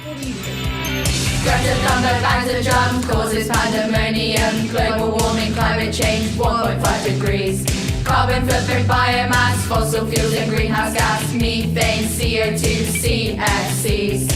Greta Thunberg bangs a drum, causes pandemonium. Global warming, climate change, 1.5 degrees. Carbon footprint, biomass, fossil fuels and greenhouse gas, methane, CO2, CFCs.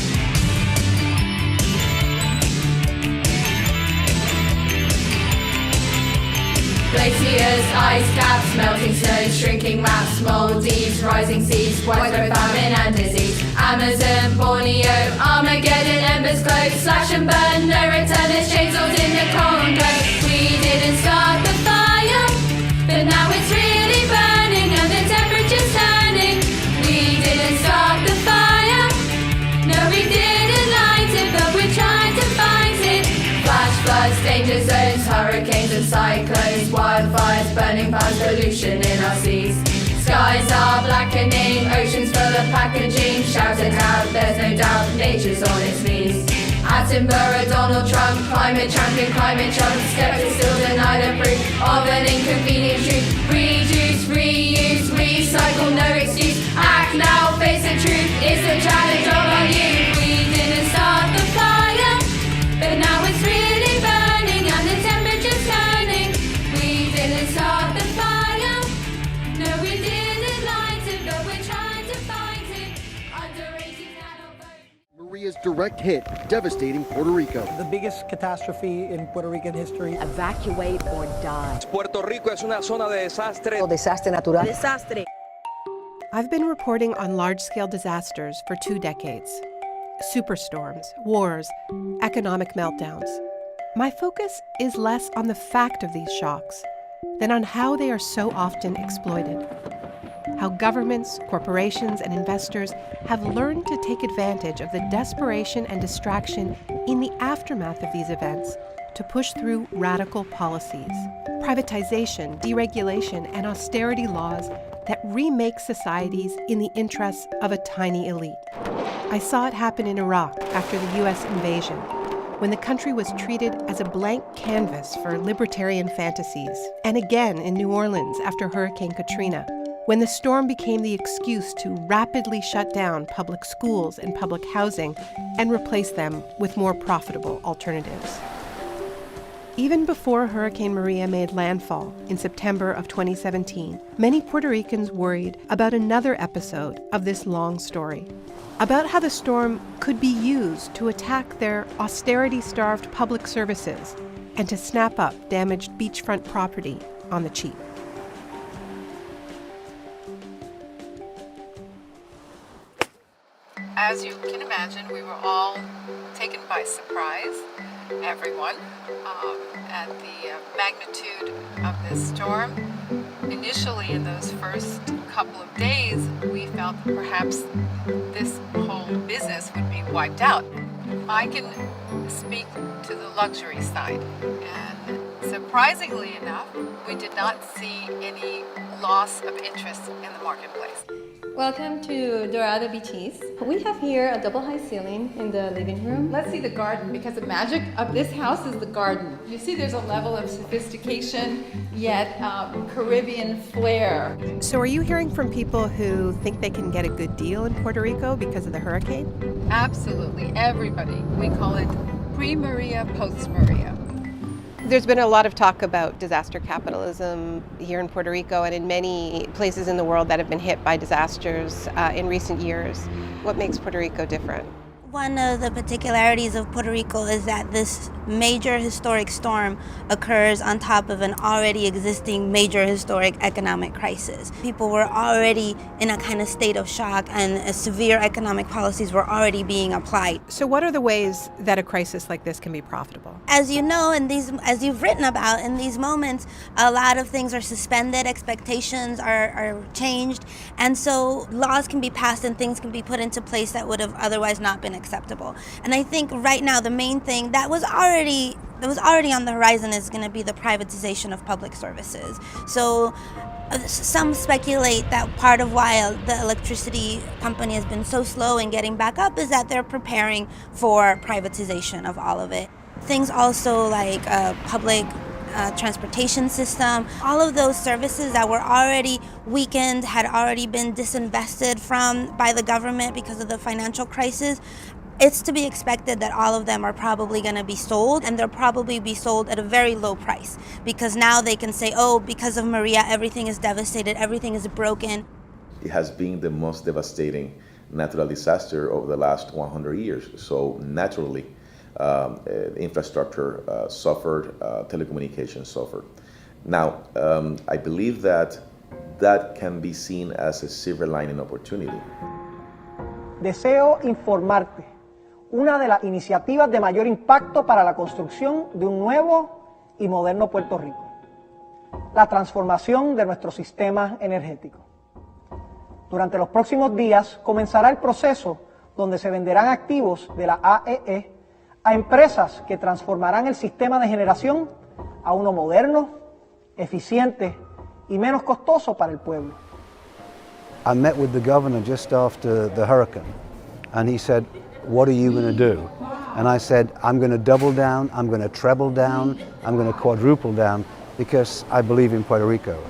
Glaciers, ice caps, melting snow, shrinking maps, Maldives, rising seas, widespread famine and disease. Amazon, Borneo, Armageddon, embers close, slash and burn, no return, there's chainsaws in the Congo. We didn't start the fire, but now it's really burning and the temperature's turning. We didn't start the fire, no we didn't light it, but we're trying to fight it. Flash floods, danger zones, hurricanes and cyclones, wildfires, burning past pollution in our seas. Skies are blackening, oceans full of packaging. Shout it out, there's no doubt, nature's on its knees. Attenborough, Donald Trump, climate champion, climate chump. Skeptics still deny the proof of an inconvenient truth. Reduce, reuse, recycle, no excuse. Act now, face the truth, it's a challenge all on you. We didn't start the fire, but now it's really burning and the temperature's turning. We didn't start the fire, no we didn't light it, but we're trying to fight it. Under 18 cannot vote. Maria's direct hit, devastating Puerto Rico. The biggest catastrophe in Puerto Rican history. Evacuate or die. Puerto Rico es una zona de desastre. Desastre natural. Desastre. I've been reporting on large-scale disasters for 2 decades. Superstorms, wars, economic meltdowns. My focus is less on the fact of these shocks than on how they are so often exploited. How governments, corporations, and investors have learned to take advantage of the desperation and distraction in the aftermath of these events to push through radical policies, privatization, deregulation, and austerity laws that remake societies in the interests of a tiny elite. I saw it happen in Iraq after the U.S. invasion, when the country was treated as a blank canvas for libertarian fantasies, and again in New Orleans after Hurricane Katrina, when the storm became the excuse to rapidly shut down public schools and public housing and replace them with more profitable alternatives. Even before Hurricane Maria made landfall in September of 2017, many Puerto Ricans worried about another episode of this long story, about how the storm could be used to attack their austerity-starved public services and to snap up damaged beachfront property on the cheap. As you can imagine, we were all taken by surprise, everyone, at the magnitude of this storm. Initially, in those first couple of days, we felt that perhaps this whole business would be wiped out. I can speak to the luxury side, and surprisingly enough, we did not see any loss of interest in the marketplace. Welcome to Dorado Beaches. We have here a double high ceiling in the living room. Let's see the garden, because the magic of this house is the garden. You see there's a level of sophistication, yet Caribbean flair. So are you hearing from people who think they can get a good deal in Puerto Rico because of the hurricane? Absolutely, everybody. We call it pre-Maria, post-Maria. There's been a lot of talk about disaster capitalism here in Puerto Rico and in many places in the world that have been hit by disasters in recent years. What makes Puerto Rico different? One of the particularities of Puerto Rico is that this major historic storm occurs on top of an already existing major historic economic crisis. People were already in a kind of state of shock, and severe economic policies were already being applied. So what are the ways that a crisis like this can be profitable? As you know, as you've written about, in these moments, a lot of things are suspended, expectations are changed, and so laws can be passed and things can be put into place that would have otherwise not been acceptable. And I think right now the main thing that was already on the horizon is going to be the privatization of public services. So some speculate that part of why the electricity company has been so slow in getting back up is that they're preparing for privatization of all of it. Things also like public transportation system, all of those services that were already weakened, had already been disinvested from by the government because of the financial crisis, it's to be expected that all of them are probably going to be sold, and they'll probably be sold at a very low price, because now they can say, oh, because of Maria, everything is devastated, everything is broken. It has been the most devastating natural disaster over the last 100 years. So naturally, infrastructure suffered, telecommunications suffered. Now, I believe that can be seen as a silver lining opportunity. Deseo informarte, una de las iniciativas de mayor impacto para la construcción de un nuevo y moderno Puerto Rico, la transformación de nuestro sistema energético. Durante los próximos días comenzará el proceso donde se venderán activos de la AEE a empresas que transformarán el sistema de generación a uno moderno, eficiente y menos costoso para el pueblo. I met with the governor just after the hurricane, and he said, what are you going to do? And I said, I'm going to double down, I'm going to treble down, I'm going to quadruple down, because I believe in Puerto Rico.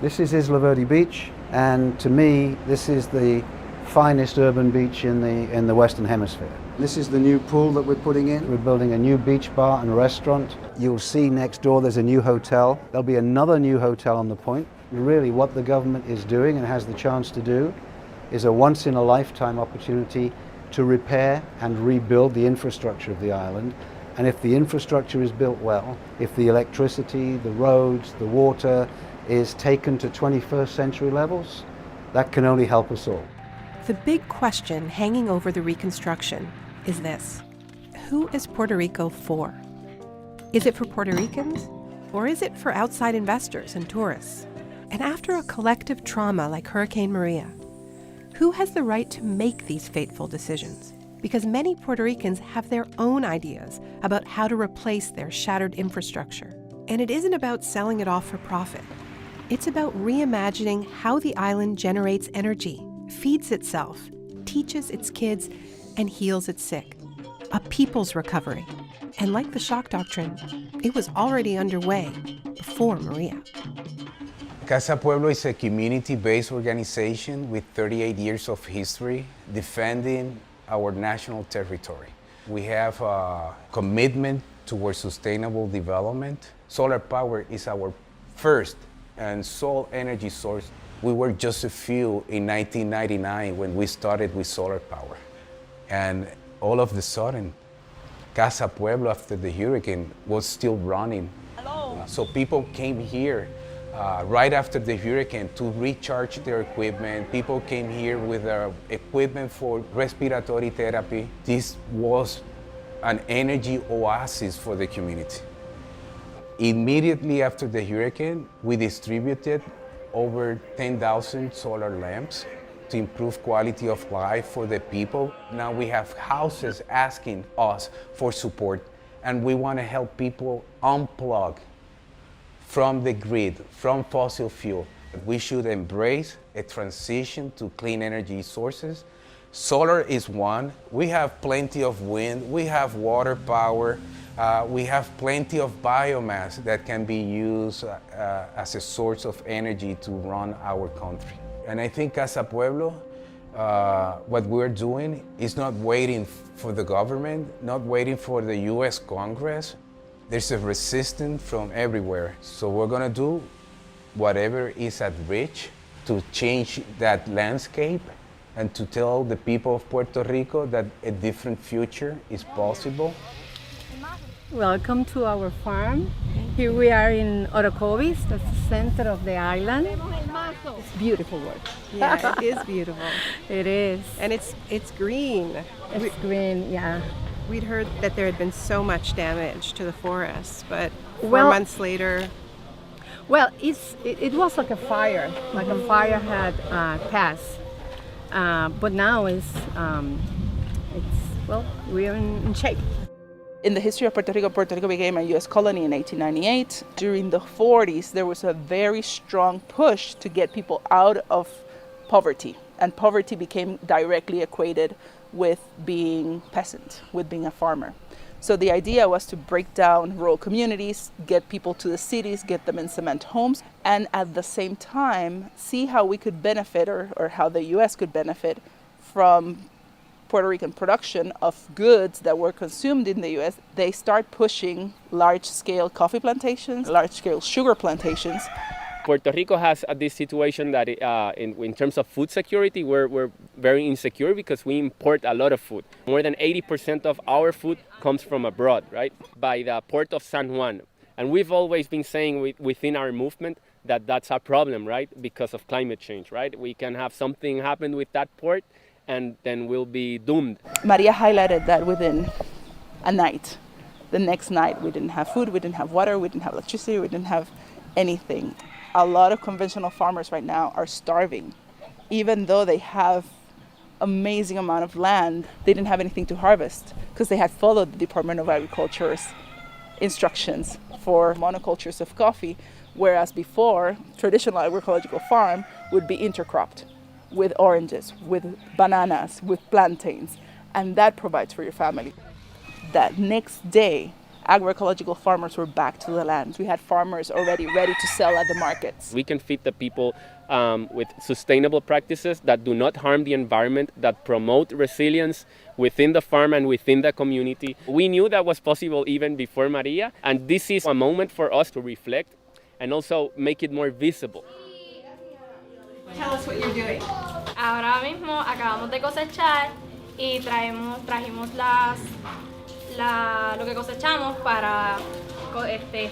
This is Isla Verde Beach, and to me, this is the finest urban beach in the Western Hemisphere. This is the new pool that we're putting in. We're building a new beach bar and restaurant. You'll see next door there's a new hotel. There'll be another new hotel on the point. Really what the government is doing and has the chance to do is a once-in-a-lifetime opportunity to repair and rebuild the infrastructure of the island. And if the infrastructure is built well, if the electricity, the roads, the water is taken to 21st century levels, that can only help us all. The big question hanging over the reconstruction is this: who is Puerto Rico for? Is it for Puerto Ricans, or is it for outside investors and tourists? And after a collective trauma like Hurricane Maria, who has the right to make these fateful decisions? Because many Puerto Ricans have their own ideas about how to replace their shattered infrastructure. And it isn't about selling it off for profit. It's about reimagining how the island generates energy, feeds itself, teaches its kids, and heals its sick. A people's recovery. And like the shock doctrine, it was already underway before Maria. Casa Pueblo is a community-based organization with 38 years of history defending our national territory. We have a commitment towards sustainable development. Solar power is our first and sole energy source. We were just a few in 1999 when we started with solar power. And all of a sudden, Casa Pueblo after the hurricane was still running. So people came here right after the hurricane to recharge their equipment. People came here with their equipment for respiratory therapy. This was an energy oasis for the community. Immediately after the hurricane, we distributed over 10,000 solar lamps to improve quality of life for the people. Now we have houses asking us for support, and we want to help people unplug from the grid, from fossil fuel. We should embrace a transition to clean energy sources. Solar is one. We have plenty of wind, we have water power, we have plenty of biomass that can be used as a source of energy to run our country. And I think Casa Pueblo, what we're doing is not waiting for the government, not waiting for the US Congress. There's a resistance from everywhere. So we're gonna do whatever is at reach to change that landscape and to tell the people of Puerto Rico that a different future is possible. Welcome to our farm. Here we are in Orocovis, that's the center of the island. It's beautiful work. Yeah, it is beautiful. It is. And it's green. It's green, yeah. We'd heard that there had been so much damage to the forests, but 4 months later... Well, it was like a fire. Like a fire had passed. But now we're in shape. In the history of Puerto Rico became a U.S. colony in 1898. During the 40s, there was a very strong push to get people out of poverty. And poverty became directly equated with being peasant, with being a farmer. So the idea was to break down rural communities, get people to the cities, get them in cement homes, and at the same time, see how we could benefit or how the U.S. could benefit from Puerto Rican production of goods that were consumed in the U.S., they start pushing large-scale coffee plantations, large-scale sugar plantations. Puerto Rico has this situation that in terms of food security, we're very insecure because we import a lot of food. More than 80% of our food comes from abroad, right? By the port of San Juan. And we've always been saying within our movement that that's a problem, right? Because of climate change, right? We can have something happen with that port and then we'll be doomed. Maria highlighted that within a night. The next night, we didn't have food, we didn't have water, we didn't have electricity, we didn't have anything. A lot of conventional farmers right now are starving. Even though they have amazing amount of land, they didn't have anything to harvest because they had followed the Department of Agriculture's instructions for monocultures of coffee, whereas before, traditional agroecological farm would be intercropped with oranges, with bananas, with plantains, and that provides for your family. That next day, agroecological farmers were back to the land. We had farmers already ready to sell at the markets. We can feed the people with sustainable practices that do not harm the environment, that promote resilience within the farm and within the community. We knew that was possible even before Maria, and this is a moment for us to reflect and also make it more visible. Tell us what you're doing. Ahora mismo acabamos de cosechar y trajimos lo que cosechamos para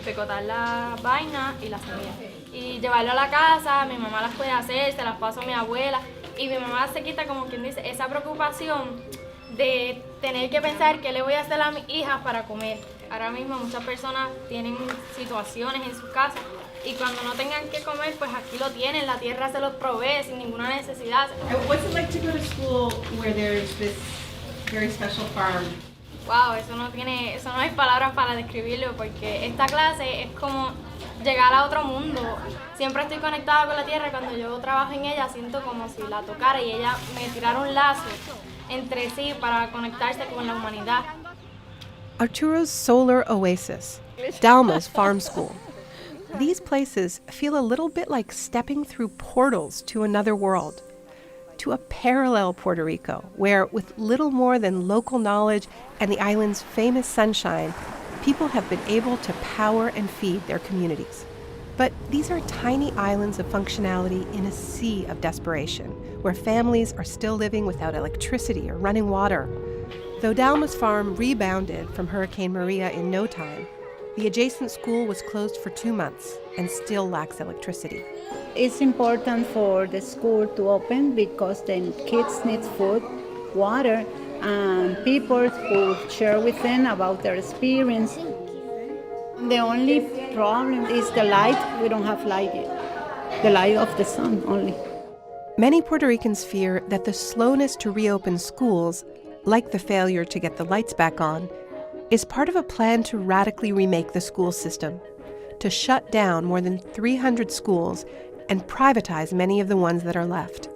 pecotar la vaina y las semillas. Y llevarlo a la casa, mi mamá las puede hacer, se las paso a mi abuela. Y mi mamá se quita, como quien dice, esa preocupación de tener que pensar qué le voy a hacer a mis hijas para comer. Ahora mismo muchas personas tienen situaciones en sus casas y cuando no tengan que comer, pues aquí lo tienen, la tierra se los provee sin ninguna necesidad. What's it like to go to school where there's this very special farm? Wow, eso no hay palabras para describirlo porque esta clase es como llegar a otro mundo. Siempre estoy conectada con la tierra, cuando yo trabajo en ella siento como si la tocara y ella me tirara un lazo entre sí para conectarse con la humanidad. Arturo's solar oasis, Dalma's farm school. These places feel a little bit like stepping through portals to another world, to a parallel Puerto Rico, where with little more than local knowledge and the island's famous sunshine, people have been able to power and feed their communities. But these are tiny islands of functionality in a sea of desperation, where families are still living without electricity or running water. Though Dalma's farm rebounded from Hurricane Maria in no time, the adjacent school was closed for 2 months and still lacks electricity. It's important for the school to open because the kids need food, water, and people who share with them about their experience. The only problem is the light. We don't have light yet. The light of the sun only. Many Puerto Ricans fear that the slowness to reopen schools, like the failure to get the lights back on, is part of a plan to radically remake the school system, to shut down more than 300 schools and privatize many of the ones that are left.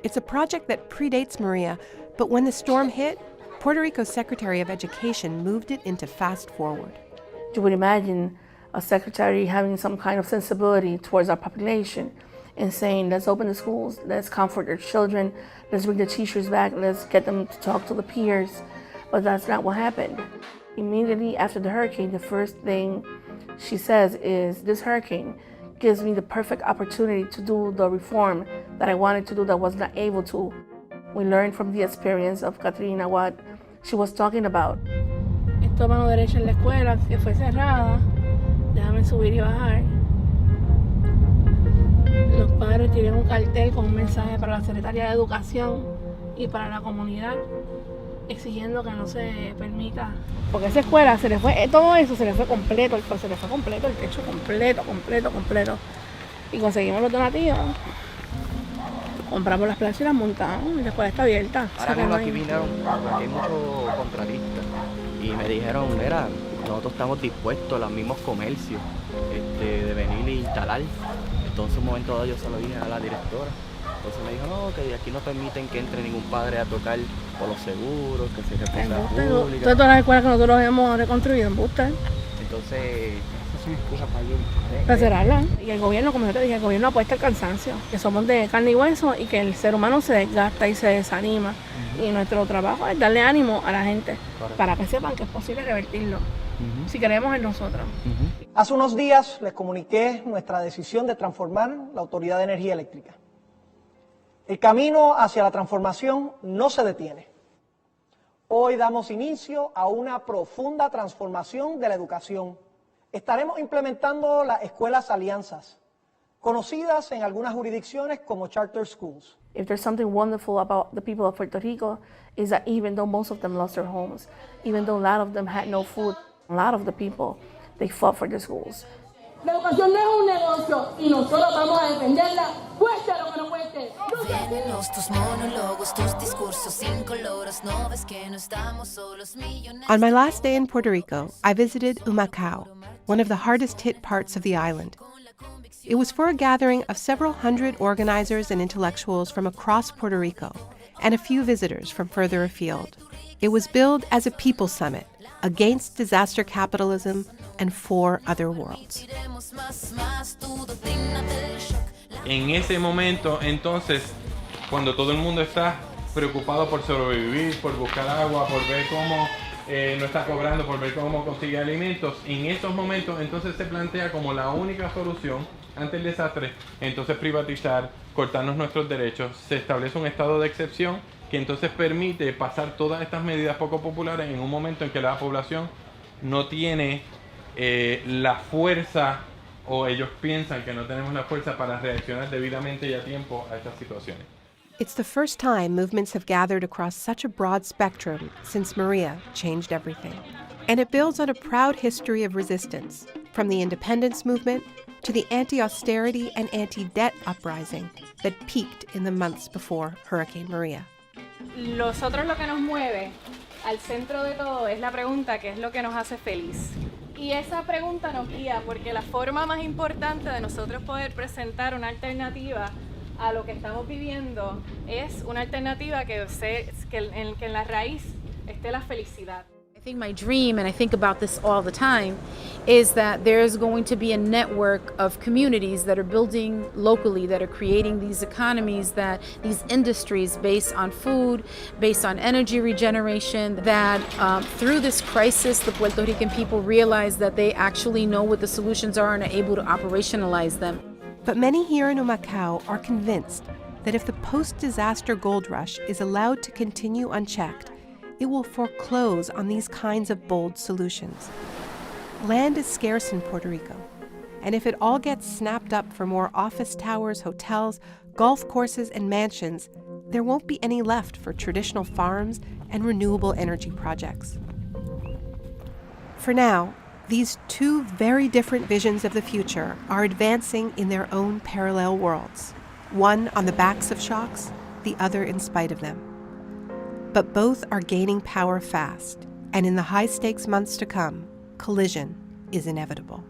It's a project that predates Maria, but when the storm hit, Puerto Rico's Secretary of Education moved it into fast forward. You would imagine a secretary having some kind of sensibility towards our population and saying, let's open the schools, let's comfort their children, let's bring the teachers back, let's get them to talk to the peers. But that's not what happened. Immediately after the hurricane, the first thing she says is, this hurricane gives me the perfect opportunity to do the reform that I wanted to do that was not able to. We learned from the experience of Katrina what she was talking about. Esto mano derecha en la escuela, que fue cerrada. Déjame subir y bajar. Los padres tienen un cartel con un mensaje para la Secretaría de Educación y para la comunidad, exigiendo que no se permita. Porque esa escuela se le fue, todo eso se le fue completo, el techo completo. Y conseguimos los donativos, compramos las planchas y las montamos, y la escuela está abierta. Ahora mismo aquí vinieron, aquí hay muchos contratistas, y me dijeron, mira, nosotros estamos dispuestos, los mismos comercios, de venir e instalar. Entonces un momento dado yo se lo dije a la directora. Entonces me dijo, no, que aquí no permiten que entre ningún padre a tocar por los seguros, que se responsabilidad pública. Todas las escuelas que nosotros hemos reconstruido en Buster. Entonces, eso es una excusa para cerrarla. Y el gobierno, como yo te dije, el gobierno apuesta al cansancio, que somos de carne y hueso y que el ser humano se desgasta y se desanima. Y nuestro trabajo es darle ánimo a la gente para que sepan que es posible revertirlo, si creemos en nosotros. Hace unos días les comuniqué nuestra decisión de transformar la Autoridad de Energía Eléctrica. El camino hacia la transformación no se detiene. Hoy damos inicio a una profunda transformación de la educación. Estaremos implementando las escuelas alianzas, conocidas en algunas jurisdicciones como charter schools. If there's something wonderful about the people of Puerto Rico, is that even though most of them lost their homes, even though a lot of them had no food, a lot of the people, they fought for their schools. La educación no es un negocio y nosotros vamos a defenderla, cueste lo que no cueste. On my last day in Puerto Rico, I visited Humacao, one of the hardest hit parts of the island. It was for a gathering of several hundred organizers and intellectuals from across Puerto Rico and a few visitors from further afield. It was billed as a people's summit against disaster capitalism and for other worlds. En ese momento, entonces, cuando todo el mundo está preocupado por sobrevivir, por buscar agua, por ver cómo no está cobrando, por ver cómo consigue alimentos, en esos momentos entonces se plantea como la única solución ante el desastre, entonces privatizar, cortarnos nuestros derechos, se establece un estado de excepción que entonces permite pasar todas estas medidas poco populares en un momento en que la población no tiene la fuerza, o ellos piensan que no tenemos la fuerza para reaccionar debidamente y a tiempo a estas situaciones. It's the first time movements have gathered across such a broad spectrum since Maria changed everything. And it builds on a proud history of resistance, from the independence movement to the anti-austerity and anti-debt uprising that peaked in the months before Hurricane Maria. Nosotros lo que nos mueve al centro de todo es la pregunta, ¿qué es lo que nos hace feliz? Y esa pregunta nos guía porque la forma más importante de nosotros poder presentar una alternativa a lo que estamos viviendo es una alternativa que en la raíz esté la felicidad. I think my dream, and I think about this all the time, is that there's going to be a network of communities that are building locally, that are creating these economies, these industries based on food, based on energy regeneration, that through this crisis, the Puerto Rican people realize that they actually know what the solutions are and are able to operationalize them. But many here in Humacao are convinced that if the post-disaster gold rush is allowed to continue unchecked, it will foreclose on these kinds of bold solutions. Land is scarce in Puerto Rico, and if it all gets snapped up for more office towers, hotels, golf courses, and mansions, there won't be any left for traditional farms and renewable energy projects. For now, these two very different visions of the future are advancing in their own parallel worlds, one on the backs of shocks, the other in spite of them. But both are gaining power fast, and in the high-stakes months to come, collision is inevitable.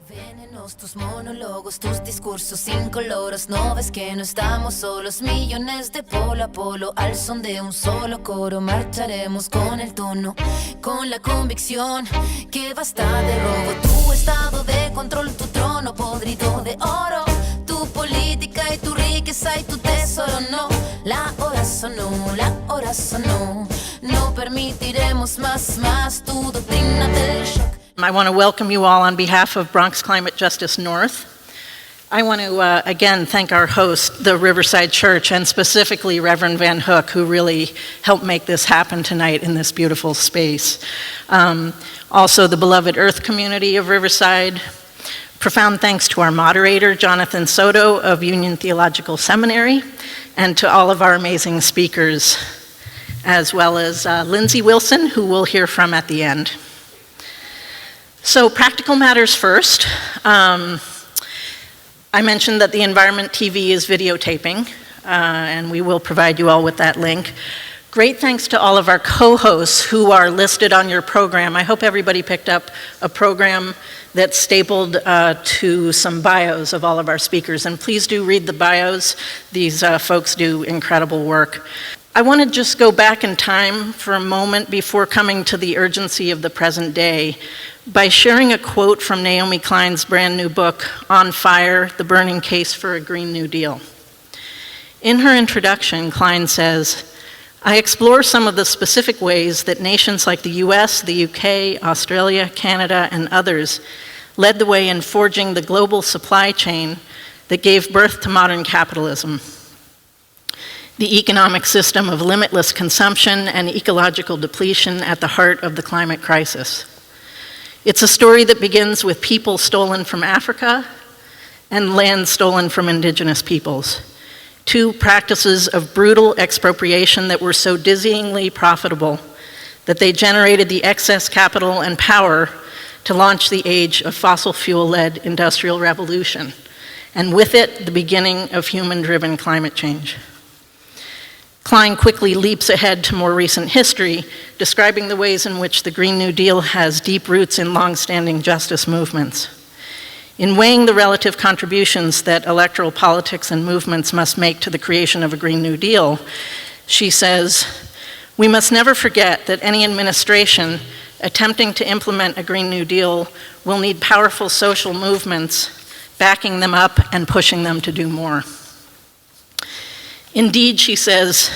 Venenos tus monólogos, tus discursos incoloros. No ves que no estamos solos, millones de polo a polo, al son de un solo coro. Marcharemos con el tono, con la convicción que basta de robo. Tu estado de control, tu trono podrido de oro, tu política y tu riqueza y tu tesoro. No, la hora sonó, la hora sonó. No permitiremos más tu doctrina del shock. I want to welcome you all on behalf of Bronx Climate Justice North. I want to again thank our host, the Riverside Church, and specifically Reverend Van Hook, who really helped make this happen tonight in this beautiful space. Also the beloved Earth community of Riverside. Profound thanks to our moderator, Jonathan Soto of Union Theological Seminary, and to all of our amazing speakers, as well as Lindsay Wilson, who we'll hear from at the end. So practical matters first. I mentioned that the Environment TV is videotaping, and we will provide you all with that link. Great thanks to all of our co-hosts who are listed on your program. I hope everybody picked up a program that's stapled to some bios of all of our speakers, and please do read the bios. These folks do incredible work. I want to just go back in time for a moment before coming to the urgency of the present day by sharing a quote from Naomi Klein's brand new book, On Fire, The Burning Case for a Green New Deal. In her introduction, Klein says, I explore some of the specific ways that nations like the US, the UK, Australia, Canada, and others led the way in forging the global supply chain that gave birth to modern capitalism, the economic system of limitless consumption and ecological depletion at the heart of the climate crisis. It's a story that begins with people stolen from Africa and land stolen from indigenous peoples, two practices of brutal expropriation that were so dizzyingly profitable that they generated the excess capital and power to launch the age of fossil fuel-led industrial revolution, and with it, the beginning of human-driven climate change. Klein quickly leaps ahead to more recent history, describing the ways in which the Green New Deal has deep roots in long-standing justice movements. In weighing the relative contributions that electoral politics and movements must make to the creation of a Green New Deal, she says, we must never forget that any administration attempting to implement a Green New Deal will need powerful social movements backing them up and pushing them to do more. Indeed, she says,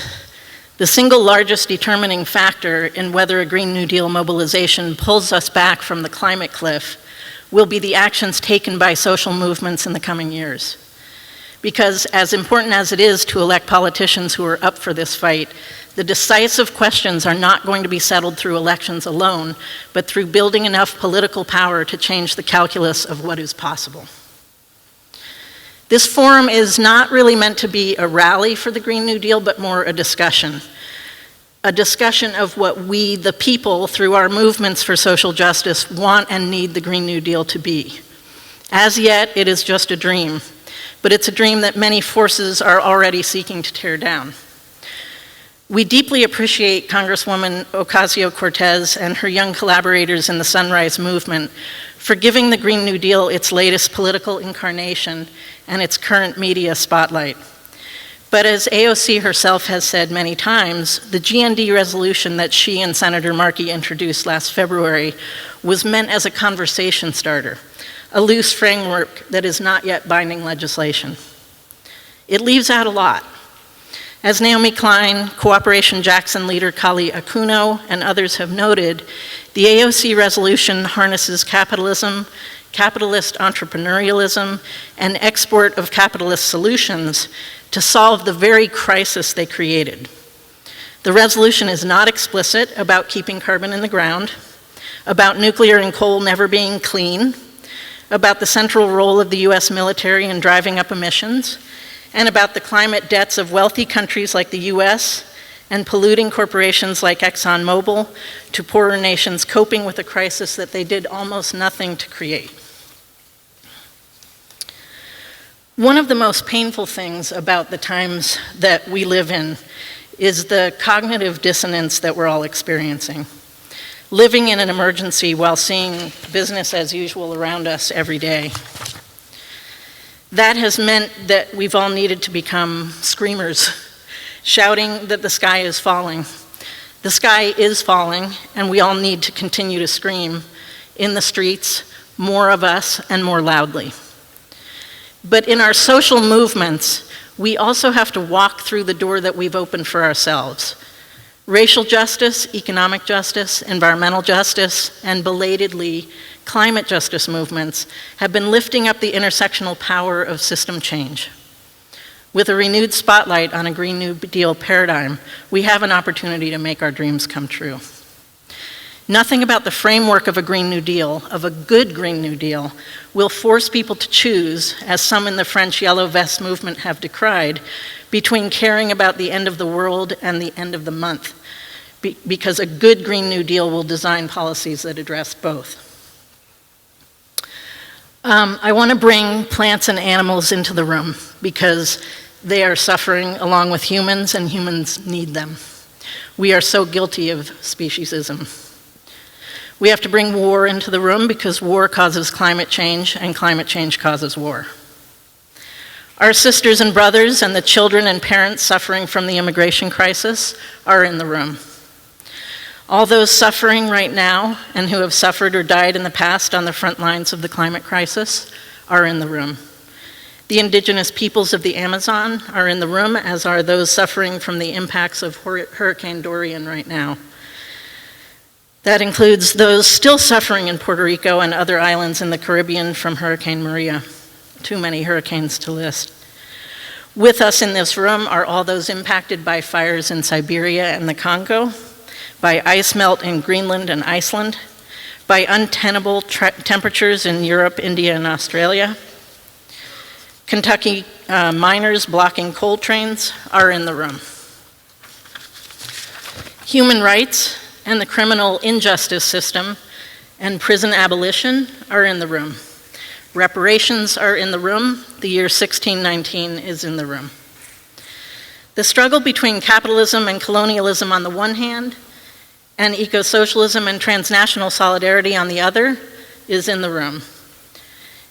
the single largest determining factor in whether a Green New Deal mobilization pulls us back from the climate cliff will be the actions taken by social movements in the coming years. Because as important as it is to elect politicians who are up for this fight, the decisive questions are not going to be settled through elections alone, but through building enough political power to change the calculus of what is possible. This forum is not really meant to be a rally for the Green New Deal, but more a discussion of what we, the people, through our movements for social justice, want and need the Green New Deal to be. As yet, it is just a dream, but it's a dream that many forces are already seeking to tear down. We deeply appreciate Congresswoman Ocasio-Cortez and her young collaborators in the Sunrise Movement for giving the Green New Deal its latest political incarnation and its current media spotlight. But as AOC herself has said many times, the GND resolution that she and Senator Markey introduced last February was meant as a conversation starter, a loose framework that is not yet binding legislation. It leaves out a lot. As Naomi Klein, Cooperation Jackson leader Kali Akuno, and others have noted, the AOC resolution harnesses capitalism, capitalist entrepreneurialism, and export of capitalist solutions to solve the very crisis they created. The resolution is not explicit about keeping carbon in the ground, about nuclear and coal never being clean, about the central role of the US military in driving up emissions, and about the climate debts of wealthy countries like the US and polluting corporations like ExxonMobil to poorer nations coping with a crisis that they did almost nothing to create. One of the most painful things about the times that we live in is the cognitive dissonance that we're all experiencing. Living in an emergency while seeing business as usual around us every day. That has meant that we've all needed to become screamers, shouting that the sky is falling. The sky is falling, and we all need to continue to scream in the streets, more of us and more loudly. But in our social movements, we also have to walk through the door that we've opened for ourselves. Racial justice, economic justice, environmental justice, and belatedly, climate justice movements have been lifting up the intersectional power of system change. With a renewed spotlight on a Green New Deal paradigm, we have an opportunity to make our dreams come true. Nothing about the framework of a Green New Deal, of a good Green New Deal, will force people to choose, as some in the French Yellow Vest movement have decried, between caring about the end of the world and the end of the month, because a good Green New Deal will design policies that address both. I want to bring plants and animals into the room because they are suffering along with humans, and humans need them. We are so guilty of speciesism. We have to bring war into the room because war causes climate change, and climate change causes war. Our sisters and brothers and the children and parents suffering from the immigration crisis are in the room. All those suffering right now and who have suffered or died in the past on the front lines of the climate crisis are in the room. The indigenous peoples of the Amazon are in the room, as are those suffering from the impacts of Hurricane Dorian right now. That includes those still suffering in Puerto Rico and other islands in the Caribbean from Hurricane Maria. Too many hurricanes to list. With us in this room are all those impacted by fires in Siberia and the Congo, by ice melt in Greenland and Iceland, by untenable temperatures in Europe, India, and Australia. Kentucky miners blocking coal trains are in the room. Human rights and the criminal injustice system and prison abolition are in the room. Reparations are in the room. The year 1619 is in the room. The struggle between capitalism and colonialism on the one hand, and ecosocialism and transnational solidarity on the other, is in the room.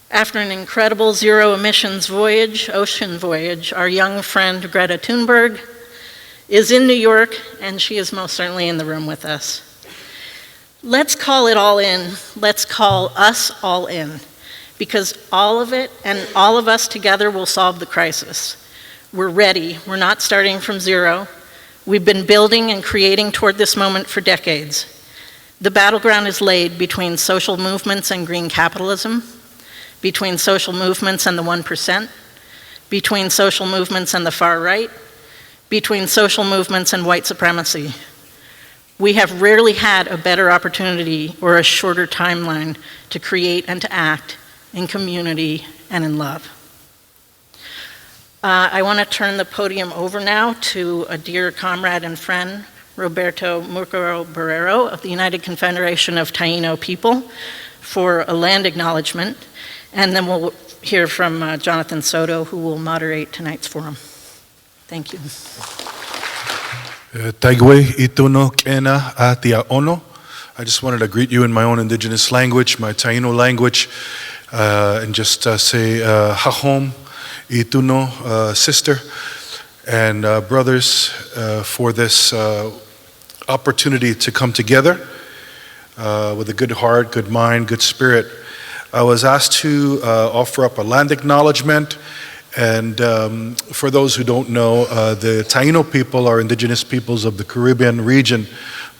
After an incredible zero emissions voyage, ocean voyage, our young friend Greta Thunberg is in New York, and she is most certainly in the room with us. Let's call it all in. Let's call us all in, because all of it and all of us together will solve the crisis. We're ready. We're not starting from zero. We've been building and creating toward this moment for decades. The battleground is laid between social movements and green capitalism, between social movements and the 1%, between social movements and the far right, between social movements and white supremacy. We have rarely had a better opportunity or a shorter timeline to create and to act in community and in love. I want to turn the podium over now to a dear comrade and friend, Roberto Murcaro Barrero of the United Confederation of Taino People, for a land acknowledgement, and then we'll hear from Jonathan Soto, who will moderate tonight's forum. Thank you. Taigwe ituno kena atia ono. I just wanted to greet you in my own indigenous language, my Taino language, and just say hahom ituno, sister and brothers, for this opportunity to come together with a good heart, good mind, good spirit. I was asked to offer up a land acknowledgement, and for those who don't know, the Taino people are indigenous peoples of the Caribbean region,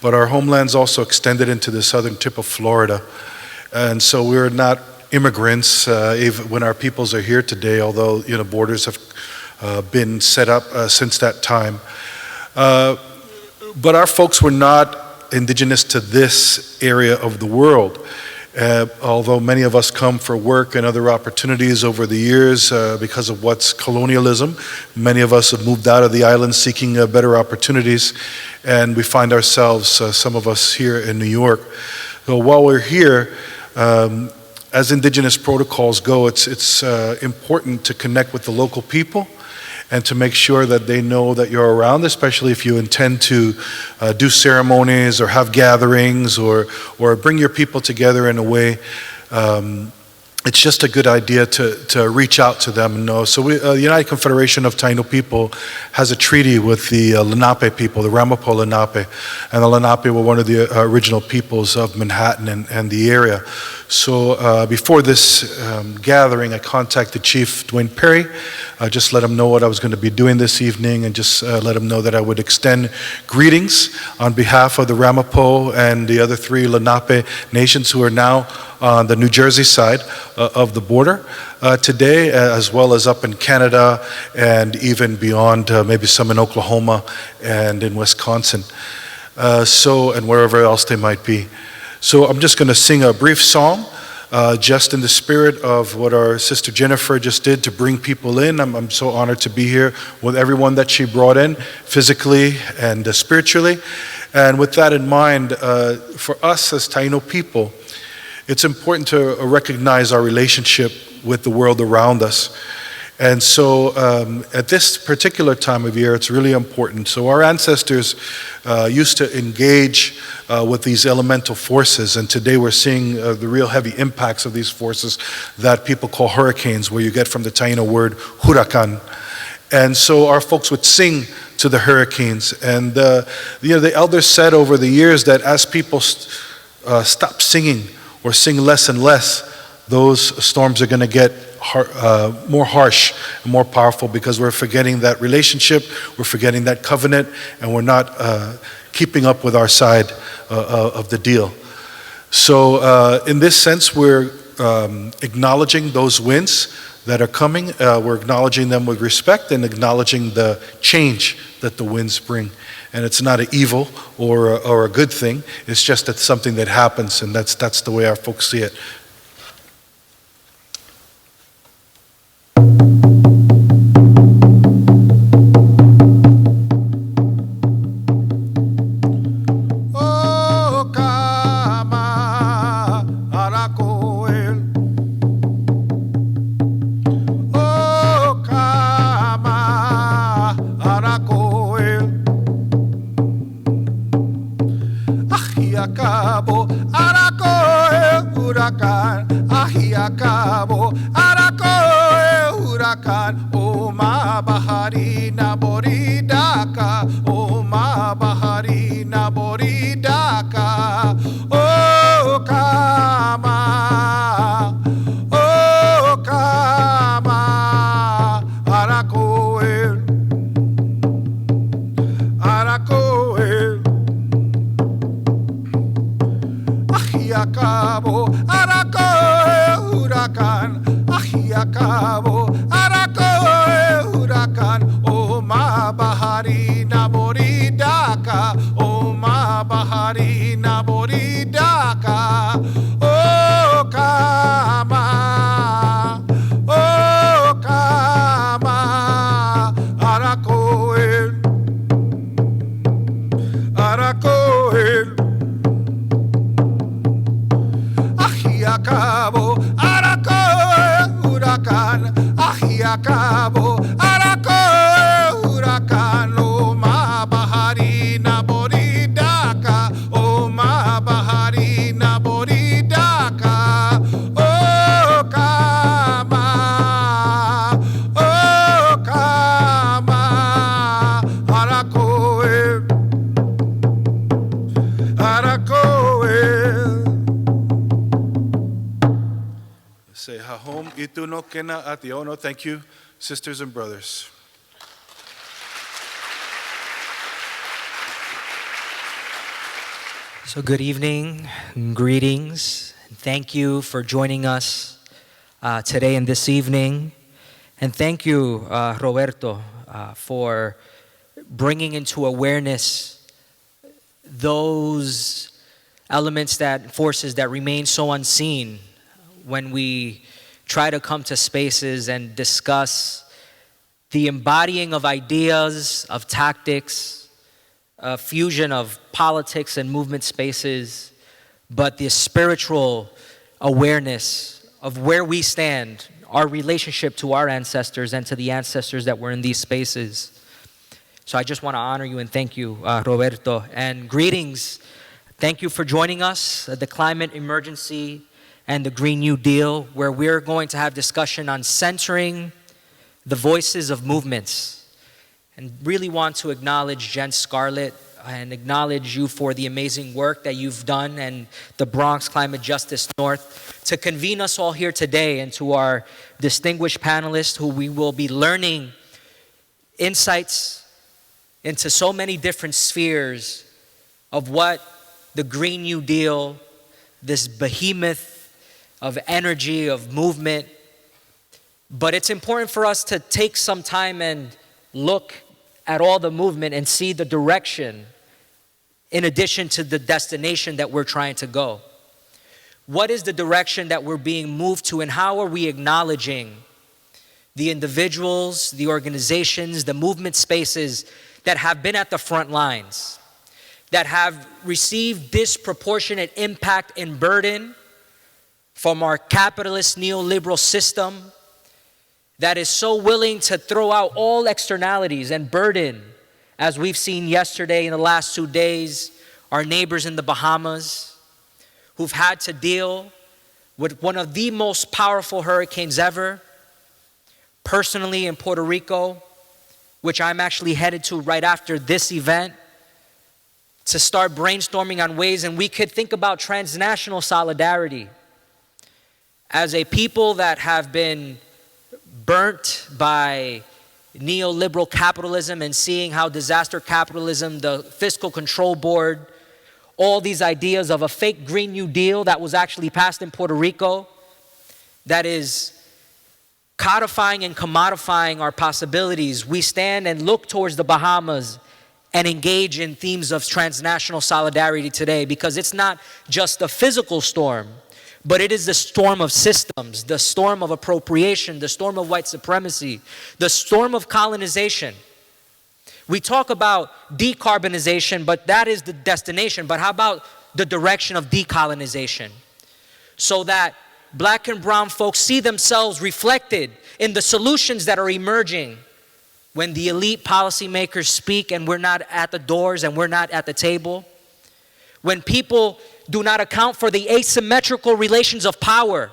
but our homeland's also extended into the southern tip of Florida. And so we're not immigrants, even when our peoples are here today, although borders have been set up since that time. But our folks were not indigenous to this area of the world. Although many of us come for work and other opportunities over the years because of what's colonialism, many of us have moved out of the island seeking better opportunities, and we find ourselves, some of us here in New York. So while we're here, as indigenous protocols go, it's important to connect with the local people and to make sure that they know that you're around, especially if you intend to do ceremonies or have gatherings or bring your people together in a way. It's just a good idea to reach out to them and know. So the United Confederation of Taino People has a treaty with the Lenape people, the Ramapo Lenape, and the Lenape were one of the original peoples of Manhattan and the area. So before this gathering, I contacted Chief Dwayne Perry. I just let him know what I was going to be doing this evening, and just let him know that I would extend greetings on behalf of the Ramapo and the other three Lenape nations who are now on the New Jersey side of the border today, as well as up in Canada and even beyond, maybe some in Oklahoma and in Wisconsin, and wherever else they might be. So I'm just going to sing a brief song, just in the spirit of what our sister Jennifer just did to bring people in. I'm so honored to be here with everyone that she brought in, physically and spiritually. And with that in mind, for us as Taino people, it's important to recognize our relationship with the world around us. And so at this particular time of year, it's really important. So our ancestors used to engage with these elemental forces, and today we're seeing the real heavy impacts of these forces that people call hurricanes, where you get from the Taino word huracan. And so our folks would sing to the hurricanes. And the elders said over the years that as people stop singing or sing less and less, those storms are going to get more harsh and more powerful because we're forgetting that relationship, we're forgetting that covenant, and we're not keeping up with our side of the deal. So in this sense, we're acknowledging those winds that are coming. We're acknowledging them with respect and acknowledging the change that the winds bring. And it's not an evil or a good thing. It's just that something that happens, and that's the way our folks see it. Thank you, sisters and brothers. So good evening, and greetings. Thank you for joining us today and this evening. And thank you, Roberto, for bringing into awareness those elements, forces that remain so unseen when we try to come to spaces and discuss the embodying of ideas, of tactics, a fusion of politics and movement spaces, but the spiritual awareness of where we stand, our relationship to our ancestors and to the ancestors that were in these spaces. So I just want to honor you and thank you, Roberto. And greetings. Thank you for joining us at the Climate Emergency and the Green New Deal, where we're going to have discussion on centering the voices of movements. And really want to acknowledge Jen Scarlett and acknowledge you for the amazing work that you've done and the Bronx Climate Justice North to convene us all here today, and to our distinguished panelists who we will be learning insights into so many different spheres of what the Green New Deal, this behemoth of energy, of movement. But it's important for us to take some time and look at all the movement and see the direction in addition to the destination that we're trying to go. What is the direction that we're being moved to, and how are we acknowledging the individuals, the organizations, the movement spaces that have been at the front lines, that have received disproportionate impact and burden from our capitalist neoliberal system that is so willing to throw out all externalities and burden, as we've seen yesterday in the last 2 days, our neighbors in the Bahamas who've had to deal with one of the most powerful hurricanes ever. Personally in Puerto Rico, which I'm actually headed to right after this event, to start brainstorming on ways and we could think about transnational solidarity As a people that have been burnt by neoliberal capitalism and seeing how disaster capitalism, the fiscal control board, all these ideas of a fake Green New Deal that was actually passed in Puerto Rico, that is codifying and commodifying our possibilities, we stand and look towards the Bahamas and engage in themes of transnational solidarity today, because it's not just a physical storm, but it is the storm of systems, the storm of appropriation, the storm of white supremacy, the storm of colonization. We talk about decarbonization, but that is the destination. But how about the direction of decolonization? So that black and brown folks see themselves reflected in the solutions that are emerging when the elite policymakers speak and we're not at the doors and we're not at the table. When people do not account for the asymmetrical relations of power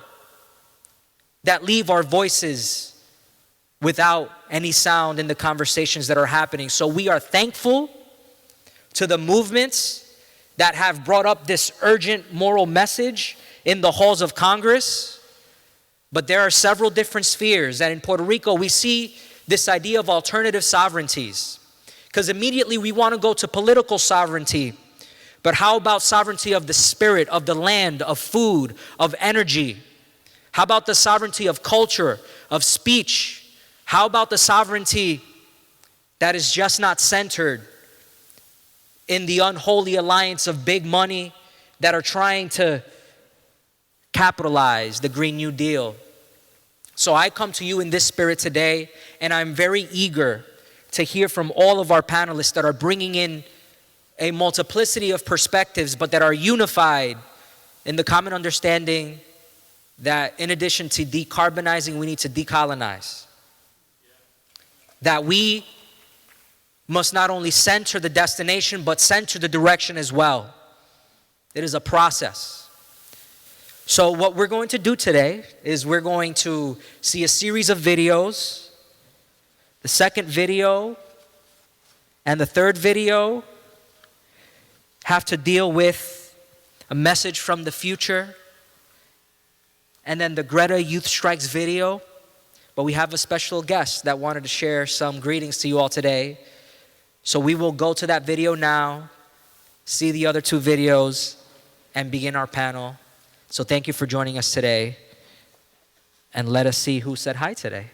that leave our voices without any sound in the conversations that are happening. So we are thankful to the movements that have brought up this urgent moral message in the halls of Congress. But there are several different spheres, and in Puerto Rico we see this idea of alternative sovereignties, because immediately we want to go to political sovereignty. But how about sovereignty of the spirit, of the land, of food, of energy? How about the sovereignty of culture, of speech? How about the sovereignty that is just not centered in the unholy alliance of big money that are trying to capitalize the Green New Deal? So I come to you in this spirit today, and I'm very eager to hear from all of our panelists that are bringing in a multiplicity of perspectives, but that are unified in the common understanding that in addition to decarbonizing, we need to decolonize. That we must not only center the destination, but center the direction as well. It is a process. So what we're going to do today is we're going to see a series of videos. The second video and the third video have to deal with a message from the future. And then the Greta Youth Strikes video. But we have a special guest that wanted to share some greetings to you all today. So we will go to that video now, see the other two videos, and begin our panel. So thank you for joining us today. And let us see who said hi today.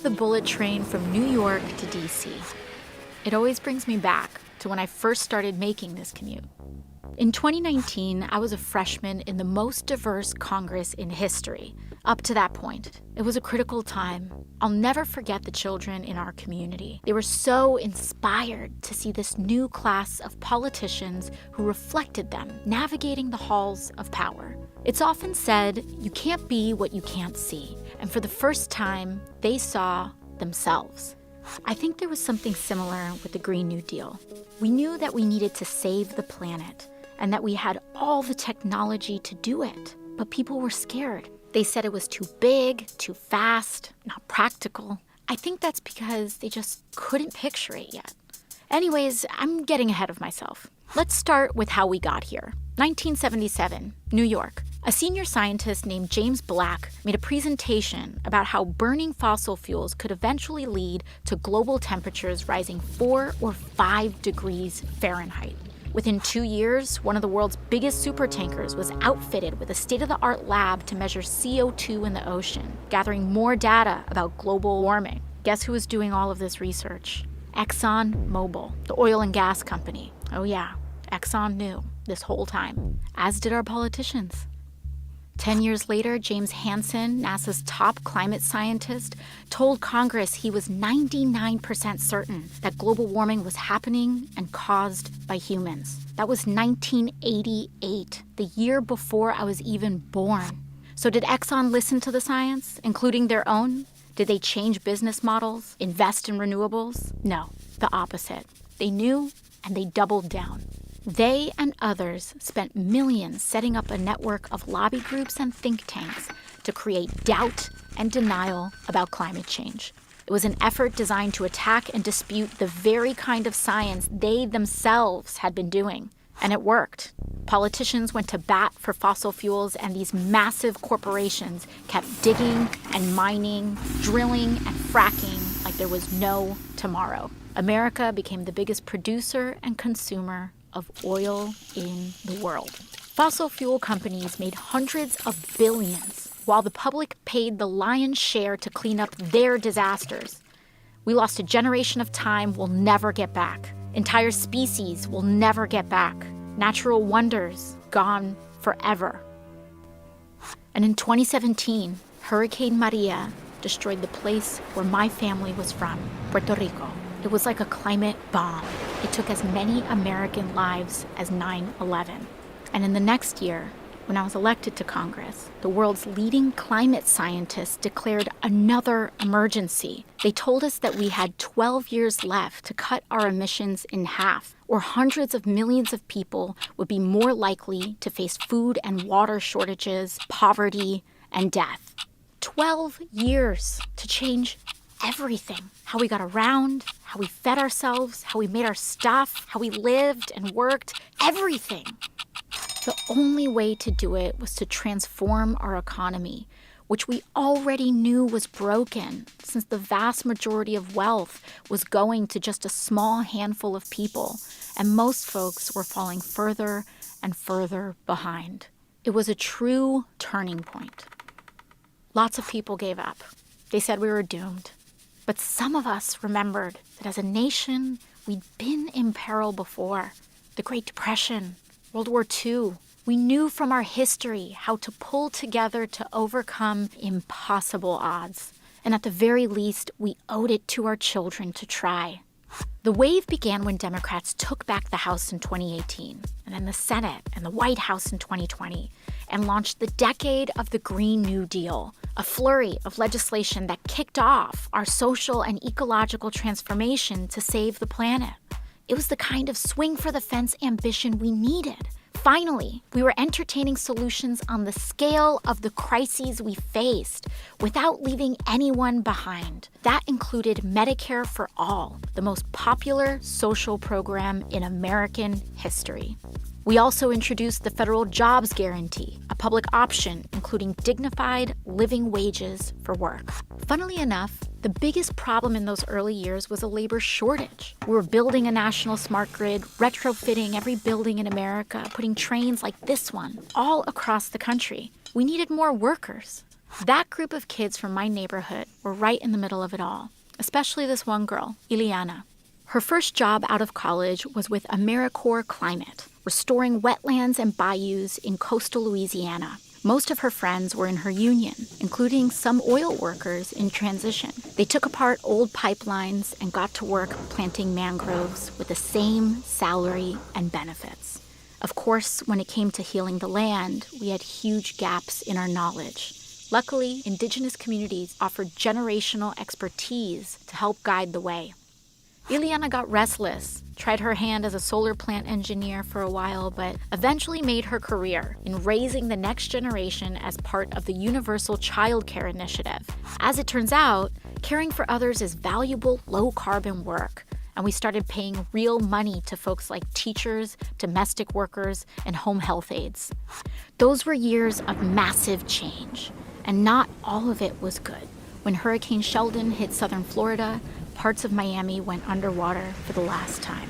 The bullet train from New York to DC. It always brings me back to when I first started making this commute. In 2019, I was a freshman in the most diverse Congress in history. Up to that point, it was a critical time. I'll never forget the children in our community. They were so inspired to see this new class of politicians who reflected them, navigating the halls of power. It's often said, you can't be what you can't see. And for the first time, they saw themselves. I think there was something similar with the Green New Deal. We knew that we needed to save the planet and that we had all the technology to do it, but people were scared. They said it was too big, too fast, not practical. I think that's because they just couldn't picture it yet. Anyways, I'm getting ahead of myself. Let's start with how we got here. 1977, New York. A senior scientist named James Black made a presentation about how burning fossil fuels could eventually lead to global temperatures rising 4 or 5 degrees Fahrenheit. Within 2 years, one of the world's biggest supertankers was outfitted with a state-of-the-art lab to measure CO2 in the ocean, gathering more data about global warming. Guess who was doing all of this research? ExxonMobil, the oil and gas company. Oh yeah, Exxon knew this whole time, as did our politicians. 10 years later, James Hansen, NASA's top climate scientist, told Congress he was 99% certain that global warming was happening and caused by humans. That was 1988, the year before I was even born. So did Exxon listen to the science, including their own? Did they change business models, invest in renewables? No, the opposite. They knew and they doubled down. They and others spent millions setting up a network of lobby groups and think tanks to create doubt and denial about climate change. It was an effort designed to attack and dispute the very kind of science they themselves had been doing. And it worked. Politicians went to bat for fossil fuels, and these massive corporations kept digging and mining, drilling and fracking like there was no tomorrow. America became the biggest producer and consumer of oil in the world. Fossil fuel companies made hundreds of billions, while the public paid the lion's share to clean up their disasters. We lost a generation of time we'll never get back. Entire species will never get back. Natural wonders gone forever. And in 2017, Hurricane Maria destroyed the place where my family was from, Puerto Rico. It was like a climate bomb. It took as many American lives as 9/11. And in the next year, when I was elected to Congress, the world's leading climate scientists declared another emergency. They told us that we had 12 years left to cut our emissions in half, or hundreds of millions of people would be more likely to face food and water shortages, poverty, and death. 12 years to change everything. How we got around, how we fed ourselves, how we made our stuff, how we lived and worked, everything. The only way to do it was to transform our economy, which we already knew was broken, since the vast majority of wealth was going to just a small handful of people, and most folks were falling further and further behind. It was a true turning point. Lots of people gave up. They said we were doomed. But some of us remembered that as a nation, we'd been in peril before. The Great Depression, World War II. We knew from our history how to pull together to overcome impossible odds. And at the very least, we owed it to our children to try. The wave began when Democrats took back the House in 2018, and then the Senate and the White House in 2020, and launched the decade of the Green New Deal, a flurry of legislation that kicked off our social and ecological transformation to save the planet. It was the kind of swing-for-the-fence ambition we needed. Finally, we were entertaining solutions on the scale of the crises we faced without leaving anyone behind. That included Medicare for All, the most popular social program in American history. We also introduced the federal jobs guarantee, a public option including dignified living wages for work. Funnily enough, the biggest problem in those early years was a labor shortage. We were building a national smart grid, retrofitting every building in America, putting trains like this one all across the country. We needed more workers. That group of kids from my neighborhood were right in the middle of it all, especially this one girl, Ileana. Her first job out of college was with AmeriCorps Climate, restoring wetlands and bayous in coastal Louisiana. Most of her friends were in her union, including some oil workers in transition. They took apart old pipelines and got to work planting mangroves with the same salary and benefits. Of course, when it came to healing the land, we had huge gaps in our knowledge. Luckily, Indigenous communities offered generational expertise to help guide the way. Ileana got restless, tried her hand as a solar plant engineer for a while, but eventually made her career in raising the next generation as part of the Universal Child Care Initiative. As it turns out, caring for others is valuable, low-carbon work, and we started paying real money to folks like teachers, domestic workers, and home health aides. Those were years of massive change, and not all of it was good. When Hurricane Sheldon hit southern Florida, parts of Miami went underwater for the last time.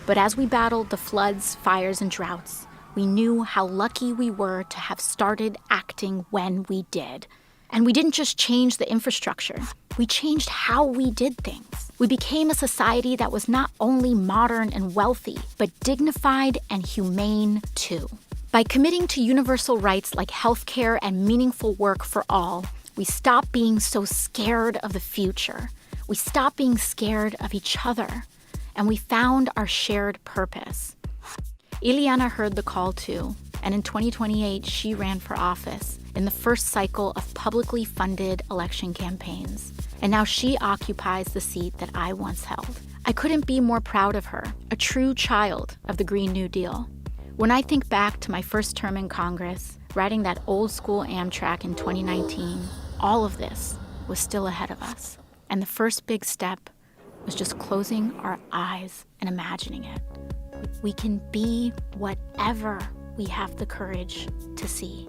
But as we battled the floods, fires, and droughts, we knew how lucky we were to have started acting when we did. And we didn't just change the infrastructure, we changed how we did things. We became a society that was not only modern and wealthy, but dignified and humane too. By committing to universal rights like healthcare and meaningful work for all, we stopped being so scared of the future. We stopped being scared of each other, and we found our shared purpose. Ileana heard the call too, and in 2028, she ran for office in the first cycle of publicly funded election campaigns. And now she occupies the seat that I once held. I couldn't be more proud of her, a true child of the Green New Deal. When I think back to my first term in Congress, riding that old school Amtrak in 2019, all of this was still ahead of us. And the first big step was just closing our eyes and imagining it. We can be whatever we have the courage to see.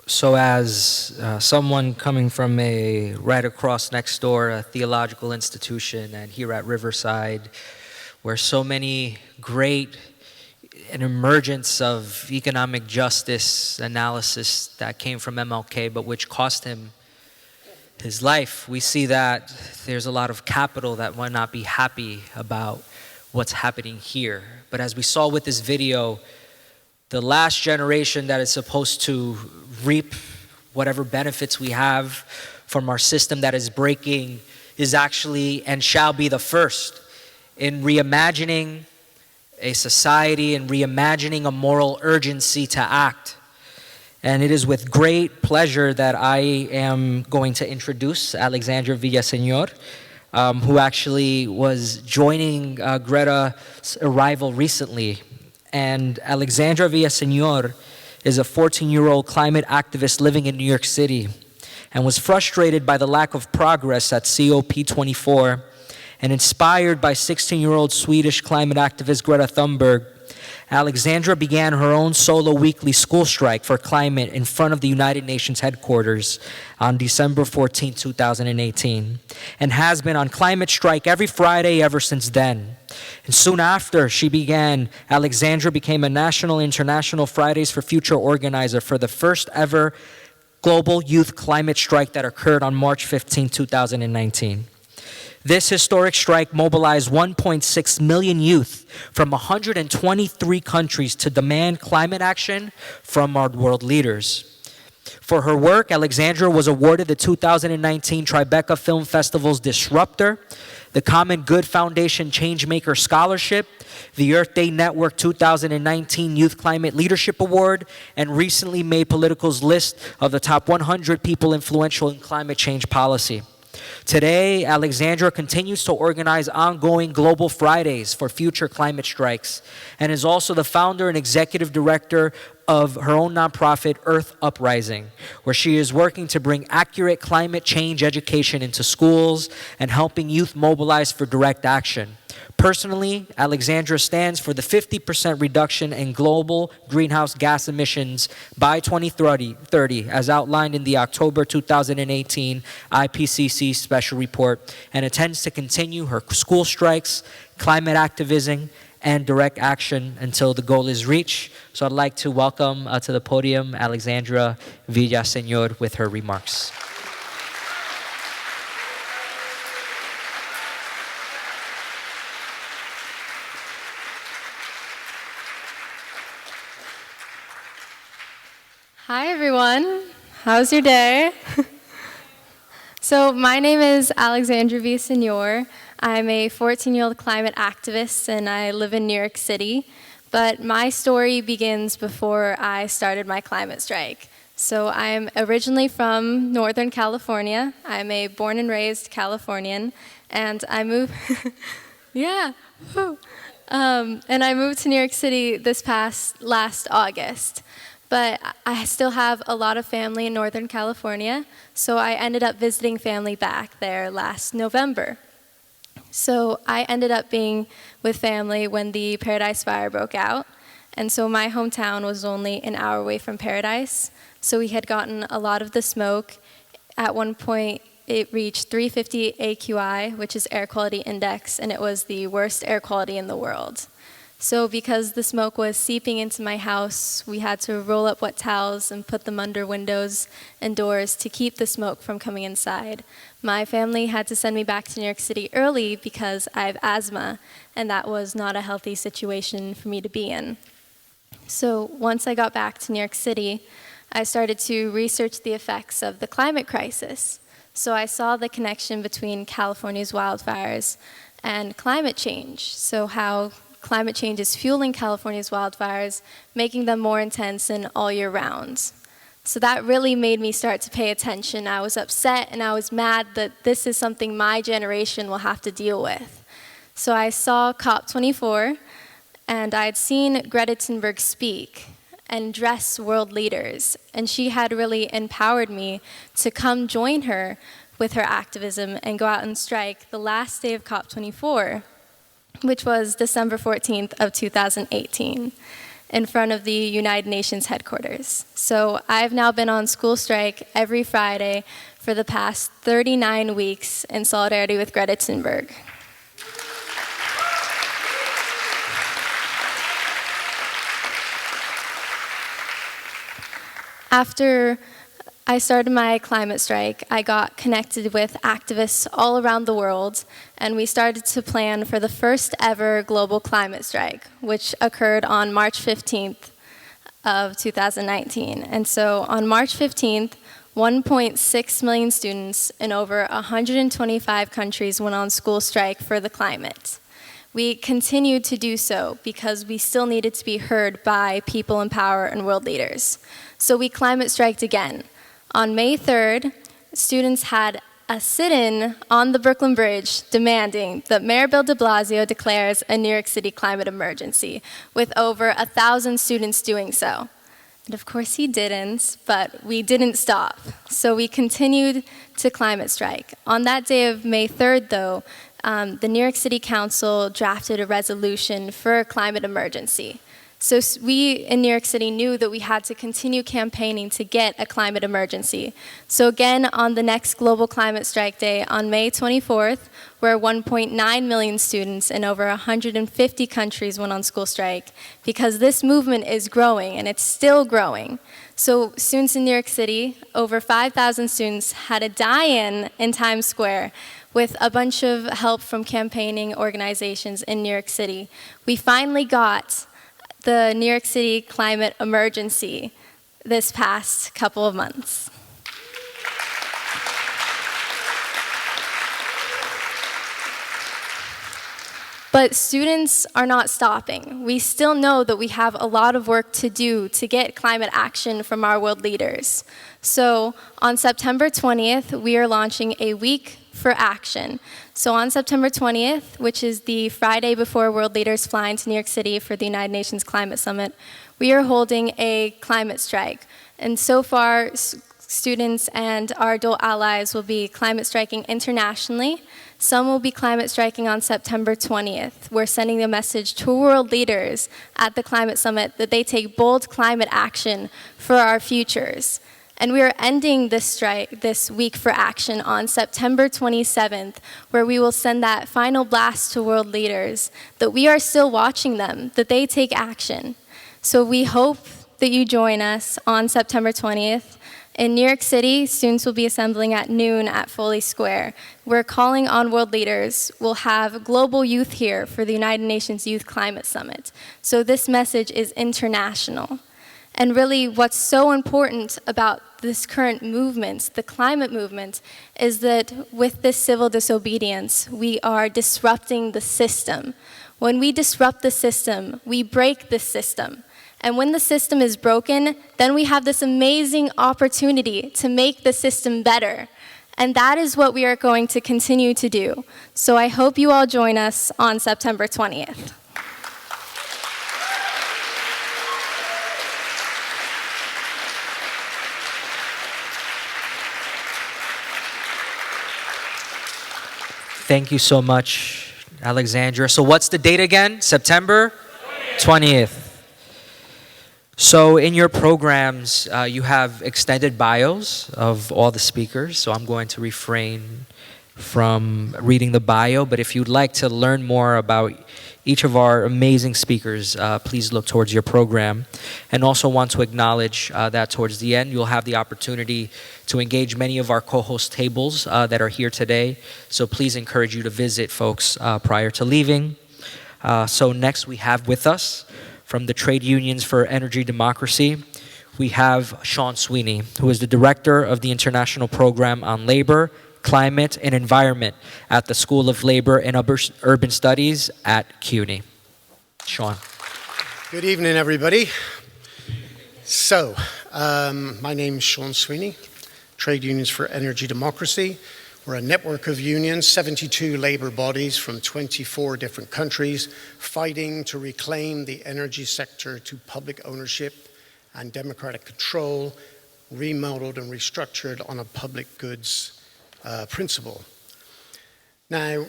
So as someone coming from a right across next door, a theological institution, and here at Riverside, where so many great an emergence of economic justice analysis that came from MLK, but which cost him his life, we see that there's a lot of capital that might not be happy about what's happening here. But as we saw with this video, the last generation that is supposed to reap whatever benefits we have from our system that is breaking is actually and shall be the first in reimagining a society and reimagining a moral urgency to act. And it is with great pleasure that I am going to introduce Alexandra Villaseñor, who actually was joining Greta's arrival recently. And Alexandra Villaseñor is a 14-year-old climate activist living in New York City and was frustrated by the lack of progress at COP24 and inspired by 16-year-old Swedish climate activist Greta Thunberg. Alexandra began her own solo weekly school strike for climate in front of the United Nations headquarters on December 14, 2018, and has been on climate strike every Friday ever since then. And soon after she began, Alexandra became a national international Fridays for Future organizer for the first ever global youth climate strike that occurred on March 15, 2019. This historic strike mobilized 1.6 million youth from 123 countries to demand climate action from our world leaders. For her work, Alexandra was awarded the 2019 Tribeca Film Festival's Disruptor, the Common Good Foundation Changemaker Scholarship, the Earth Day Network 2019 Youth Climate Leadership Award, and recently made Politico's list of the top 100 people influential in climate change policy. Today, Alexandra continues to organize ongoing Global Fridays for future climate strikes and is also the founder and executive director of her own nonprofit, Earth Uprising, where she is working to bring accurate climate change education into schools and helping youth mobilize for direct action. Personally, Alexandra stands for the 50% reduction in global greenhouse gas emissions by 2030, as outlined in the October 2018 IPCC special report, and intends to continue her school strikes, climate activism, and direct action until the goal is reached. So I'd like to welcome to the podium Alexandra Villaseñor with her remarks. Hi everyone, how's your day? So my name is Alexandra Villaseñor. I'm a 14-year-old climate activist and I live in New York City. But my story begins before I started my climate strike. So I'm originally from Northern California. I'm a born and raised Californian, and I moved, and I moved to New York City last August. But I still have a lot of family in Northern California, so I ended up visiting family back there last November. So I ended up being with family when the Paradise Fire broke out, and so my hometown was only an hour away from Paradise, so we had gotten a lot of the smoke. At one point, it reached 350 AQI, which is air quality index, and it was the worst air quality in the world. So because the smoke was seeping into my house, we had to roll up wet towels and put them under windows and doors to keep the smoke from coming inside. My family had to send me back to New York City early because I have asthma, and that was not a healthy situation for me to be in. So once I got back to New York City, I started to research the effects of the climate crisis. So I saw the connection between California's wildfires and climate change. So how climate change is fueling California's wildfires, making them more intense and all year round. So that really made me start to pay attention. I was upset and I was mad that this is something my generation will have to deal with. So I saw COP24, and I'd seen Greta Thunberg speak and address world leaders, and she had really empowered me to come join her with her activism and go out and strike the last day of COP24, which was December 14th of 2018, in front of the United Nations headquarters. So I've now been on school strike every Friday for the past 39 weeks in solidarity with Greta Thunberg. After I started my climate strike, I got connected with activists all around the world, and we started to plan for the first ever global climate strike, which occurred on March 15th of 2019. And so on March 15th, 1.6 million students in over 125 countries went on school strike for the climate. We continued to do so because we still needed to be heard by people in power and world leaders. So we climate striked again. On May 3rd, students had a sit-in on the Brooklyn Bridge demanding that Mayor Bill de Blasio declares a New York City climate emergency, with over 1,000 students doing so. And of course he didn't, but we didn't stop. So we continued to climate strike. On that day of May 3rd, though, the New York City Council drafted a resolution for a climate emergency. So we in New York City knew that we had to continue campaigning to get a climate emergency. So again, on the next Global Climate Strike Day on May 24th, where 1.9 million students in over 150 countries went on school strike, because this movement is growing and it's still growing. So students in New York City, over 5,000 students had a die-in in Times Square with a bunch of help from campaigning organizations in New York City. We finally got the New York City climate emergency this past couple of months. But students are not stopping. We still know that we have a lot of work to do to get climate action from our world leaders. So on September 20th, we are launching a week for action. So on September 20th, which is the Friday before world leaders fly into New York City for the United Nations Climate Summit, we are holding a climate strike. And so far, students and our adult allies will be climate striking internationally. Some will be climate striking on September 20th. We're sending a message to world leaders at the Climate Summit that they take bold climate action for our futures. And we are ending this strike, this week for action, on September 27th, where we will send that final blast to world leaders that we are still watching them, that they take action. So we hope that you join us on September 20th. In New York City, students will be assembling at noon at Foley Square. We're calling on world leaders. We'll have global youth here for the United Nations Youth Climate Summit. So this message is international. And really, what's so important about this current movement, the climate movement, is that with this civil disobedience, we are disrupting the system. When we disrupt the system, we break the system. And when the system is broken, then we have this amazing opportunity to make the system better. And that is what we are going to continue to do. So I hope you all join us on September 20th. Thank you so much, Alexandra. So what's the date again? September 20th. So in your programs, you have extended bios of all the speakers, so I'm going to refrain from reading the bio, but if you'd like to learn more about each of our amazing speakers, please look towards your program. And also want to acknowledge that towards the end, you'll have the opportunity to engage many of our co-host tables that are here today. So please encourage you to visit folks prior to leaving. So next we have with us from the Trade Unions for Energy Democracy, we have Sean Sweeney, who is the Director of the International Program on Labor, Climate, and Environment at the School of Labor and Urban Studies at CUNY. Sean. Good evening, everybody. So, my name is Sean Sweeney, Trade Unions for Energy Democracy. We're a network of unions, 72 labor bodies from 24 different countries, fighting to reclaim the energy sector to public ownership and democratic control, remodeled and restructured on a public goods principle. Now,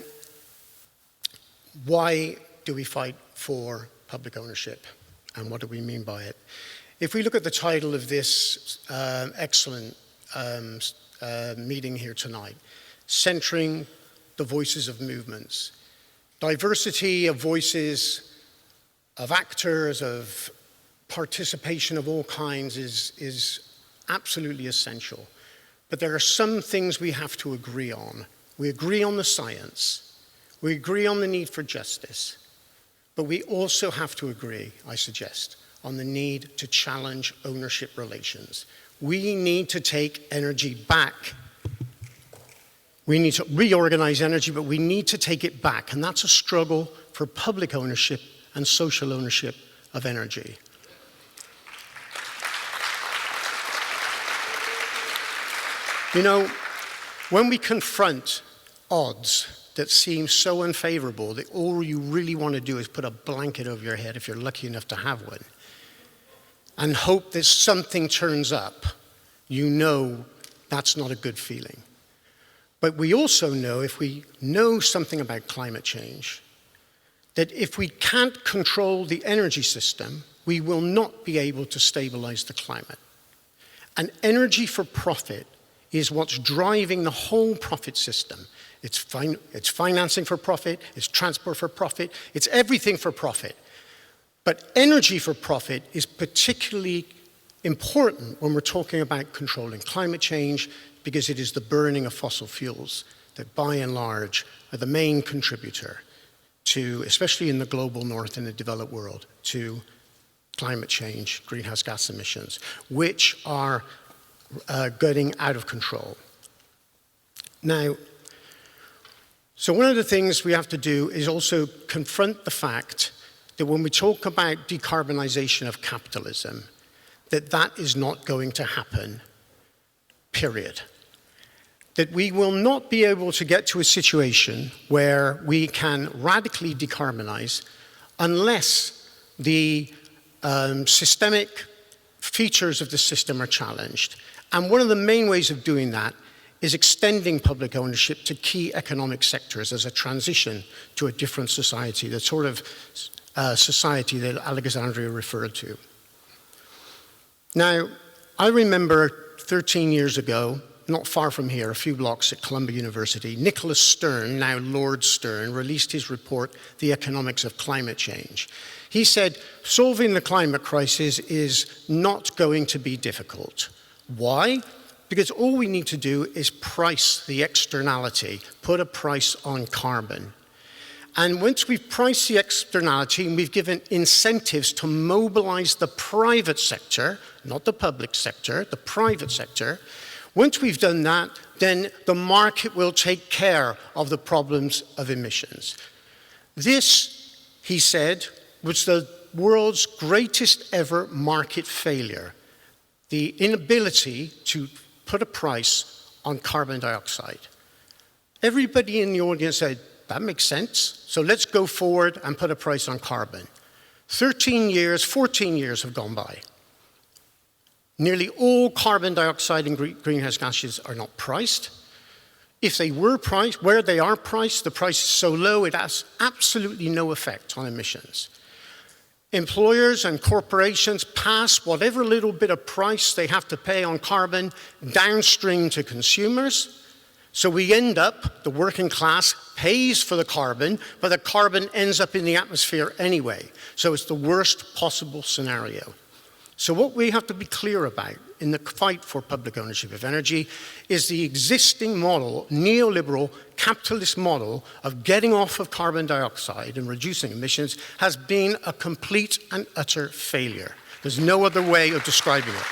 why do we fight for public ownership, and what do we mean by it? If we look at the title of this excellent meeting here tonight, Centering the Voices of Movements. Diversity of voices, of actors, of participation of all kinds is absolutely essential. But there are some things we have to agree on. We agree on the science. We agree on the need for justice. But we also have to agree, I suggest, on the need to challenge ownership relations. We need to take energy back. We need to reorganize energy, but we need to take it back. And that's a struggle for public ownership and social ownership of energy. You know, when we confront odds that seem so unfavorable that all you really want to do is put a blanket over your head, if you're lucky enough to have one, and hope that something turns up, you know that's not a good feeling. But we also know, if we know something about climate change, that if we can't control the energy system, we will not be able to stabilize the climate. And energy for profit is what's driving the whole profit system. It's financing for profit, it's transport for profit, it's everything for profit. But energy for profit is particularly important when we're talking about controlling climate change, because it is the burning of fossil fuels that, by and large, are the main contributor to, especially in the global north and the developed world, to climate change, greenhouse gas emissions, which are getting out of control. Now, so one of the things we have to do is also confront the fact that when we talk about decarbonization of capitalism, that is not going to happen, period. That we will not be able to get to a situation where we can radically decarbonize unless the systemic features of the system are challenged. And one of the main ways of doing that is extending public ownership to key economic sectors as a transition to a different society, the sort of society that Alexandria referred to. Now, I remember 13 years ago, not far from here, a few blocks at Columbia University, Nicholas Stern, now Lord Stern, released his report, The Economics of Climate Change. He said, solving the climate crisis is not going to be difficult. Why? Because all we need to do is price the externality, put a price on carbon. And once we've priced the externality and we've given incentives to mobilize the private sector, not the public sector, the private sector, once we've done that, then the market will take care of the problems of emissions. This, he said, was the world's greatest ever market failure, the inability to put a price on carbon dioxide. Everybody in the audience said, that makes sense, so let's go forward and put a price on carbon. 13 years, 14 years have gone by. Nearly all carbon dioxide and greenhouse gases are not priced. If they were priced, where they are priced, the price is so low it has absolutely no effect on emissions. Employers and corporations pass whatever little bit of price they have to pay on carbon downstream to consumers. So we end up, the working class pays for the carbon, but the carbon ends up in the atmosphere anyway. So it's the worst possible scenario. So what we have to be clear about in the fight for public ownership of energy is the existing model, neoliberal capitalist model of getting off of carbon dioxide and reducing emissions has been a complete and utter failure. There's no other way of describing it.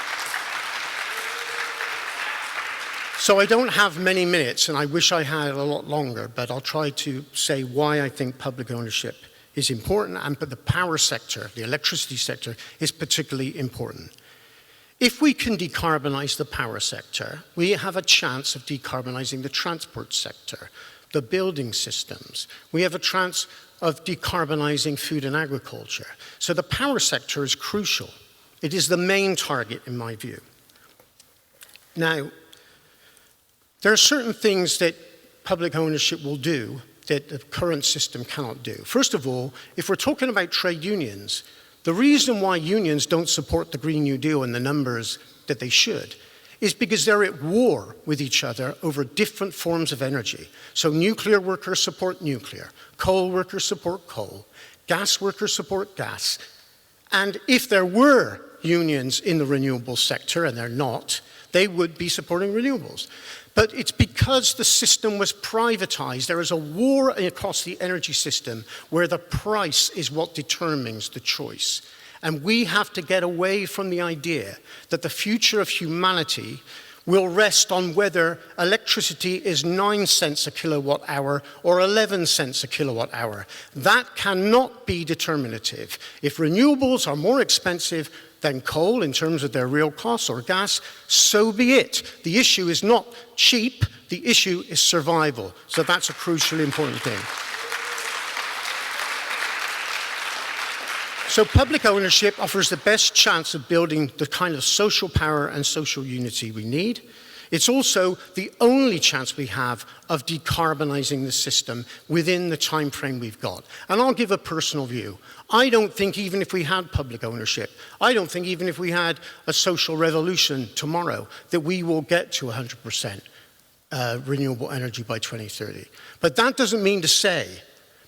So I don't have many minutes, and I wish I had a lot longer, but I'll try to say why I think public ownership is important, and the power sector, the electricity sector, is particularly important. If we can decarbonize the power sector, we have a chance of decarbonizing the transport sector, the building systems. We have a chance of decarbonizing food and agriculture. So the power sector is crucial. It is the main target in my view. Now, there are certain things that public ownership will do that the current system cannot do. First of all, if we're talking about trade unions, the reason why unions don't support the Green New Deal in the numbers that they should is because they're at war with each other over different forms of energy. So nuclear workers support nuclear, coal workers support coal, gas workers support gas. And if there were unions in the renewable sector, and they're not, they would be supporting renewables. But it's because the system was privatized. There is a war across the energy system where the price is what determines the choice. And we have to get away from the idea that the future of humanity will rest on whether electricity is 9 cents a kilowatt hour or 11 cents a kilowatt hour. That cannot be determinative. If renewables are more expensive than coal in terms of their real costs or gas, so be it. The issue is not cheap, the issue is survival. So that's a crucially important thing. So public ownership offers the best chance of building the kind of social power and social unity we need. It's also the only chance we have of decarbonizing the system within the time frame we've got. And I'll give a personal view. I don't think even if we had public ownership, I don't think even if we had a social revolution tomorrow, that we will get to 100% renewable energy by 2030. But that doesn't mean to say,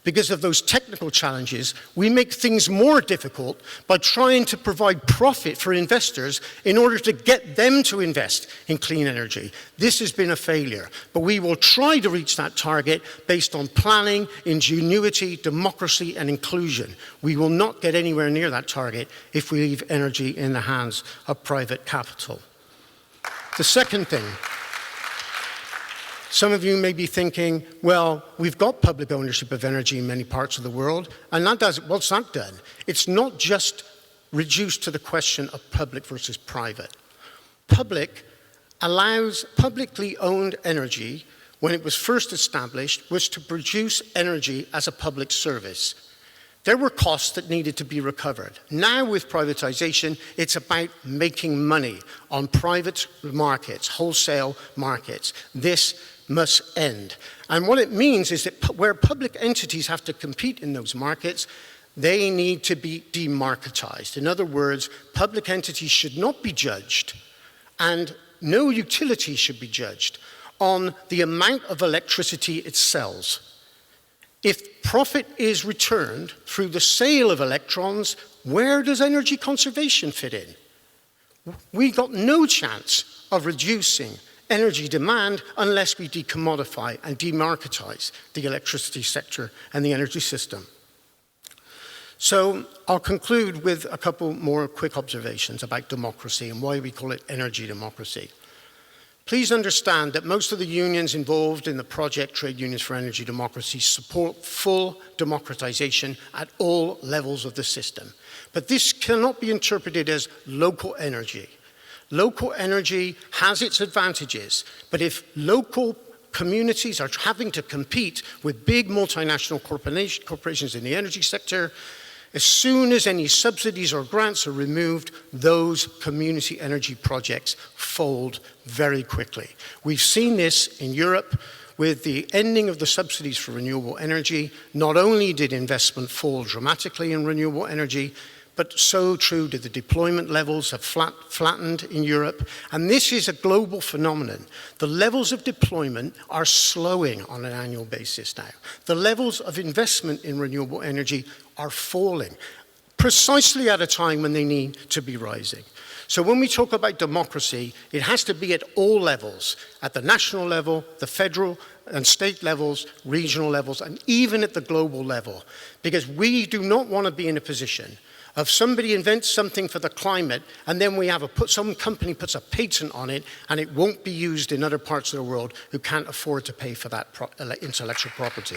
because of those technical challenges, we make things more difficult by trying to provide profit for investors in order to get them to invest in clean energy. This has been a failure, but we will try to reach that target based on planning, ingenuity, democracy, and inclusion. We will not get anywhere near that target if we leave energy in the hands of private capital. The second thing, some of you may be thinking, well, we've got public ownership of energy in many parts of the world, and what's that done? It's not just reduced to the question of public versus private. Public allows publicly owned energy, when it was first established, was to produce energy as a public service. There were costs that needed to be recovered. Now with privatization, it's about making money on private markets, wholesale markets. This must end. And what it means is that where public entities have to compete in those markets, they need to be demarketized. In other words, public entities should not be judged, and no utility should be judged on the amount of electricity it sells. If profit is returned through the sale of electrons, where does energy conservation fit in? We got no chance of reducing energy demand unless we decommodify and demarketize the electricity sector and the energy system. So I'll conclude with a couple more quick observations about democracy and why we call it energy democracy. Please understand that most of the unions involved in the project Trade Unions for Energy Democracy support full democratization at all levels of the system. But this cannot be interpreted as local energy. Local energy has its advantages, but if local communities are having to compete with big multinational corporations in the energy sector, as soon as any subsidies or grants are removed, those community energy projects fold very quickly. We've seen this in Europe with the ending of the subsidies for renewable energy. Not only did investment fall dramatically in renewable energy, but so too did the deployment levels have flattened in Europe. And this is a global phenomenon. The levels of deployment are slowing on an annual basis now. The levels of investment in renewable energy are falling, precisely at a time when they need to be rising. So when we talk about democracy, it has to be at all levels, at the national level, the federal and state levels, regional levels, and even at the global level, because we do not want to be in a position of somebody invents something for the climate, and then we have some company puts a patent on it, and it won't be used in other parts of the world who can't afford to pay for that intellectual property.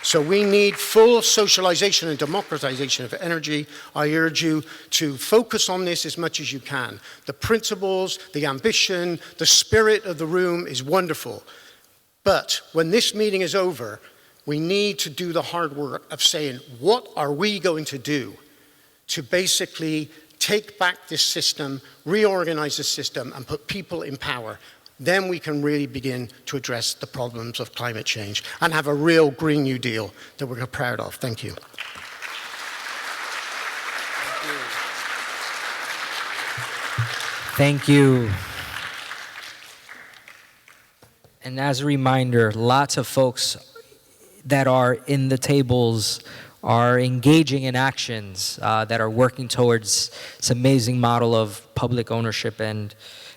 So we need full socialization and democratization of energy. I urge you to focus on this as much as you can. The principles, the ambition, the spirit of the room is wonderful. But when this meeting is over, we need to do the hard work of saying, what are we going to do to basically take back this system, reorganize the system, and put people in power? Then we can really begin to address the problems of climate change and have a real Green New Deal that we're proud of. Thank you. Thank you. And as a reminder, lots of folks that are in the tables are engaging in actions that are working towards this amazing model of public ownership, and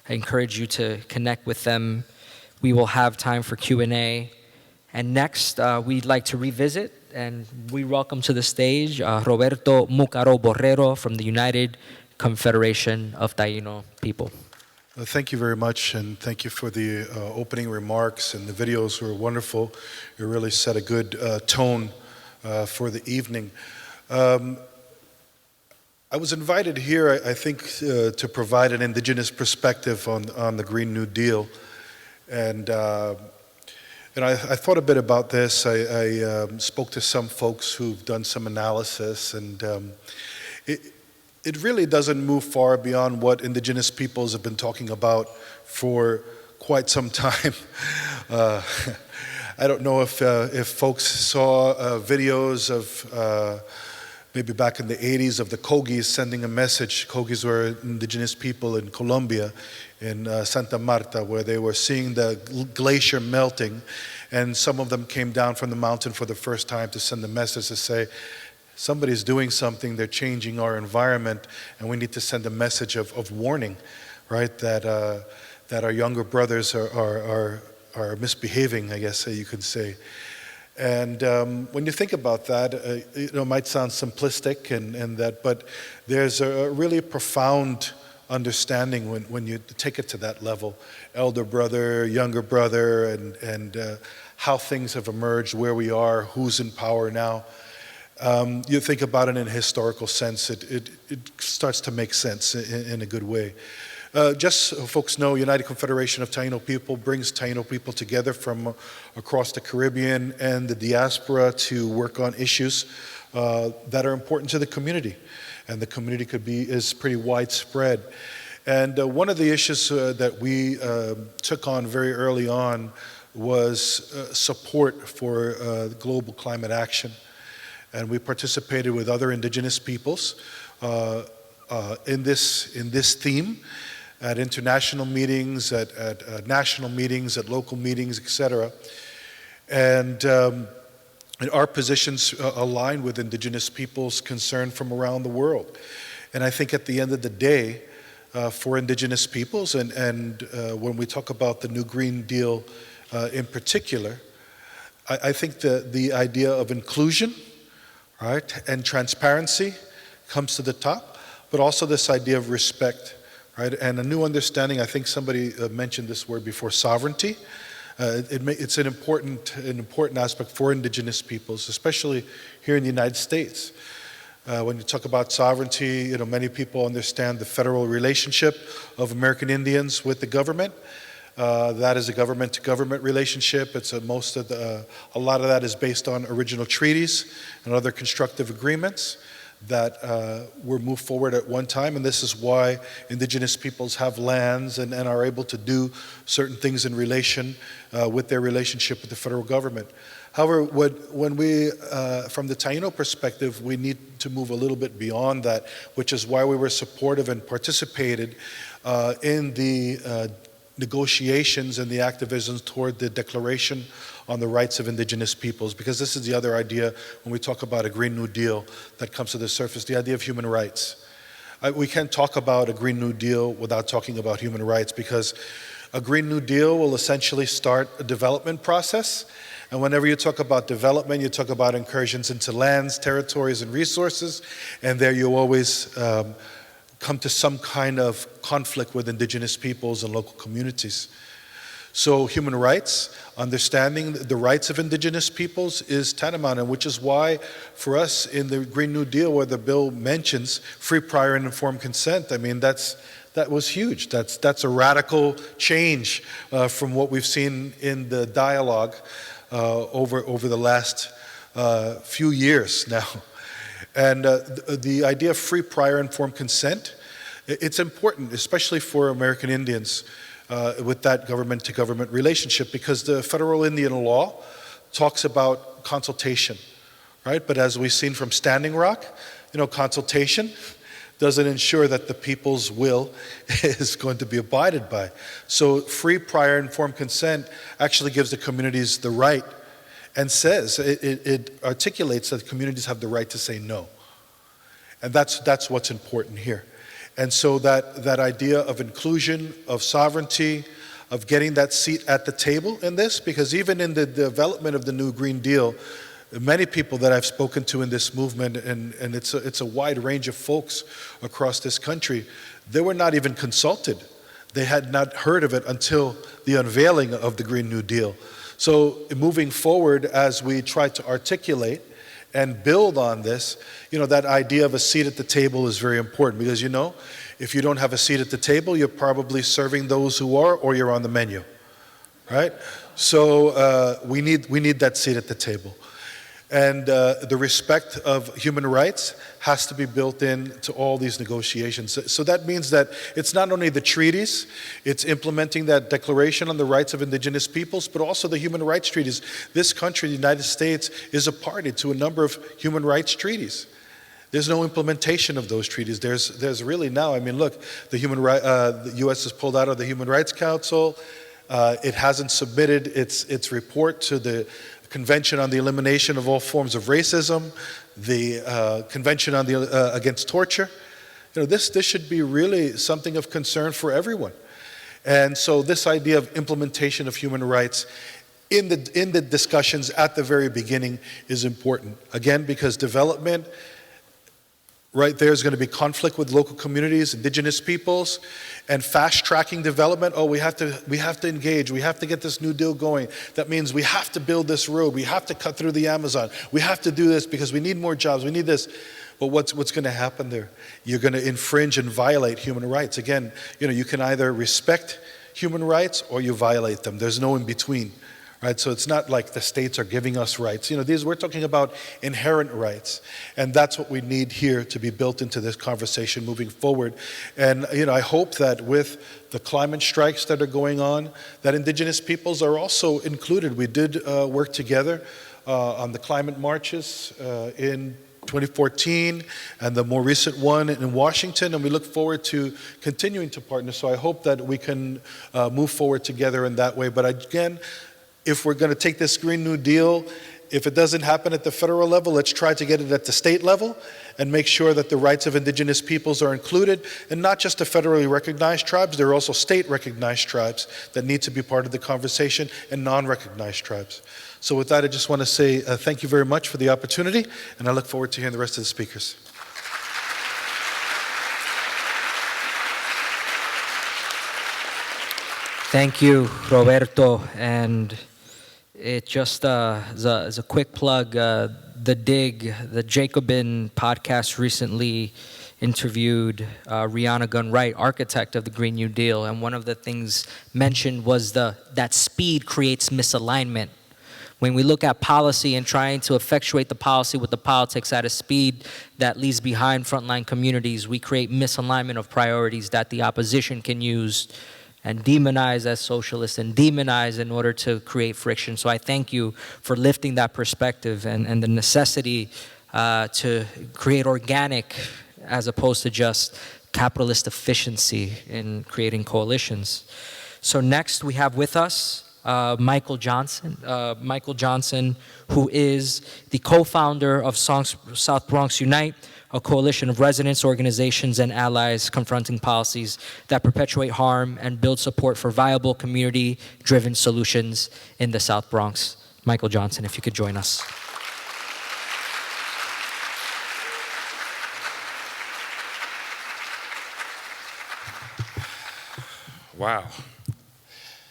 I encourage you to connect with them. We will have time for Q&A. And next, we'd like to revisit, and we welcome to the stage Roberto Mucaro Borrero from the United Confederation of Taino People. Thank you very much, and thank you for the opening remarks, and the videos were wonderful. You really set a good tone for the evening. I was invited here, I think, to provide an indigenous perspective on the Green New Deal. And I thought a bit about this. I spoke to some folks who've done some analysis, and it really doesn't move far beyond what indigenous peoples have been talking about for quite some time. I don't know if folks saw videos of maybe back in the 80s of the Kogis sending a message. Kogis were indigenous people in Colombia, in Santa Marta, where they were seeing the glacier melting, and some of them came down from the mountain for the first time to send a message to say, somebody's doing something, they're changing our environment, and we need to send a message of warning, right? That our younger brothers are misbehaving, I guess you could say. And when you think about that, it might sound simplistic and that, but there's a really profound understanding when you take it to that level. Elder brother, younger brother, and how things have emerged, where we are, who's in power now. You think about it in a historical sense, it starts to make sense in a good way. Just so folks know, United Confederation of Taino People brings Taino people together from across the Caribbean and the diaspora to work on issues that are important to the community. And the community is pretty widespread. And one of the issues that we took on very early on was support for global climate action. And we participated with other indigenous peoples in this theme at international meetings, at national meetings, at local meetings, etc. And our positions align with indigenous peoples' concern from around the world. And I think at the end of the day, for indigenous peoples, and when we talk about the new Green Deal in particular, I think the idea of inclusion, right, and transparency comes to the top, but also this idea of respect, right, and a new understanding. I think somebody mentioned this word before, sovereignty. It's an important aspect for indigenous peoples, especially here in the United States. When you talk about sovereignty, many people understand the federal relationship of American Indians with the government. That is a government-to-government relationship. A lot of that is based on original treaties and other constructive agreements that were moved forward at one time, and this is why indigenous peoples have lands and are able to do certain things in relation with their relationship with the federal government. However, when we, from the Taino perspective, we need to move a little bit beyond that, which is why we were supportive and participated in the negotiations and the activism toward the Declaration on the Rights of Indigenous Peoples, because this is the other idea when we talk about a Green New Deal that comes to the surface, the idea of human rights. We can't talk about a Green New Deal without talking about human rights, because a Green New Deal will essentially start a development process, And whenever you talk about development, you talk about incursions into lands, territories, and resources, and there you always come to some kind of conflict with indigenous peoples and local communities. So human rights, understanding the rights of indigenous peoples is tantamount, and which is why for us in the Green New Deal, where the bill mentions free, prior, and informed consent, I mean, that was huge. That's a radical change from what we've seen in the dialogue over the last few years now. And the idea of free, prior, informed consent, it's important, especially for American Indians, with that government-to-government relationship, because the federal Indian law talks about consultation, right? But as we've seen from Standing Rock, consultation doesn't ensure that the people's will is going to be abided by. So free, prior, informed consent actually gives the communities the right and says, it articulates that communities have the right to say no. And that's what's important here. And so that idea of inclusion, of sovereignty, of getting that seat at the table in this, because even in the development of the new Green Deal, many people that I've spoken to in this movement, and it's a wide range of folks across this country, they were not even consulted. They had not heard of it until the unveiling of the Green New Deal. So moving forward, as we try to articulate and build on this, that idea of a seat at the table is very important, because if you don't have a seat at the table, you're probably serving those who are, or you're on the menu, right? So we need that seat at the table. And the respect of human rights has to be built into all these negotiations. So that means that it's not only the treaties, it's implementing that Declaration on the Rights of Indigenous Peoples, but also the human rights treaties. This country, the United States, is a party to a number of human rights treaties. There's no implementation of those treaties. There's really now, look, the U.S. has pulled out of the Human Rights Council. It hasn't submitted its report to the Convention on the Elimination of All Forms of Racism, the Convention on the Against Torture. This should be really something of concern for everyone. And so this idea of implementation of human rights in the discussions at the very beginning is important. Again, because development, right there is going to be conflict with local communities, indigenous peoples, and fast-tracking development. Oh, we have to engage. We have to get this new deal going. That means we have to build this road. We have to cut through the Amazon. We have to do this because we need more jobs. We need this. But what's going to happen there? You're going to infringe and violate human rights. Again, you can either respect human rights or you violate them. There's no in between. Right, so it's not like the states are giving us rights. We're talking about inherent rights, and that's what we need here to be built into this conversation moving forward. And I hope that with the climate strikes that are going on, that indigenous peoples are also included. We did work together on the climate marches in 2014 and the more recent one in Washington, and we look forward to continuing to partner. So I hope that we can move forward together in that way. But again, if we're going to take this Green New Deal, if it doesn't happen at the federal level, let's try to get it at the state level and make sure that the rights of indigenous peoples are included, and not just the federally recognized tribes. There are also state-recognized tribes that need to be part of the conversation, and non-recognized tribes. So with that, I just want to say thank you very much for the opportunity, and I look forward to hearing the rest of the speakers. Thank you, Roberto. And it just as a quick plug, The Dig, the Jacobin podcast recently interviewed Rihanna Gunn-Wright, architect of the Green New Deal, and one of the things mentioned was that speed creates misalignment. When we look at policy and trying to effectuate the policy with the politics at a speed that leaves behind frontline communities, we create misalignment of priorities that the opposition can use and demonize as socialists and demonize in order to create friction. So I thank you for lifting that perspective and the necessity to create organic as opposed to just capitalist efficiency in creating coalitions. So next we have with us Michael Johnson. Michael Johnson, who is the co-founder of South Bronx Unite, a coalition of residents, organizations, and allies confronting policies that perpetuate harm and build support for viable community-driven solutions in the South Bronx. Michael Johnson, if you could join us. Wow.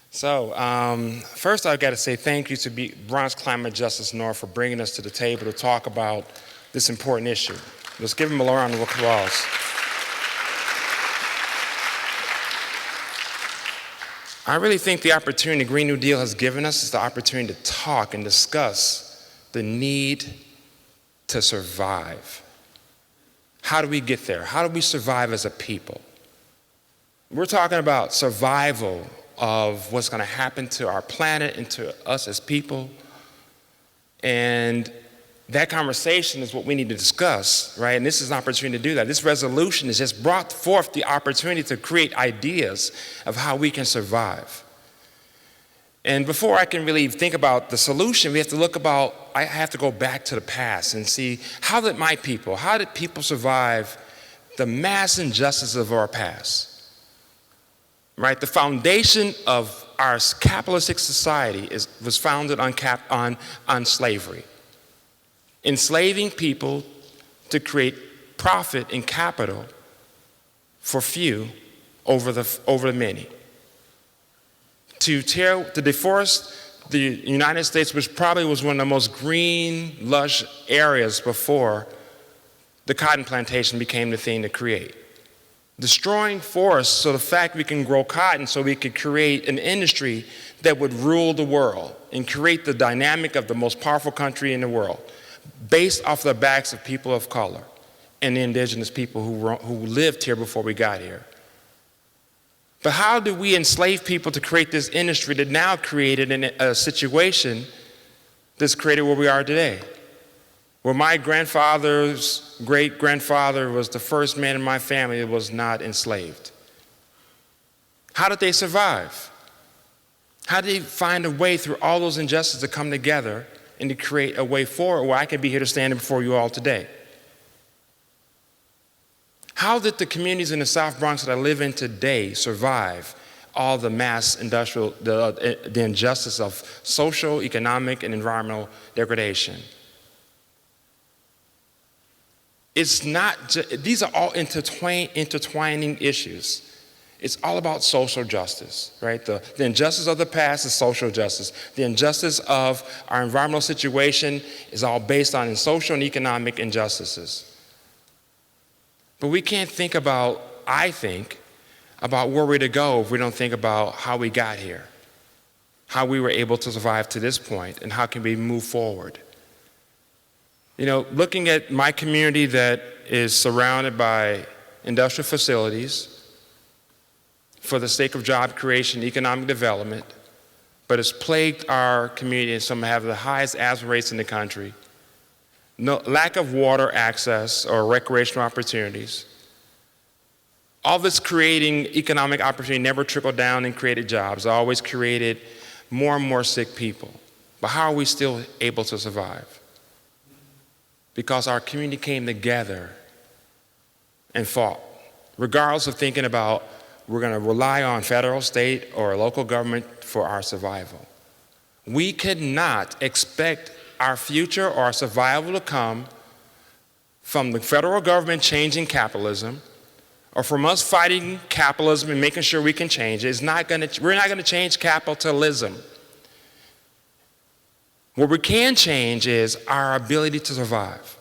So first I've got to say thank you to Bronx Climate Justice North for bringing us to the table to talk about this important issue. Let's give them a round of applause. I really think the opportunity the Green New Deal has given us is the opportunity to talk and discuss the need to survive. How do we get there? How do we survive as a people? We're talking about survival of what's going to happen to our planet and to us as people. And that conversation is what we need to discuss, right? And this is an opportunity to do that. This resolution has just brought forth the opportunity to create ideas of how we can survive. And before I can really think about the solution, I have to go back to the past and see how did people survive the mass injustice of our past? Right, the foundation of our capitalistic society was founded on slavery. Enslaving people to create profit and capital for few over the many. To deforest the United States, which probably was one of the most green, lush areas before the cotton plantation became the thing to create. Destroying forests so the fact we can grow cotton so we could create an industry that would rule the world and create the dynamic of the most powerful country in the world based off the backs of people of color and the indigenous people who lived here before we got here. But how do we enslave people to create this industry that now created a situation that's created where we are today? Where my grandfather's great-grandfather was the first man in my family that was not enslaved. How did they survive? How did they find a way through all those injustices to come together and to create a way forward where I can be here to stand before you all today? How did the communities in the South Bronx that I live in today survive all the mass industrial, the injustice of social, economic, and environmental degradation? These are all intertwining issues. It's all about social justice, right? The injustice of the past is social justice. The injustice of our environmental situation is all based on social and economic injustices. But we can't think about where we're to go if we don't think about how we got here, how we were able to survive to this point, and how can we move forward. You know, looking at my community that is surrounded by industrial facilities for the sake of job creation, economic development, but it's plagued our community, and some have the highest asthma rates in the country, lack of water access or recreational opportunities. All this creating economic opportunity never trickled down and created jobs. It always created more and more sick people. But how are we still able to survive? Because our community came together and fought, regardless of thinking about we're going to rely on federal, state, or local government for our survival. We could not expect our future or our survival to come from the federal government changing capitalism or from us fighting capitalism and making sure we can change it. We're not going to change capitalism. What we can change is our ability to survive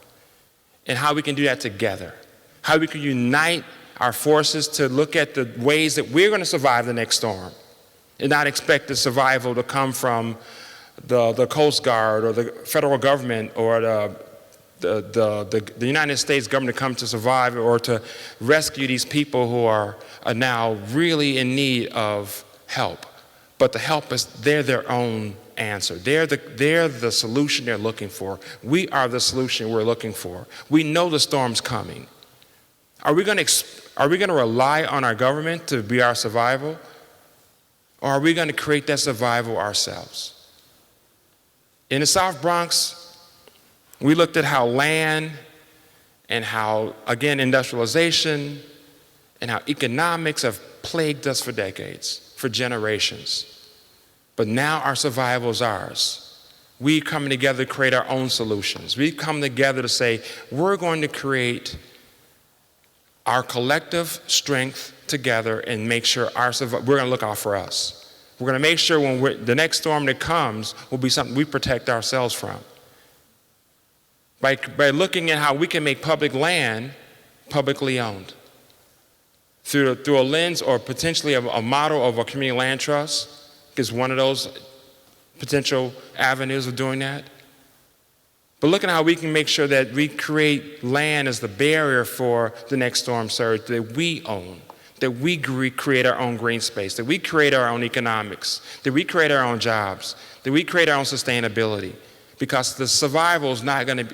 and how we can do that together, how we can unite our forces to look at the ways that we're going to survive the next storm and not expect the survival to come from the Coast Guard or the federal government or the United States government to come to survive or to rescue these people who are now really in need of help. But the help is, they're their own answer. They're the solution they're looking for. We are the solution we're looking for. We know the storm's coming. Are we going to rely on our government to be our survival? Or are we going to create that survival ourselves? In the South Bronx, we looked at how land and how, again, industrialization and how economics have plagued us for decades, for generations. But now our survival is ours. We come together to create our own solutions. We come together to say, we're going to create our collective strength together and make sure we're going to look out for us. We're going to make sure when the next storm that comes will be something we protect ourselves from. By looking at how we can make public land publicly owned. Through a lens or potentially a model of a community land trust is one of those potential avenues of doing that. But look at how we can make sure that we create land as the barrier for the next storm surge that we own, that we create our own green space, that we create our own economics, that we create our own jobs, that we create our own sustainability. Because the survival is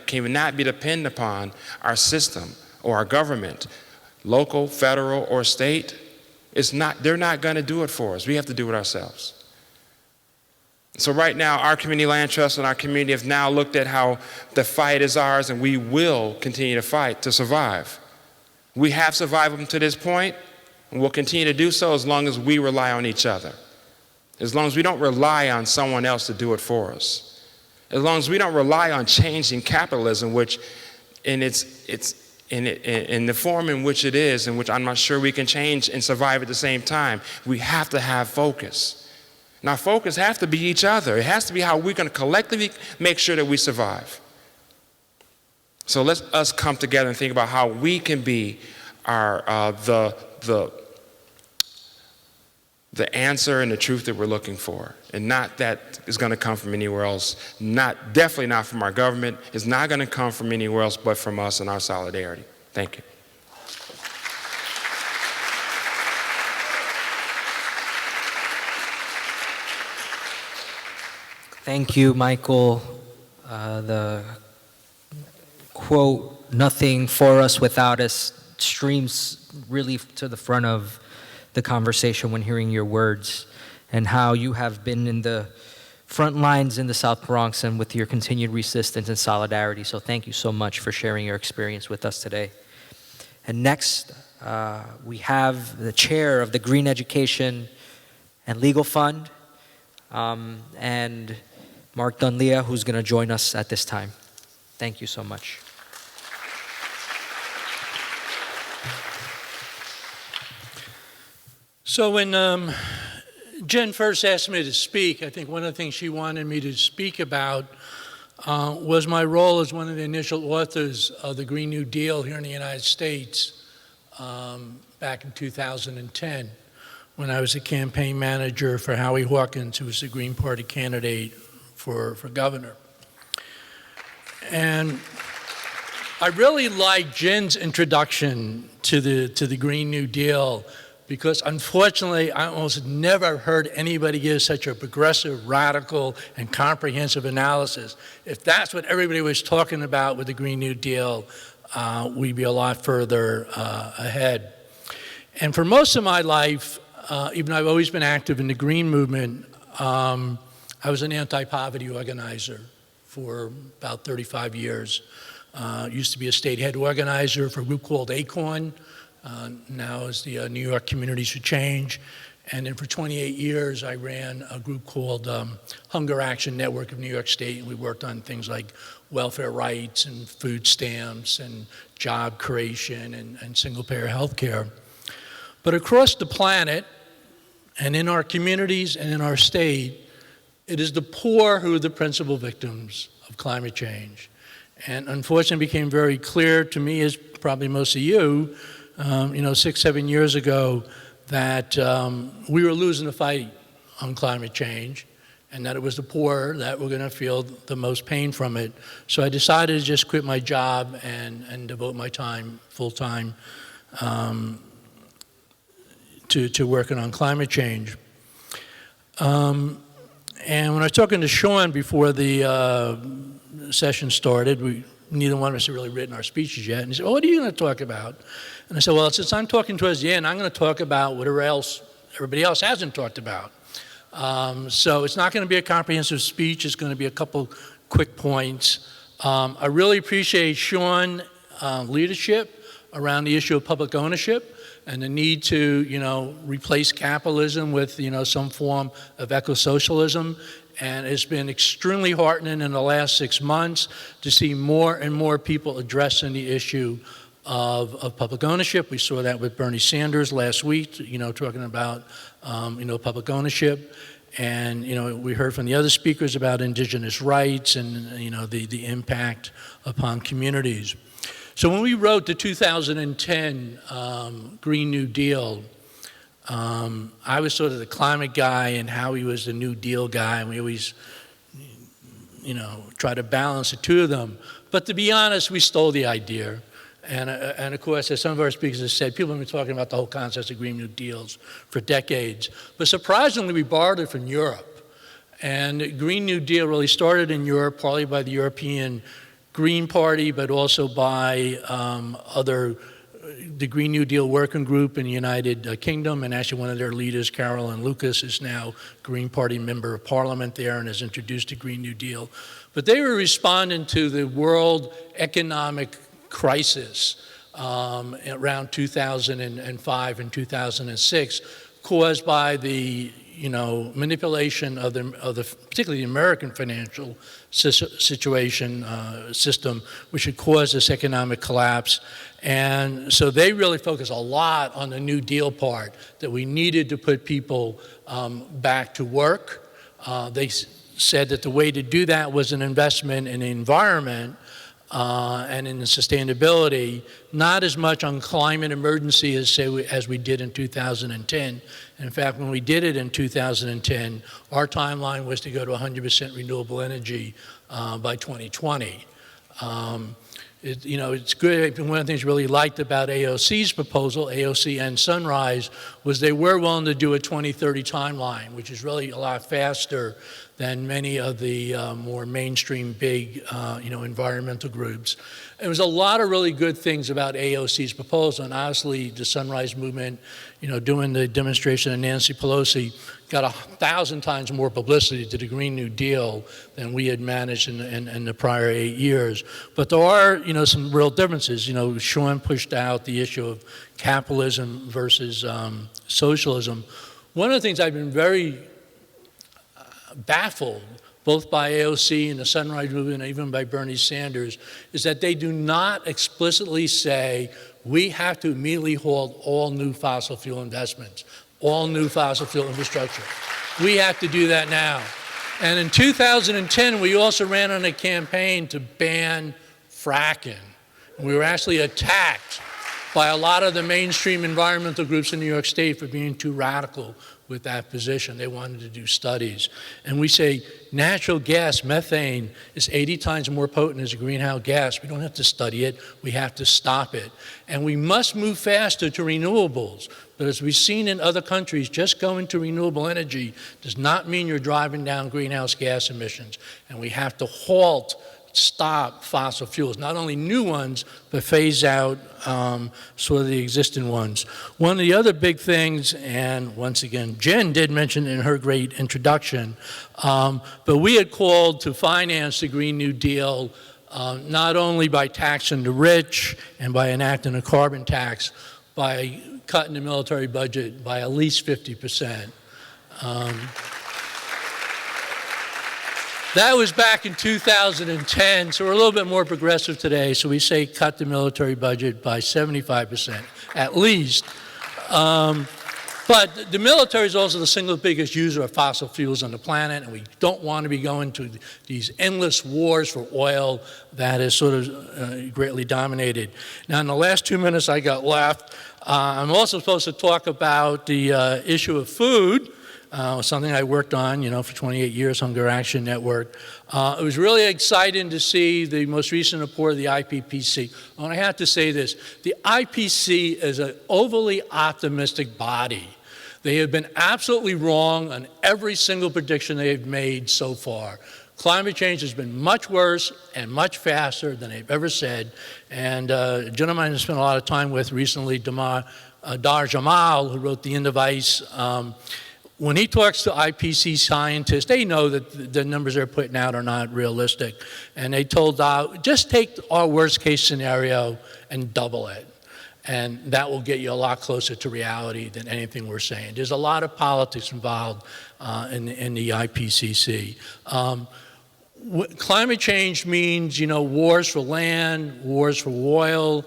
cannot be dependent upon our system or our government, local, federal, or state. They're not going to do it for us. We have to do it ourselves. So right now, our community land trust and our community have now looked at how the fight is ours, and we will continue to fight to survive. We have survived up to this point, and we'll continue to do so as long as we rely on each other. As long as we don't rely on someone else to do it for us. As long as we don't rely on changing capitalism, which in the form in which it is, in which I'm not sure we can change and survive at the same time, we have to have focus. And our focus has to be each other. It has to be how we're going to collectively make sure that we survive. So let us come together and think about how we can be the answer and the truth that we're looking for, and not that is going to come from anywhere else. Definitely not from our government. It's not going to come from anywhere else but from us and our solidarity. Thank you. Thank you, Michael. The quote, "Nothing for us without us," streams really to the front of the conversation when hearing your words, and how you have been in the front lines in the South Bronx and with your continued resistance and solidarity. So thank you so much for sharing your experience with us today. And next, we have the chair of the Green Education and Legal Fund, and Mark Dunlea, who's going to join us at this time. Thank you so much. So when Jen first asked me to speak, I think one of the things she wanted me to speak about was my role as one of the initial authors of the Green New Deal here in the United States back in 2010, when I was a campaign manager for Howie Hawkins, who was the Green Party candidate for governor. And I really like Jen's introduction to the Green New Deal, because unfortunately, I almost never heard anybody give such a progressive, radical, and comprehensive analysis. If that's what everybody was talking about with the Green New Deal, we'd be a lot further ahead. And for most of my life, even though I've always been active in the Green movement, I was an anti-poverty organizer for about 35 years. Used to be a state head organizer for a group called ACORN, now is the New York Communities for Change. And then for 28 years, I ran a group called Hunger Action Network of New York State, and we worked on things like welfare rights and food stamps and job creation and single-payer health care. But across the planet, and in our communities and in our state, it is the poor who are the principal victims of climate change. And unfortunately, it became very clear to me, as probably most of you, 6, 7 years ago, that we were losing the fight on climate change, and that it was the poor that were going to feel the most pain from it. So I decided to just quit my job and devote my time full-time to working on climate change. And when I was talking to Sean before the session started, neither one of us had really written our speeches yet. And he said, "Well, what are you going to talk about?" And I said, "Well, since I'm talking towards the end, I'm going to talk about whatever else everybody else hasn't talked about." So it's not going to be a comprehensive speech. It's going to be a couple quick points. I really appreciate Sean's leadership around the issue of public ownership and the need to, replace capitalism with, some form of ecosocialism. and it's been extremely heartening in the last 6 months to see more and more people addressing the issue of public ownership. We saw that with Bernie Sanders last week, talking about, public ownership. And, we heard from the other speakers about indigenous rights and, the impact upon communities. So when we wrote the 2010 Green New Deal, I was sort of the climate guy and Howie was the New Deal guy, and we always, try to balance the two of them. But to be honest, we stole the idea. And of course, as some of our speakers have said, people have been talking about the whole concept of Green New Deals for decades. But surprisingly, we borrowed it from Europe. And the Green New Deal really started in Europe, partly by the European Green Party, but also by the Green New Deal Working Group in the United Kingdom. And actually one of their leaders, Carolyn Lucas, is now Green Party member of Parliament there and has introduced the Green New Deal. But they were responding to the world economic crisis around 2005 and 2006, caused by the manipulation of the particularly the American financial situation system, which had caused this economic collapse. And so they really focused a lot on the New Deal part, that we needed to put people back to work. They said that the way to do that was an investment in the environment and in the sustainability, not as much on climate emergency as we did in 2010. In fact, when we did it in 2010, our timeline was to go to 100% renewable energy by 2020. It's good. One of the things I really liked about AOC's proposal, AOC and Sunrise, was they were willing to do a 2030 timeline, which is really a lot faster than many of the more mainstream big, environmental groups. There was a lot of really good things about AOC's proposal, and honestly, the Sunrise Movement, doing the demonstration of Nancy Pelosi, got 1,000 times more publicity to the Green New Deal than we had managed in the prior 8 years. But there are, some real differences. Sean pushed out the issue of capitalism versus socialism. One of the things I've been very baffled, both by AOC and the Sunrise Movement, and even by Bernie Sanders, is that they do not explicitly say we have to immediately halt all new fossil fuel investments, all new fossil fuel infrastructure. We have to do that now. And in 2010, we also ran on a campaign to ban fracking. We were actually attacked by a lot of the mainstream environmental groups in New York State for being too radical with that position. They wanted to do studies. And we say natural gas, methane, is 80 times more potent as a greenhouse gas. We don't have to study it. We have to stop it. And we must move faster to renewables. But as we've seen in other countries, just going to renewable energy does not mean you're driving down greenhouse gas emissions. And we have to stop fossil fuels, not only new ones, but phase out sort of the existing ones. One of the other big things, and once again, Jen did mention in her great introduction, but we had called to finance the Green New Deal not only by taxing the rich and by enacting a carbon tax, by cutting the military budget by at least 50%. That was back in 2010, so we're a little bit more progressive today. So we say cut the military budget by 75%, at least. But the military is also the single biggest user of fossil fuels on the planet, and we don't want to be going to these endless wars for oil that is sort of greatly dominated. Now, in the last 2 minutes I got left, I'm also supposed to talk about the issue of food. Something I worked on, for 28 years, Hunger Action Network. It was really exciting to see the most recent report of the IPCC. And I have to say this, the IPCC is an overly optimistic body. They have been absolutely wrong on every single prediction they have made so far. Climate change has been much worse and much faster than they've ever said. And a gentleman I spent a lot of time with recently, Dar Jamal, who wrote The End of Ice, when he talks to IPCC scientists, they know that the numbers they're putting out are not realistic. And they told just take our worst case scenario and double it. And that will get you a lot closer to reality than anything we're saying. There's a lot of politics involved in the IPCC. Climate change means, wars for land, wars for oil,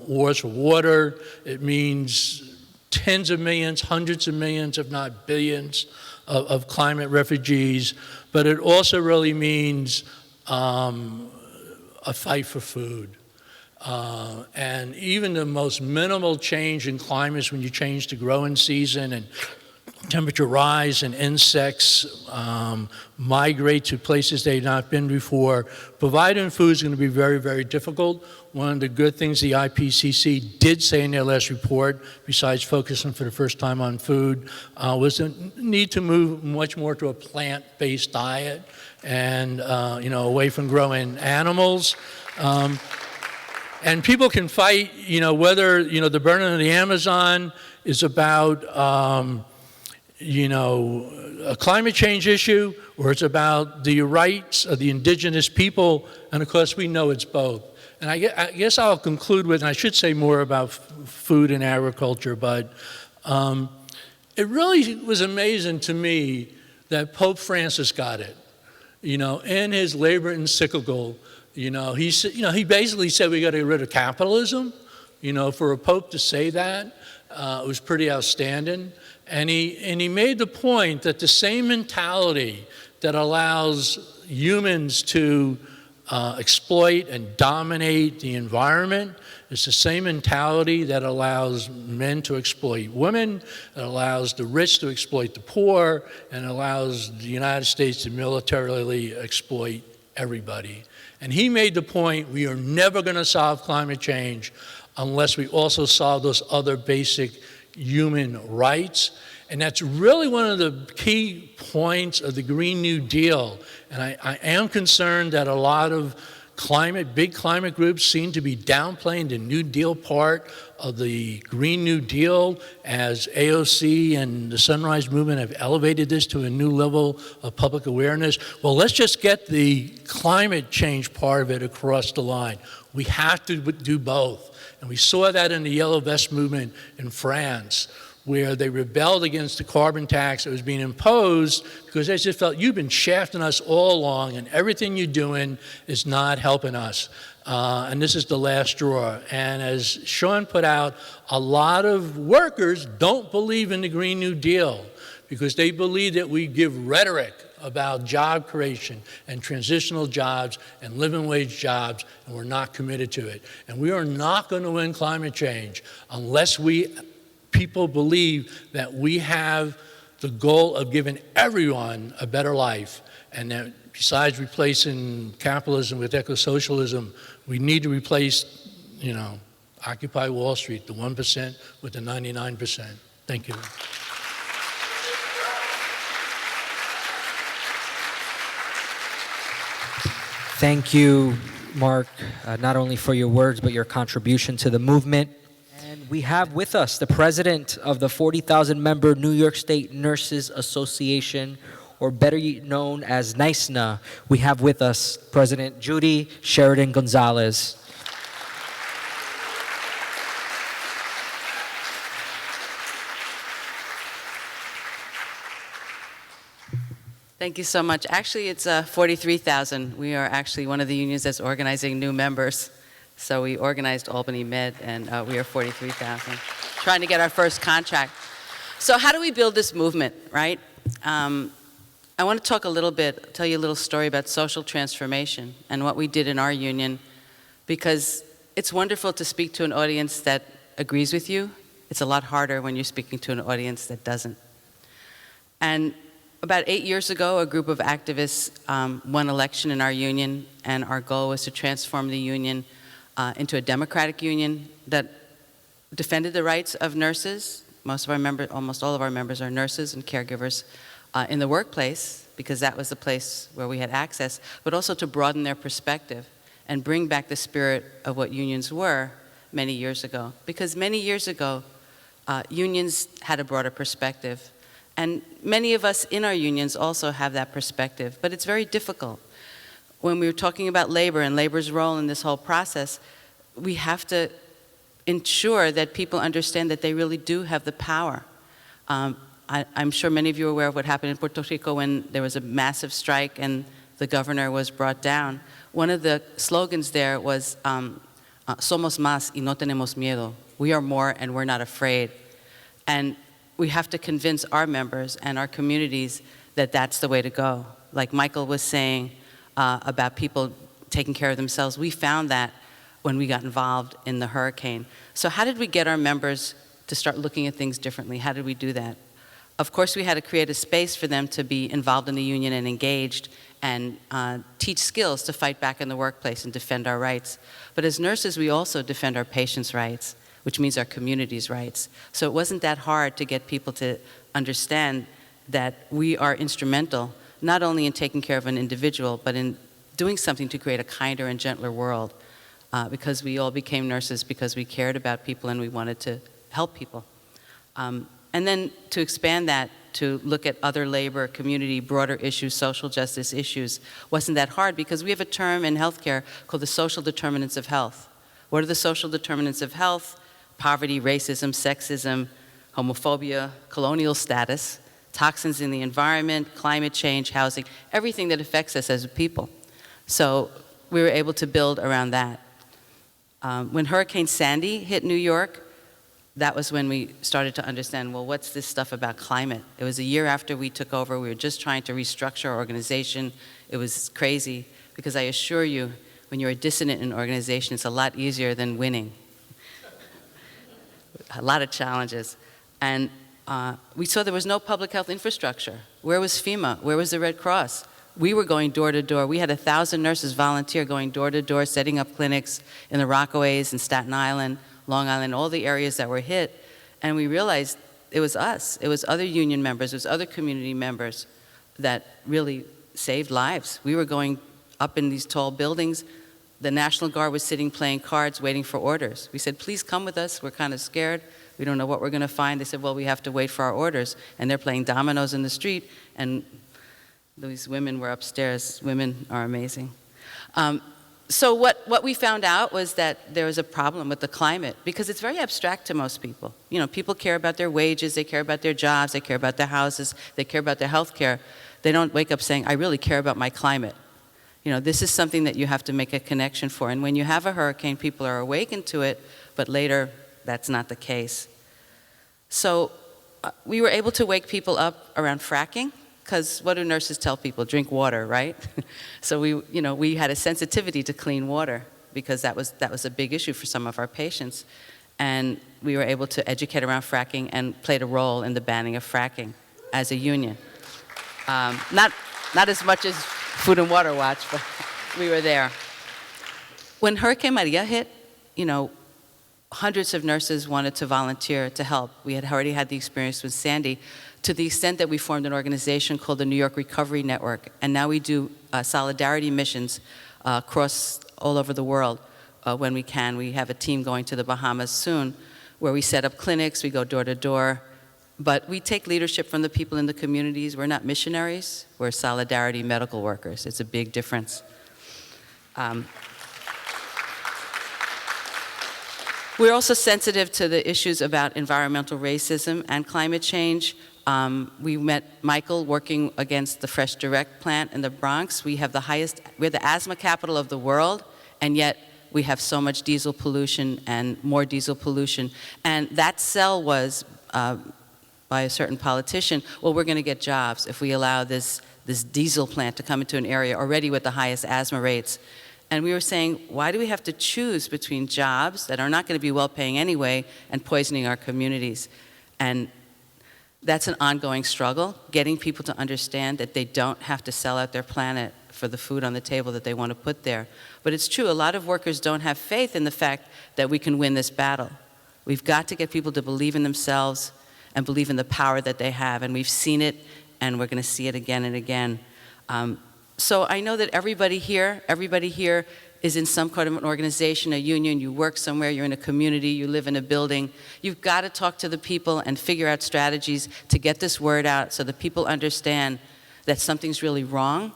wars for water. It means tens of millions, hundreds of millions, if not billions, of climate refugees. But it also really means a fight for food. And even the most minimal change in climates, when you change the growing season and temperature rise and insects migrate to places they've not been before, providing food is going to be very, very difficult. One of the good things the IPCC did say in their last report, besides focusing for the first time on food, was the need to move much more to a plant-based diet and away from growing animals. And people can fight, whether, the burning of the Amazon is about, a climate change issue, or it's about the rights of the indigenous people, and of course we know it's both. And I guess I'll conclude with, and I should say more about food and agriculture, but it really was amazing to me that Pope Francis got it. In his labor encyclical, he basically said we got to get rid of capitalism. For a pope to say that, it was pretty outstanding. And he made the point that the same mentality that allows humans to exploit and dominate the environment is the same mentality that allows men to exploit women, that allows the rich to exploit the poor, and allows the United States to militarily exploit everybody. And he made the point, we are never going to solve climate change unless we also solve those other basic human rights. And that's really one of the key points of the Green New Deal. And I am concerned that a lot of big climate groups seem to be downplaying the New Deal part of the Green New Deal, as AOC and the Sunrise Movement have elevated this to a new level of public awareness. Well, let's just get the climate change part of it across the line. We have to do both. And we saw that in the Yellow Vest movement in France, where they rebelled against the carbon tax that was being imposed because they just felt, you've been shafting us all along and everything you're doing is not helping us. And this is the last straw. And as Sean put out, a lot of workers don't believe in the Green New Deal because they believe that we give rhetoric about job creation and transitional jobs and living wage jobs, and we're not committed to it. And we are not going to win climate change unless people believe that we have the goal of giving everyone a better life, and that besides replacing capitalism with ecosocialism, we need to replace, Occupy Wall Street, the 1% with the 99%. Thank you. Thank you, Mark, not only for your words, but your contribution to the movement. And we have with us the president of the 40,000-member New York State Nurses Association, or better known as NYSNA. We have with us President Judy Sheridan-Gonzalez. Thank you so much. Actually, it's 43,000. We are actually one of the unions that's organizing new members. So we organized Albany Med, and we are 43,000, trying to get our first contract. So how do we build this movement, right? I want to talk a little bit, tell you a little story about social transformation and what we did in our union, because it's wonderful to speak to an audience that agrees with you. It's a lot harder when you're speaking to an audience that doesn't. And about 8 years ago, a group of activists won election in our union, and our goal was to transform the union into a democratic union that defended the rights of nurses. Most of our members, almost all of our members are nurses and caregivers in the workplace, because that was the place where we had access, but also to broaden their perspective and bring back the spirit of what unions were many years ago. Because many years ago, unions had a broader perspective. And many of us in our unions also have that perspective, but it's very difficult. When we were talking about labor and labor's role in this whole process, we have to ensure that people understand that they really do have the power. I'm sure many of you are aware of what happened in Puerto Rico when there was a massive strike and the governor was brought down. One of the slogans there was, somos más y no tenemos miedo. We are more and we're not afraid. And we have to convince our members and our communities that that's the way to go. Like Michael was saying about people taking care of themselves, we found that when we got involved in the hurricane. So how did we get our members to start looking at things differently? How did we do that? Of course, we had to create a space for them to be involved in the union and engaged and teach skills to fight back in the workplace and defend our rights. But as nurses, we also defend our patients' rights, which means our community's rights. So it wasn't that hard to get people to understand that we are instrumental, not only in taking care of an individual, but in doing something to create a kinder and gentler world. Because we all became nurses because we cared about people and we wanted to help people. And then to expand that to look at other labor, community, broader issues, social justice issues, wasn't that hard because we have a term in healthcare called the social determinants of health. What are the social determinants of health? Poverty, racism, sexism, homophobia, colonial status, toxins in the environment, climate change, housing, everything that affects us as a people. So we were able to build around that. When Hurricane Sandy hit New York, that was when we started to understand, well, what's this stuff about climate? It was a year after we took over. We were just trying to restructure our organization. It was crazy because I assure you, when you're a dissident in an organization, it's a lot easier than winning. A lot of challenges. And we saw there was no public health infrastructure. Where was FEMA? Where was the Red Cross? We were going door to door. We had 1,000 nurses volunteer going door to door, setting up clinics in the Rockaways and Staten Island, Long Island, all the areas that were hit. And we realized it was us. It was other union members. It was other community members that really saved lives. We were going up in these tall buildings. The National Guard was sitting playing cards, waiting for orders. We said, please come with us. We're kind of scared. We don't know what we're going to find. They said, well, we have to wait for our orders. And they're playing dominoes in the street. And these women were upstairs. Women are amazing. So what we found out was that there was a problem with the climate because it's very abstract to most people. You know, people care about their wages, they care about their jobs, they care about their houses, they care about their health care. They don't wake up saying, I really care about my climate. You know, this is something that you have to make a connection for. And when you have a hurricane, people are awakened to it, but later that's not the case. So we were able to wake people up around fracking. Because what do nurses tell people? Drink water, right? So we had a sensitivity to clean water because that was a big issue for some of our patients. And we were able to educate around fracking and played a role in the banning of fracking as a union. Not as much as Food and Water Watch, but we were there. When Hurricane Maria hit, hundreds of nurses wanted to volunteer to help. We had already had the experience with Sandy, to the extent that we formed an organization called the New York Recovery Network. And now we do solidarity missions across all over the world when we can. We have a team going to the Bahamas soon where we set up clinics, we go door to door. But we take leadership from the people in the communities. We're not missionaries, we're solidarity medical workers. It's a big difference. We're also sensitive to the issues about environmental racism and climate change. We met Michael working against the Fresh Direct plant in the Bronx. We're the asthma capital of the world, and yet we have so much diesel pollution and more diesel pollution. And that sell was, by a certain politician, well, we're going to get jobs if we allow this diesel plant to come into an area already with the highest asthma rates. And we were saying, why do we have to choose between jobs that are not going to be well-paying anyway and poisoning our communities? And that's an ongoing struggle, getting people to understand that they don't have to sell out their planet for the food on the table that they want to put there. But it's true, a lot of workers don't have faith in the fact that we can win this battle. We've got to get people to believe in themselves and believe in the power that they have. And we've seen it, and we're going to see it again and again. So I know that everybody here is in some kind of an organization, a union, you work somewhere, you're in a community, you live in a building. You've got to talk to the people and figure out strategies to get this word out so that people understand that something's really wrong,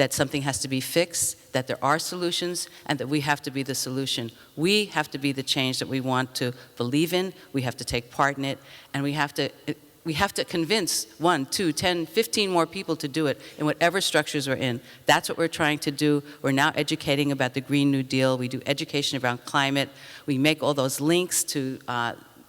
that something has to be fixed, that there are solutions, and that we have to be the solution. We have to be the change that we want to believe in, we have to take part in it, and we have to convince 1, 2, 10, 15 more people to do it in whatever structures we're in. That's what we're trying to do. We're now educating about the Green New Deal. We do education around climate. We make all those links to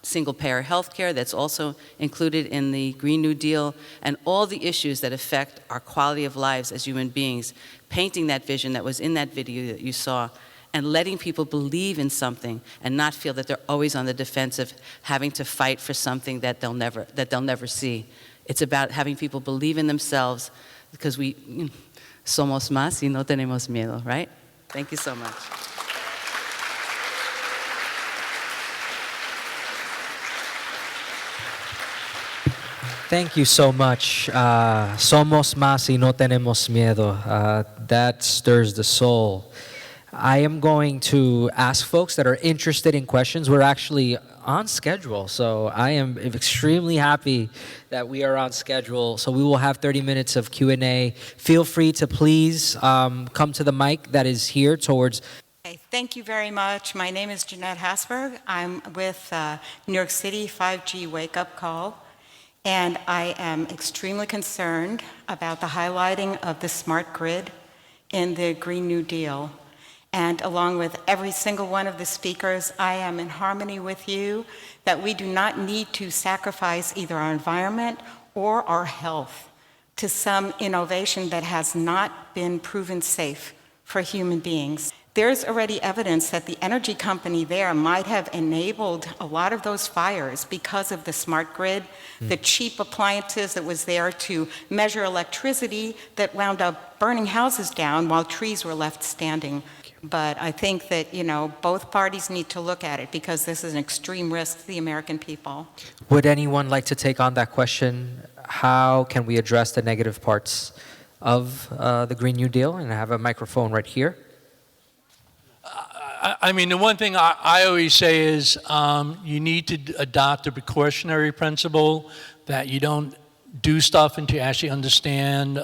single-payer healthcare that's also included in the Green New Deal, and all the issues that affect our quality of lives as human beings, painting that vision that was in that video that you saw, and letting people believe in something and not feel that they're always on the defensive, having to fight for something that they'll never see. It's about having people believe in themselves, because we somos más y no tenemos miedo, right? Thank you so much. Thank you so much. Somos más y no tenemos miedo. That stirs the soul. I am going to ask folks that are interested in questions. We're actually on schedule, so I am extremely happy that we are on schedule. So we will have 30 minutes of Q&A. Feel free to please come to the mic that is here towards. Okay, thank you very much. My name is Jeanette Hasberg. I'm with New York City 5G Wake Up Call. And I am extremely concerned about the highlighting of the smart grid in the Green New Deal. And along with every single one of the speakers, I am in harmony with you that we do not need to sacrifice either our environment or our health to some innovation that has not been proven safe for human beings. There's already evidence that the energy company there might have enabled a lot of those fires because of the smart grid, the cheap appliances that was there to measure electricity that wound up burning houses down while trees were left standing. But I think that, both parties need to look at it because this is an extreme risk to the American people. Would anyone like to take on that question? How can we address the negative parts of the Green New Deal? And I have a microphone right here. I mean, the one thing I always say is you need to adopt a precautionary principle that you don't do stuff until you actually understand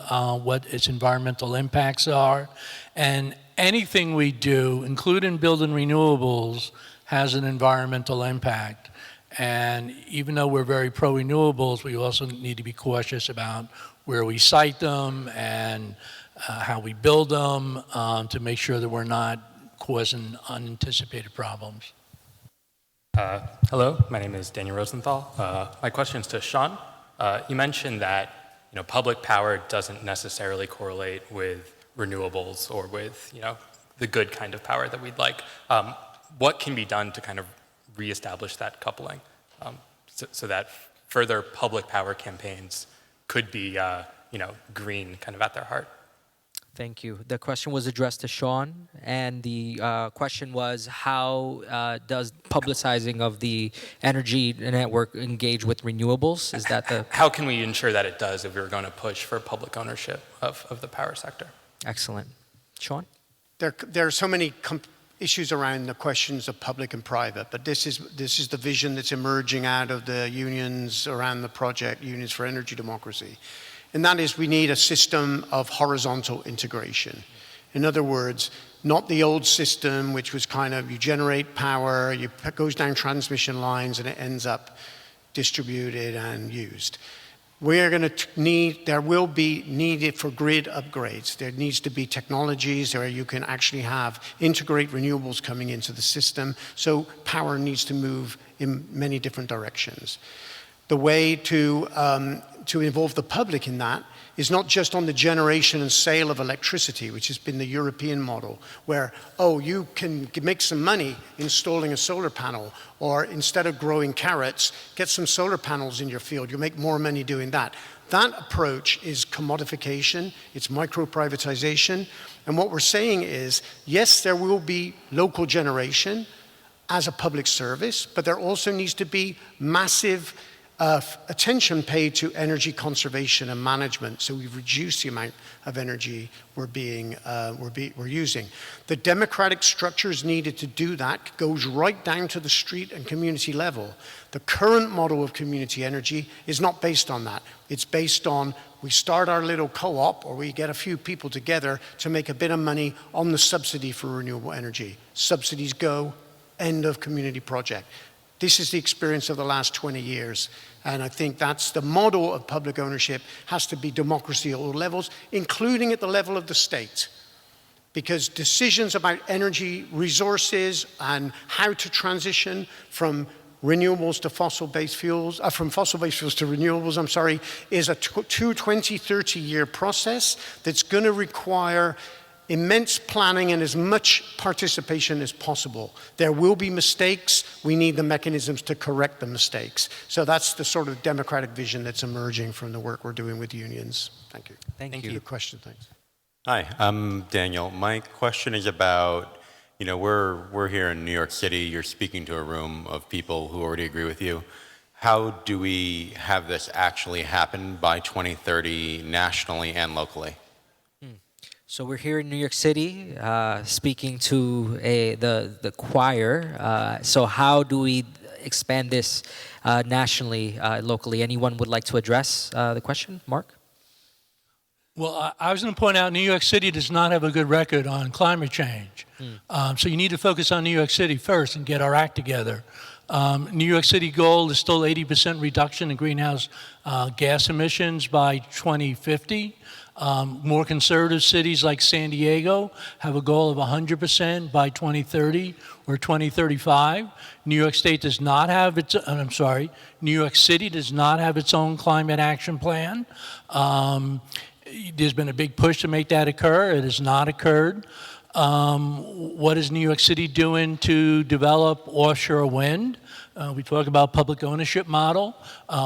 what its environmental impacts are. And anything we do, including building renewables, has an environmental impact. And even though we're very pro-renewables, we also need to be cautious about where we site them and how we build them to make sure that we're not causing unanticipated problems. Hello, my name is Daniel Rosenthal. My question is to Sean. You mentioned that public power doesn't necessarily correlate with renewables or with the good kind of power that we'd like. What can be done to kind of reestablish that coupling so that further public power campaigns could be green kind of at their heart? Thank you. The question was addressed to Sean, and the question was, how does publicizing of the energy network engage with renewables? Is that the... How can we ensure that it does if we're going to push for public ownership of the power sector? Excellent. Sean? There are so many issues around the questions of public and private, but this is the vision that's emerging out of the unions around the project, Unions for Energy Democracy. And that is, we need a system of horizontal integration. In other words, not the old system, which was kind of, you generate power, it goes down transmission lines, and it ends up distributed and used. We're going to need, there will be needed for grid upgrades. There needs to be technologies where you can actually integrate renewables coming into the system. So power needs to move in many different directions. The way to involve the public in that is not just on the generation and sale of electricity, which has been the European model, where, you can make some money installing a solar panel, or instead of growing carrots, get some solar panels in your field. You'll make more money doing that. That approach is commodification, it's micro-privatization, and what we're saying is, yes, there will be local generation as a public service, but there also needs to be massive attention paid to energy conservation and management, so we reduce the amount of energy we're using. The democratic structures needed to do that goes right down to the street and community level. The current model of community energy is not based on that. It's based on we start our little co-op, or we get a few people together to make a bit of money on the subsidy for renewable energy. Subsidies go, end of community project. This is the experience of the last 20 years. And I think that's the model of public ownership, has to be democracy at all levels, including at the level of the state. Because decisions about energy resources and how to transition from renewables to fossil-based fuels, from fossil-based fuels to renewables, is a 20, 30-year process that's going to require immense planning and as much participation as possible. There will be mistakes. We need the mechanisms to correct the mistakes. So that's the sort of democratic vision that's emerging from the work we're doing with unions. Thank you. Thank you. Good question, thanks. Hi, I'm Daniel. My question is about, we're here in New York City. You're speaking to a room of people who already agree with you. How do we have this actually happen by 2030 nationally and locally? So we're here in New York City speaking to the choir. So how do we expand this nationally, locally? Anyone would like to address the question? Mark? Well, I was going to point out New York City does not have a good record on climate change. So you need to focus on New York City first and get our act together. New York City goal is still 80% reduction in greenhouse gas emissions by 2050. More conservative cities like San Diego have a goal of 100% by 2030 or 2035. New York State does not have its, New York City does not have its own climate action plan. There's been a big push to make that occur. It has not occurred. What is New York City doing to develop offshore wind? We talk about public ownership model.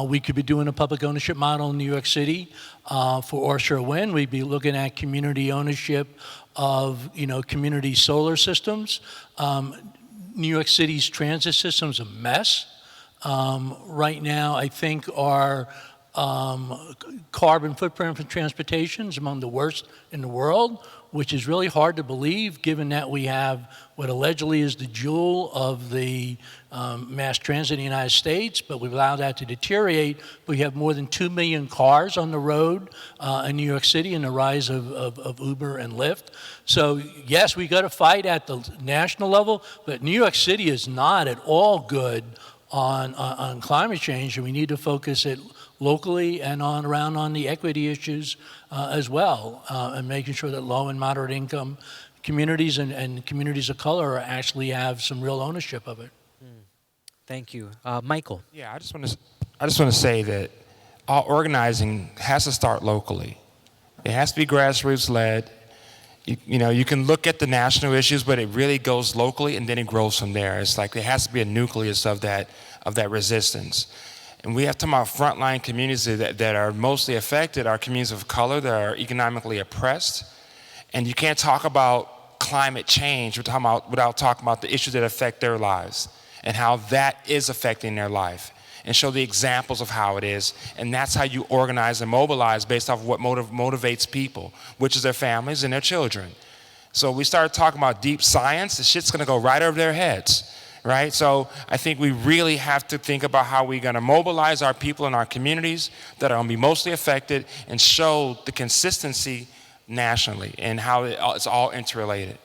We could be doing a public ownership model in New York City for offshore wind. We'd be looking at community ownership of, community solar systems. New York City's transit system's a mess. Right now, I think our carbon footprint for transportation is among the worst in the world, which is really hard to believe given that we have what allegedly is the jewel of the mass transit in the United States, but we've allowed that to deteriorate. We have more than 2 million cars on the road in New York City and the rise of Uber and Lyft. So yes, we got to fight at the national level, but New York City is not at all good on climate change, and we need to focus it locally and around on the equity issues as well, and making sure that low and moderate income communities and communities of color actually have some real ownership of it. Thank you. Michael? Yeah, I just want to say that all organizing has to start locally. It has to be grassroots led. You can look at the national issues, but it really goes locally and then it grows from there. It's like there has to be a nucleus of that resistance. And we have to talk about frontline communities that are mostly affected, are communities of color that are economically oppressed. And you can't talk about climate change without talking about the issues that affect their lives and how that is affecting their life, and show the examples of how it is. And that's how you organize and mobilize based off of what motivates people, which is their families and their children. So we started talking about deep science, the shit's gonna go right over their heads, right? So I think we really have to think about how we're gonna mobilize our people in our communities that are gonna be mostly affected and show the consistency nationally and how it's all interrelated.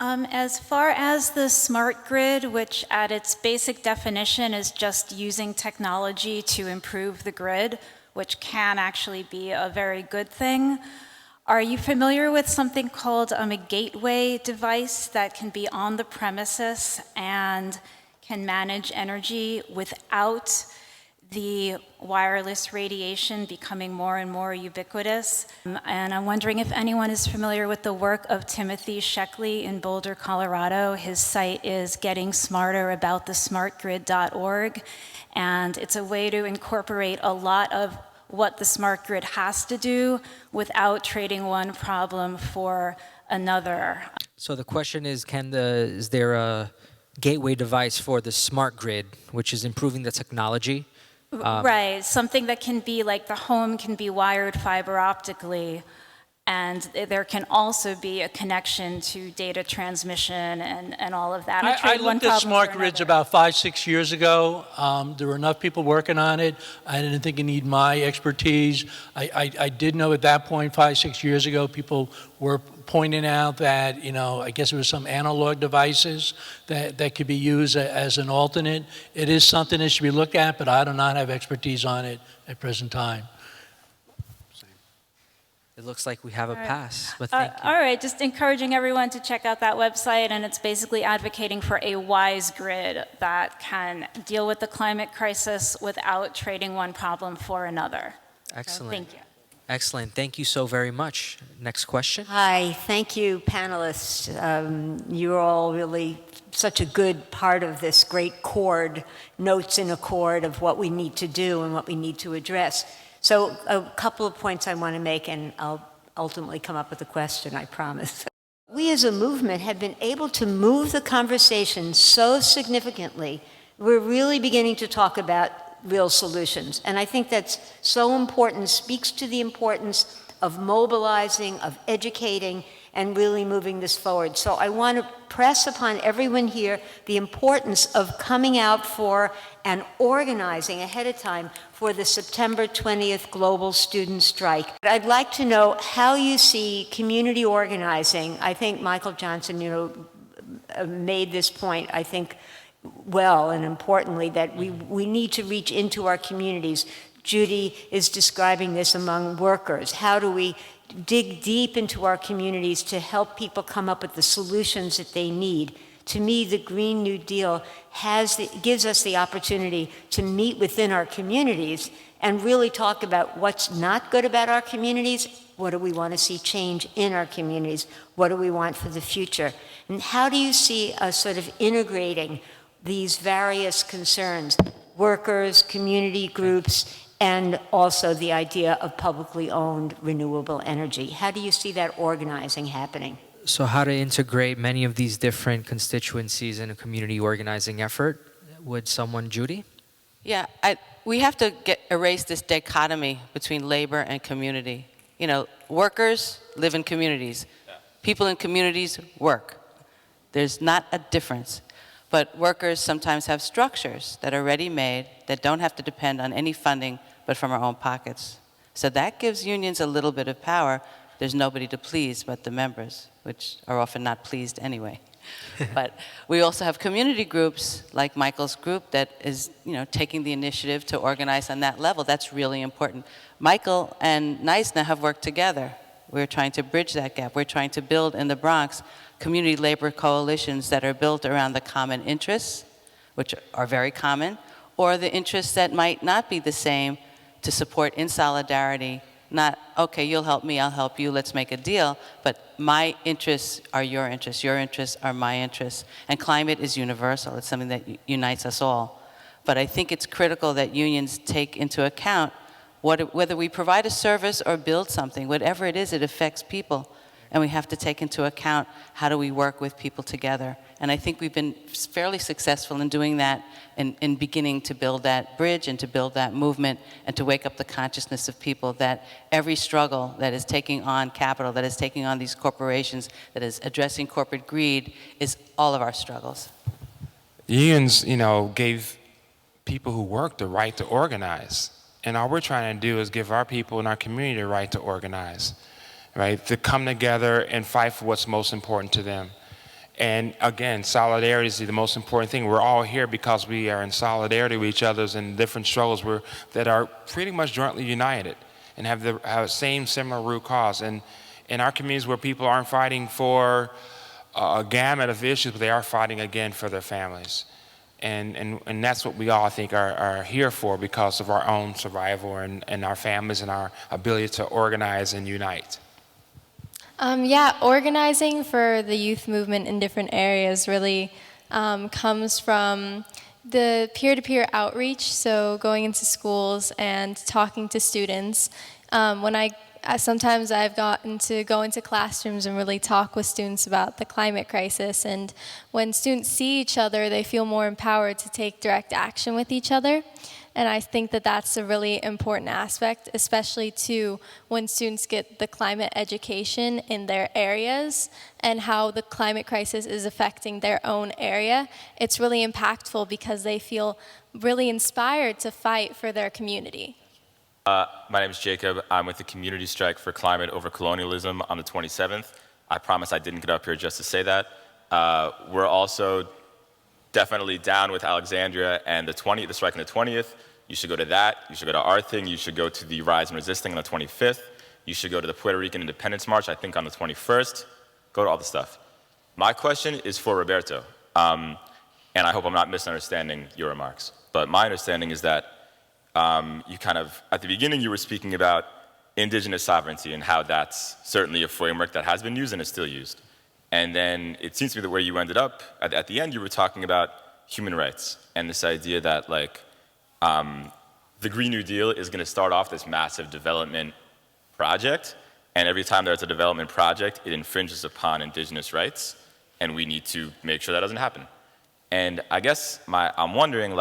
As far as the smart grid, which at its basic definition is just using technology to improve the grid, which can actually be a very good thing, are you familiar with something called a gateway device that can be on the premises and can manage energy without the wireless radiation becoming more and more ubiquitous? And I'm wondering if anyone is familiar with the work of Timothy Sheckley in Boulder, Colorado. His site is gettingsmarteraboutthesmartgrid.org, and it's a way to incorporate a lot of what the smart grid has to do without trading one problem for another. So the question is, is there a gateway device for the smart grid, which is improving the technology? Right, something that can be like the home can be wired fiber optically, And there can also be a connection to data transmission and all of that. I looked at smart grids about 5-6 years ago. There were enough people working on it. I didn't think it needed my expertise. I did know at that point, 5-6 years ago, people were pointing out that, I guess it was some analog devices that could be used as an alternate. It is something that should be looked at, but I do not have expertise on it at present time. It looks like we have a pass, but thank you. All right, just encouraging everyone to check out that website, and it's basically advocating for a wise grid that can deal with the climate crisis without trading one problem for another. Excellent. So, thank you. Excellent. Thank you so very much. Next question. Hi, thank you, panelists. You're all really such a good part of this great chord, notes in a chord of what we need to do and what we need to address. So a couple of points I want to make, and I'll ultimately come up with a question, I promise. We as a movement have been able to move the conversation so significantly, we're really beginning to talk about real solutions. And I think that's so important, speaks to the importance of mobilizing, of educating, and really moving this forward. So I want to press upon everyone here the importance of coming out for and organizing ahead of time for the September 20th global student strike. I'd like to know how you see community organizing. I think Michael Johnson, made this point, I think, well and importantly, that we need to reach into our communities. Judy is describing this among workers. How do we dig deep into our communities to help people come up with the solutions that they need? To me, the Green New Deal gives us the opportunity to meet within our communities and really talk about what's not good about our communities, what do we want to see change in our communities, what do we want for the future, and how do you see us sort of integrating these various concerns, workers, community groups, and also the idea of publicly owned renewable energy. How do you see that organizing happening? So how to integrate many of these different constituencies in a community organizing effort? Would someone, Judy? Yeah, we have to erase this dichotomy between labor and community. Workers live in communities. People in communities work. There's not a difference. But workers sometimes have structures that are ready-made, that don't have to depend on any funding but from our own pockets. So that gives unions a little bit of power. There's nobody to please but the members, which are often not pleased anyway. But we also have community groups like Michael's group that is, taking the initiative to organize on that level. That's really important. Michael and Neisner have worked together. We're trying to bridge that gap. We're trying to build in the Bronx community labor coalitions that are built around the common interests, which are very common, or the interests that might not be the same, to support in solidarity, not, okay, you'll help me, I'll help you, let's make a deal, but my interests are your interests are my interests. And climate is universal. It's something that unites us all. But I think it's critical that unions take into account whether we provide a service or build something, whatever it is, it affects people. And we have to take into account how do we work with people together. And I think we've been fairly successful in doing that, in beginning to build that bridge and to build that movement and to wake up the consciousness of people that every struggle that is taking on capital, that is taking on these corporations, that is addressing corporate greed, is all of our struggles. Unions, gave people who work the right to organize. And all we're trying to do is give our people in our community the right to organize. Right, to come together and fight for what's most important to them. And again, solidarity is the most important thing. We're all here because we are in solidarity with each other in different struggles that are pretty much jointly united and have the same similar root cause. And in our communities where people aren't fighting for a gamut of issues, but they are fighting again for their families. And that's what we all, I think, are here for, because of our own survival and our families and our ability to organize and unite. Organizing for the youth movement in different areas really comes from the peer-to-peer outreach, so going into schools and talking to students. Sometimes I've gotten to go into classrooms and really talk with students about the climate crisis, and when students see each other, they feel more empowered to take direct action with each other. And I think that that's a really important aspect, especially too when students get the climate education in their areas and how the climate crisis is affecting their own area. It's really impactful because they feel really inspired to fight for their community. My name is Jacob. I'm with the Community Strike for Climate Over Colonialism on the 27th. I promise I didn't get up here just to say that. We're also definitely down with Alexandria and the strike on the 20th. You should go to that. You should go to our thing. You should go to the Rise and Resisting on the 25th. You should go to the Puerto Rican Independence March, I think on the 21st. Go to all the stuff. My question is for Roberto, and I hope I'm not misunderstanding your remarks. But my understanding is that you kind of, at the beginning you were speaking about indigenous sovereignty and how that's certainly a framework that has been used and is still used. And then it seems to me that where you ended up, at the end, you were talking about human rights and this idea that the Green New Deal is going to start off this massive development project, and every time there's a development project, it infringes upon indigenous rights, and we need to make sure that doesn't happen. And I guess I'm wondering,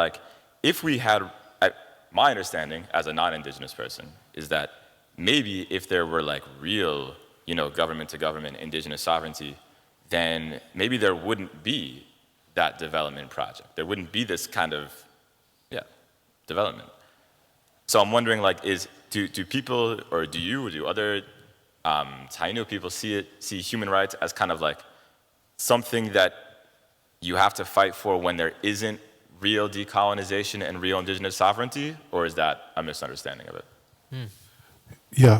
if we had, my understanding as a non-indigenous person is that maybe if there were real, government-to-government indigenous sovereignty, then maybe there wouldn't be that development project. There wouldn't be this kind of, development. So I'm wondering, do people, or do you, or do other Taino people see human rights as kind of something that you have to fight for when there isn't real decolonization and real indigenous sovereignty, or is that a misunderstanding of it? Yeah,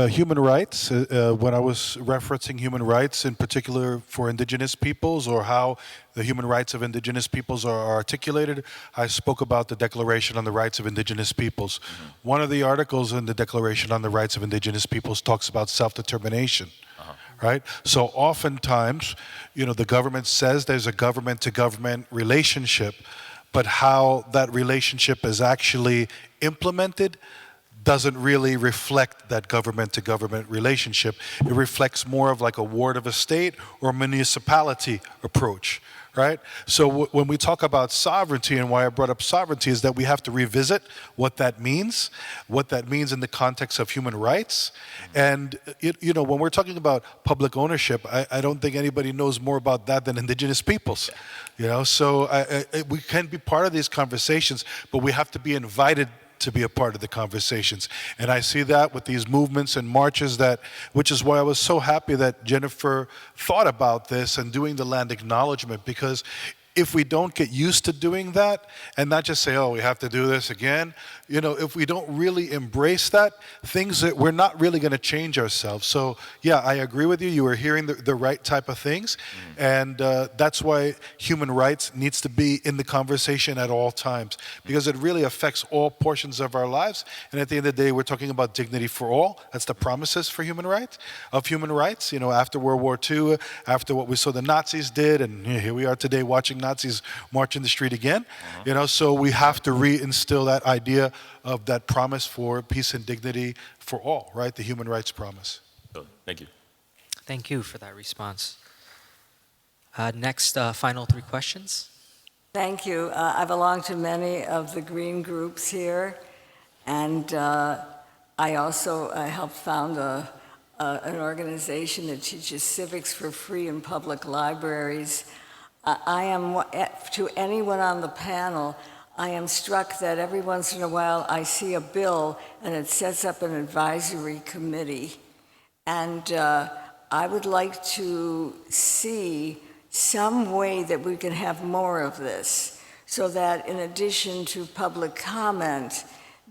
human rights, when I was referencing human rights in particular for indigenous peoples or how the human rights of indigenous peoples are articulated, I spoke about the Declaration on the Rights of Indigenous Peoples. Mm-hmm. One of the articles in the Declaration on the Rights of Indigenous Peoples talks about self-determination. Right? So oftentimes, the government says there's a government-to-government relationship, but how that relationship is actually implemented doesn't really reflect that government-to-government relationship. It reflects more of a ward of a state or municipality approach, right? So when we talk about sovereignty, and why I brought up sovereignty is that we have to revisit what that means in the context of human rights. And when we're talking about public ownership, I don't think anybody knows more about that than indigenous peoples. So we can be part of these conversations, but we have to be invited to be a part of the conversations. And I see that with these movements and marches, which is why I was so happy that Jennifer thought about this and doing the land acknowledgement, because if we don't get used to doing that and not just say, oh, we have to do this again, if we don't really embrace that, we're not really going to change ourselves. So yeah, I agree with you. You are hearing the right type of things. And that's why human rights needs to be in the conversation at all times, because it really affects all portions of our lives. And at the end of the day, we're talking about dignity for all. That's the promises for human rights. After World War II, after what we saw the Nazis did, and here we are today watching Nazis march in the street again. So we have to reinstill that idea of that promise for peace and dignity for all, right? The human rights promise. Thank you. Thank you for that response. Next, final 3 questions. Thank you. I belong to many of the green groups here, and I also helped found an organization that teaches civics for free in public libraries. To anyone on the panel, I am struck that every once in a while I see a bill and it sets up an advisory committee. And I would like to see some way that we can have more of this, so that in addition to public comment,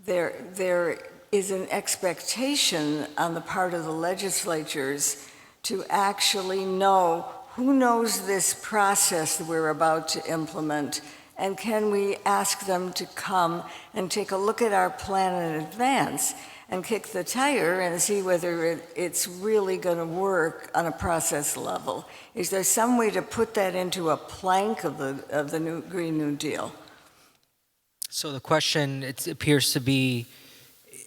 there is an expectation on the part of the legislatures to actually know who knows this process that we're about to implement, and can we ask them to come and take a look at our plan in advance and kick the tire and see whether it's really going to work on a process level? Is there some way to put that into a plank of the new Green New Deal? So the question, it appears to be,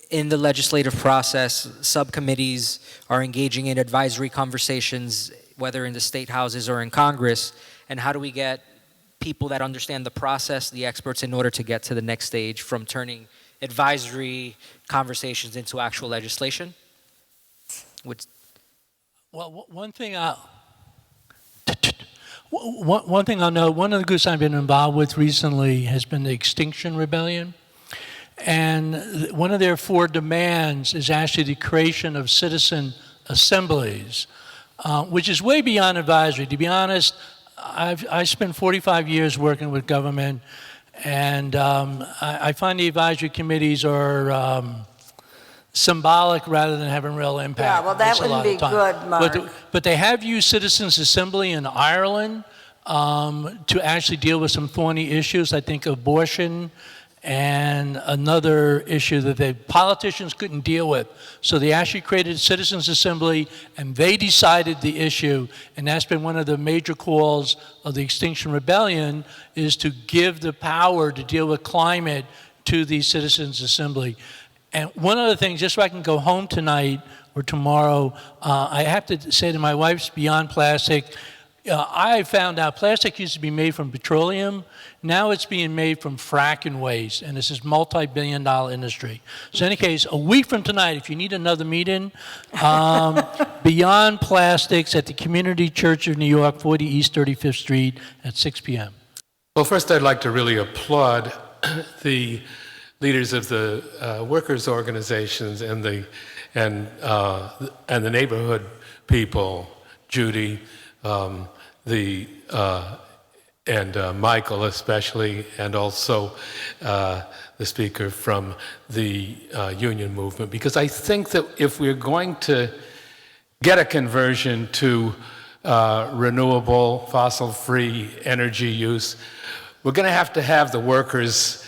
in the legislative process, subcommittees are engaging in advisory conversations, whether in the state houses or in Congress, and how do we get people that understand the process, the experts, in order to get to the next stage from turning advisory conversations into actual legislation? Well, one thing I'll know, one of the groups I've been involved with recently has been the Extinction Rebellion. And one of their 4 demands is actually the creation of citizen assemblies, which is way beyond advisory. To be honest, I spent 45 years working with government, and I find the advisory committees are symbolic rather than having real impact. Yeah, well, that wouldn't be good, Mark. But they have used Citizens Assembly in Ireland to actually deal with some thorny issues, I think abortion and another issue that the politicians couldn't deal with. So they actually created a Citizens Assembly, and they decided the issue, and that's been one of the major calls of the Extinction Rebellion, is to give the power to deal with climate to the Citizens Assembly. And one other thing, just so I can go home tonight or tomorrow, I have to say to my wife's Beyond Plastic, I found out plastic used to be made from petroleum. Now it's being made from fracking waste, and this is multi-billion-dollar industry. So in any case, a week from tonight, if you need another meeting, Beyond Plastics at the Community Church of New York, 40 East 35th Street at 6 p.m. Well, first I'd like to really applaud the leaders of the workers' organizations and the neighborhood people, Judy, and Michael especially, and also the speaker from the union movement, because I think that if we're going to get a conversion to renewable, fossil-free energy use, we're going to have the workers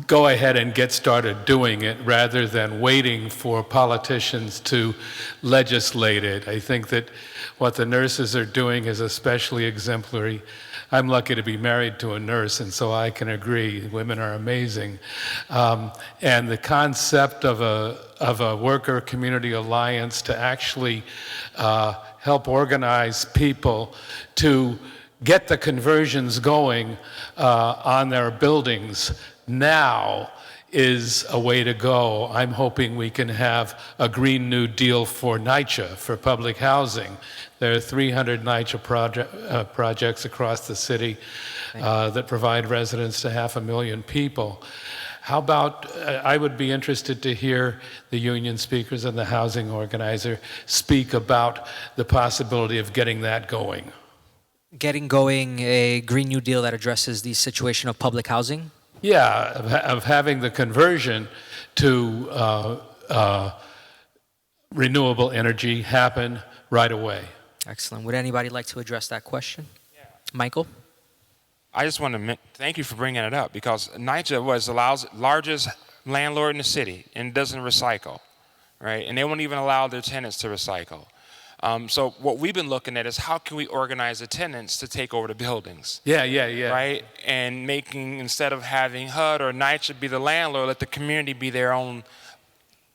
go ahead and get started doing it rather than waiting for politicians to legislate it. I think that what the nurses are doing is especially exemplary. I'm lucky to be married to a nurse, and so I can agree, women are amazing. And the concept of a worker community alliance to actually help organize people to get the conversions going on their buildings now is a way to go. I'm hoping we can have a Green New Deal for NYCHA, for public housing. There are 300 NYCHA projects across the city that provide residence to 500,000 people. How about, I would be interested to hear the union speakers and the housing organizer speak about the possibility of getting that going. Getting going a Green New Deal that addresses the situation of public housing? Yeah, of having the conversion to renewable energy happen right away. Excellent. Would anybody like to address that question? Yeah. Michael? I just want to thank you for bringing it up, because NYCHA was the largest landlord in the city and doesn't recycle, right? And they won't even allow their tenants to recycle. So what we've been looking at is how can we organize the tenants to take over the buildings? Yeah. Right? And instead of having HUD or NYCHA be the landlord, let the community be their own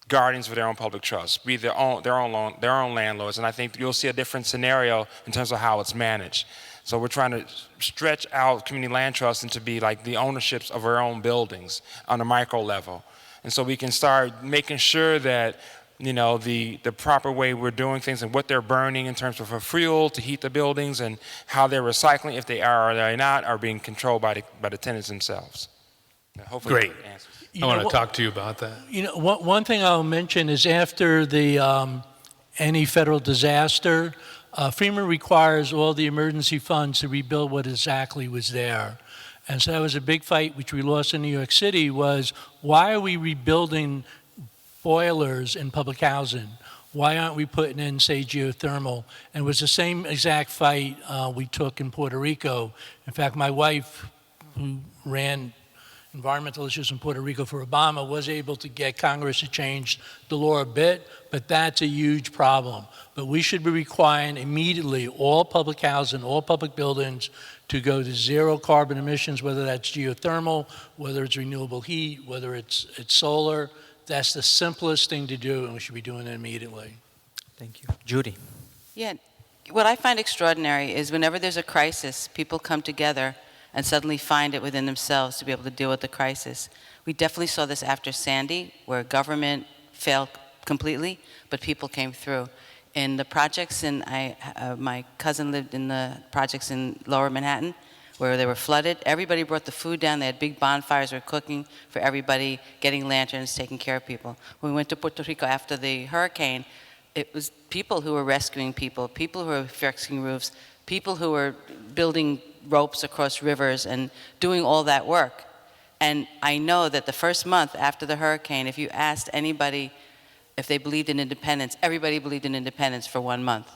guardians of their own public trust, be their own landlords. And I think you'll see a different scenario in terms of how it's managed. So we're trying to stretch out community land trusts into be like the ownerships of our own buildings on a micro level. And so we can start making sure that the proper way we're doing things and what they're burning in terms of fuel to heat the buildings and how they're recycling, if they are or they're not, are being controlled by the tenants themselves. Hopefully Great. I want to talk to you about that. One thing I'll mention is after the any federal disaster, FEMA requires all the emergency funds to rebuild what exactly was there. And so that was a big fight, which we lost in New York City, was why are we rebuilding boilers in public housing? Why aren't we putting in, say, geothermal? And it was the same exact fight we took in Puerto Rico. In fact, my wife, who ran environmental issues in Puerto Rico for Obama, was able to get Congress to change the law a bit, but that's a huge problem. But we should be requiring immediately all public housing, all public buildings to go to zero carbon emissions, whether that's geothermal, whether it's renewable heat, whether it's solar. That's the simplest thing to do, and we should be doing it immediately. Thank you. Judy. Yeah, what I find extraordinary is whenever there's a crisis, people come together and suddenly find it within themselves to be able to deal with the crisis. We definitely saw this after Sandy, where government failed completely, but people came through. In the projects, my cousin lived in the projects in Lower Manhattan, where they were flooded. Everybody brought the food down. They had big bonfires, were cooking for everybody, getting lanterns, taking care of people. When we went to Puerto Rico after the hurricane, it was people who were rescuing people who were fixing roofs, people who were building ropes across rivers and doing all that work. And I know that the first month after the hurricane, if you asked anybody if they believed in independence, everybody believed in independence for 1 month.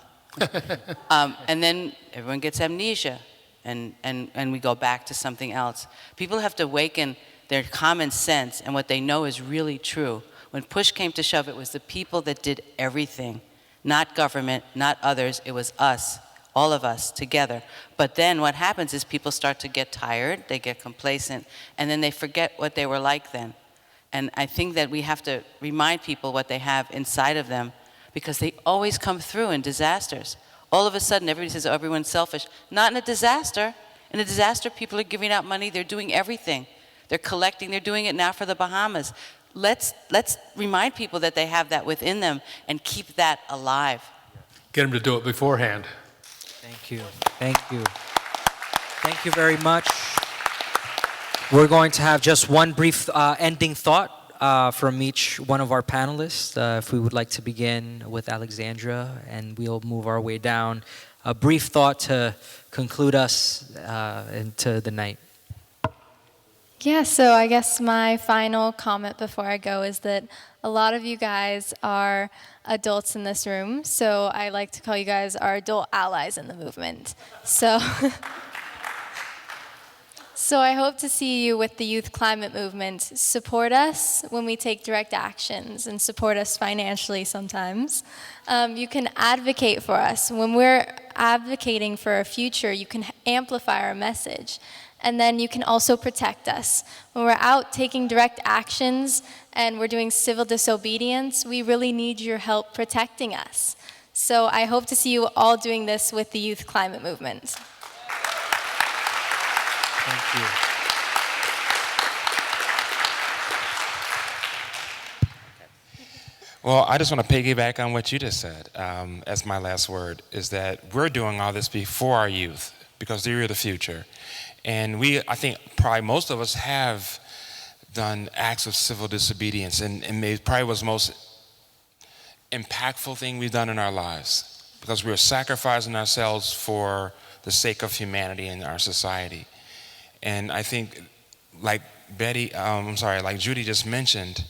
And then everyone gets amnesia, and we go back to something else. People have to awaken their common sense and what they know is really true. When push came to shove, it was the people that did everything, not government, not others. It was us, all of us together. But then what happens is people start to get tired, they get complacent, and then they forget what they were like then. And I think that we have to remind people what they have inside of them, because they always come through in disasters. All of a sudden, everybody says, oh, everyone's selfish. Not in a disaster. In a disaster, people are giving out money, they're doing everything. They're collecting, they're doing it now for the Bahamas. Let's remind people that they have that within them and keep that alive. Get them to do it beforehand. Thank you. Thank you. Thank you very much. We're going to have just one brief ending thought from each one of our panelists. If we would like to begin with Alexandra, and we'll move our way down. A brief thought to conclude us into the night. Yeah, so I guess my final comment before I go is that a lot of you guys are adults in this room, so I like to call you guys our adult allies in the movement. So I hope to see you with the youth climate movement. Support us when we take direct actions and support us financially sometimes. You can advocate for us. When we're advocating for a future, you can amplify our message. And then you can also protect us. When we're out taking direct actions and we're doing civil disobedience, we really need your help protecting us. So I hope to see you all doing this with the youth climate movement. Thank you. Well, I just want to piggyback on what you just said as my last word, is that we're doing all this before our youth, because they're the future. And I think probably most of us have done acts of civil disobedience, and it probably was the most impactful thing we've done in our lives, because we were sacrificing ourselves for the sake of humanity and our society. And I think, like Judy just mentioned,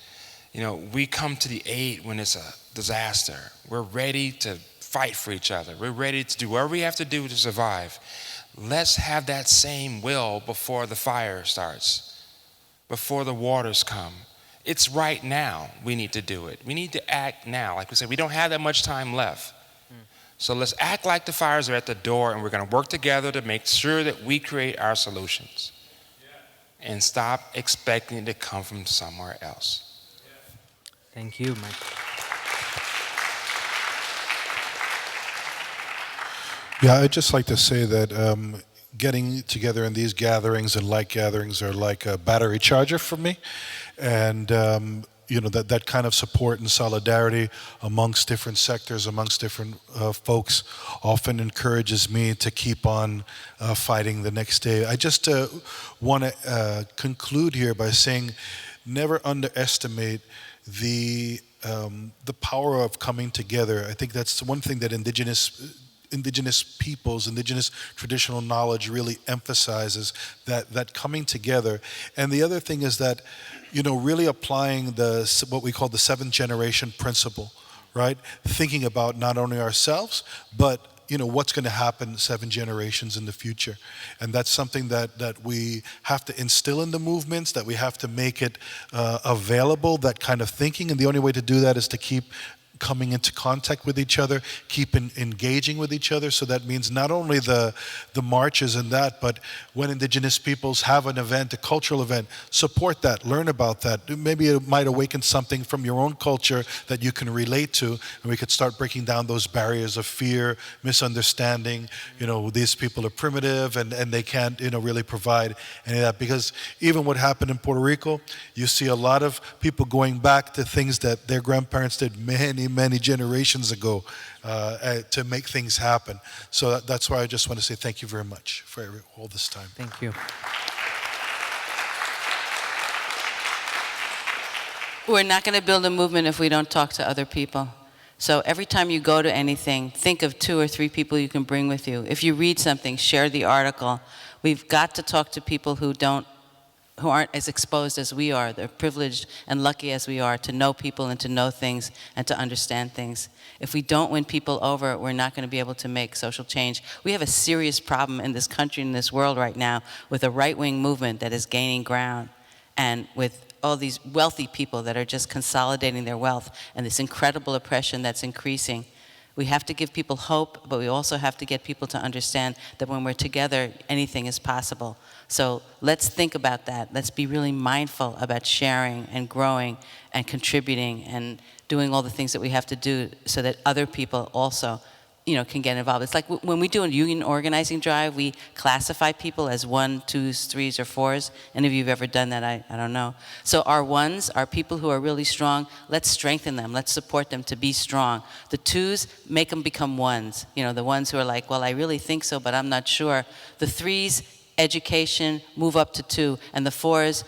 we come to the aid when it's a disaster. We're ready to fight for each other. We're ready to do whatever we have to do to survive. Let's have that same will before the fire starts, before the waters come. It's right now we need to do it. We need to act now. Like we said, we don't have that much time left. So let's act like the fires are at the door, and we're going to work together to make sure that we create our solutions. And stop expecting it to come from somewhere else. Thank you, Mike. Yeah, I'd just like to say that getting together in these gatherings and like gatherings are like a battery charger for me. And, that kind of support and solidarity amongst different sectors, amongst different folks, often encourages me to keep on fighting the next day. I just want to conclude here by saying, never underestimate the power of coming together. I think that's one thing that Indigenous peoples, Indigenous traditional knowledge really emphasizes, that coming together. And the other thing is that, really applying what we call the 7th generation principle, right? Thinking about not only ourselves, but what's going to happen 7 generations in the future. And that's something that we have to instill in the movements, that we have to make it available, that kind of thinking. And the only way to do that is to keep coming into contact with each other, keep engaging with each other. So that means not only the marches and that, but when Indigenous peoples have an event, a cultural event, support that, learn about that. Maybe it might awaken something from your own culture that you can relate to, and we could start breaking down those barriers of fear, misunderstanding. These people are primitive and they can't, really provide any of that. Because even what happened in Puerto Rico, you see a lot of people going back to things that their grandparents did many, many generations ago to make things happen. So that's why I just want to say thank you very much for all this time. Thank you. We're not going to build a movement if we don't talk to other people. So every time you go to anything, think of 2 or 3 people you can bring with you. If you read something, share the article. We've got to talk to people who aren't as exposed as we are. They're privileged and lucky as we are to know people and to know things and to understand things. If we don't win people over, we're not going to be able to make social change. We have a serious problem in this country, in this world right now, with a right-wing movement that is gaining ground, and with all these wealthy people that are just consolidating their wealth, and this incredible oppression that's increasing. We have to give people hope, but we also have to get people to understand that when we're together, anything is possible. So let's think about that. Let's be really mindful about sharing and growing and contributing and doing all the things that we have to do so that other people also can get involved. It's like when we do a union organizing drive, we classify people as 1s, 2s, 3s, or 4s. Any of you have ever done that? I don't know. So our 1s are people who are really strong. Let's strengthen them. Let's support them to be strong. The 2s, make them become 1s. The ones who are like, well, I really think so, but I'm not sure. The 3s, education, move up to 2. And the 4s,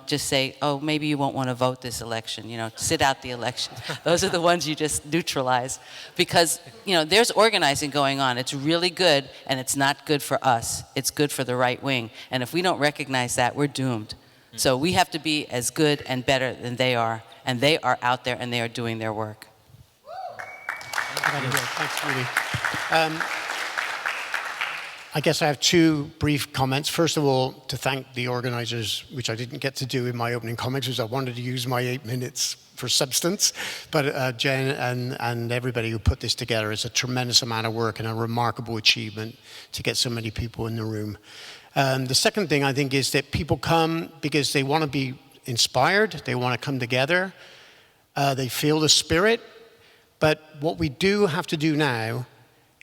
just say, oh, maybe you won't want to vote this election, sit out the election. Those are the ones you just neutralize. Because, there's organizing going on. It's really good, and it's not good for us. It's good for the right wing. And if we don't recognize that, we're doomed. So we have to be as good and better than they are. And they are out there, and they are doing their work. Thanks, Rudy. I guess I have 2 brief comments. First of all, to thank the organizers, which I didn't get to do in my opening comments, because I wanted to use my 8 minutes for substance. But Jen and everybody who put this together, it's a tremendous amount of work and a remarkable achievement to get so many people in the room. The second thing I think is that people come because they want to be inspired, they want to come together, they feel the spirit. But what we do have to do now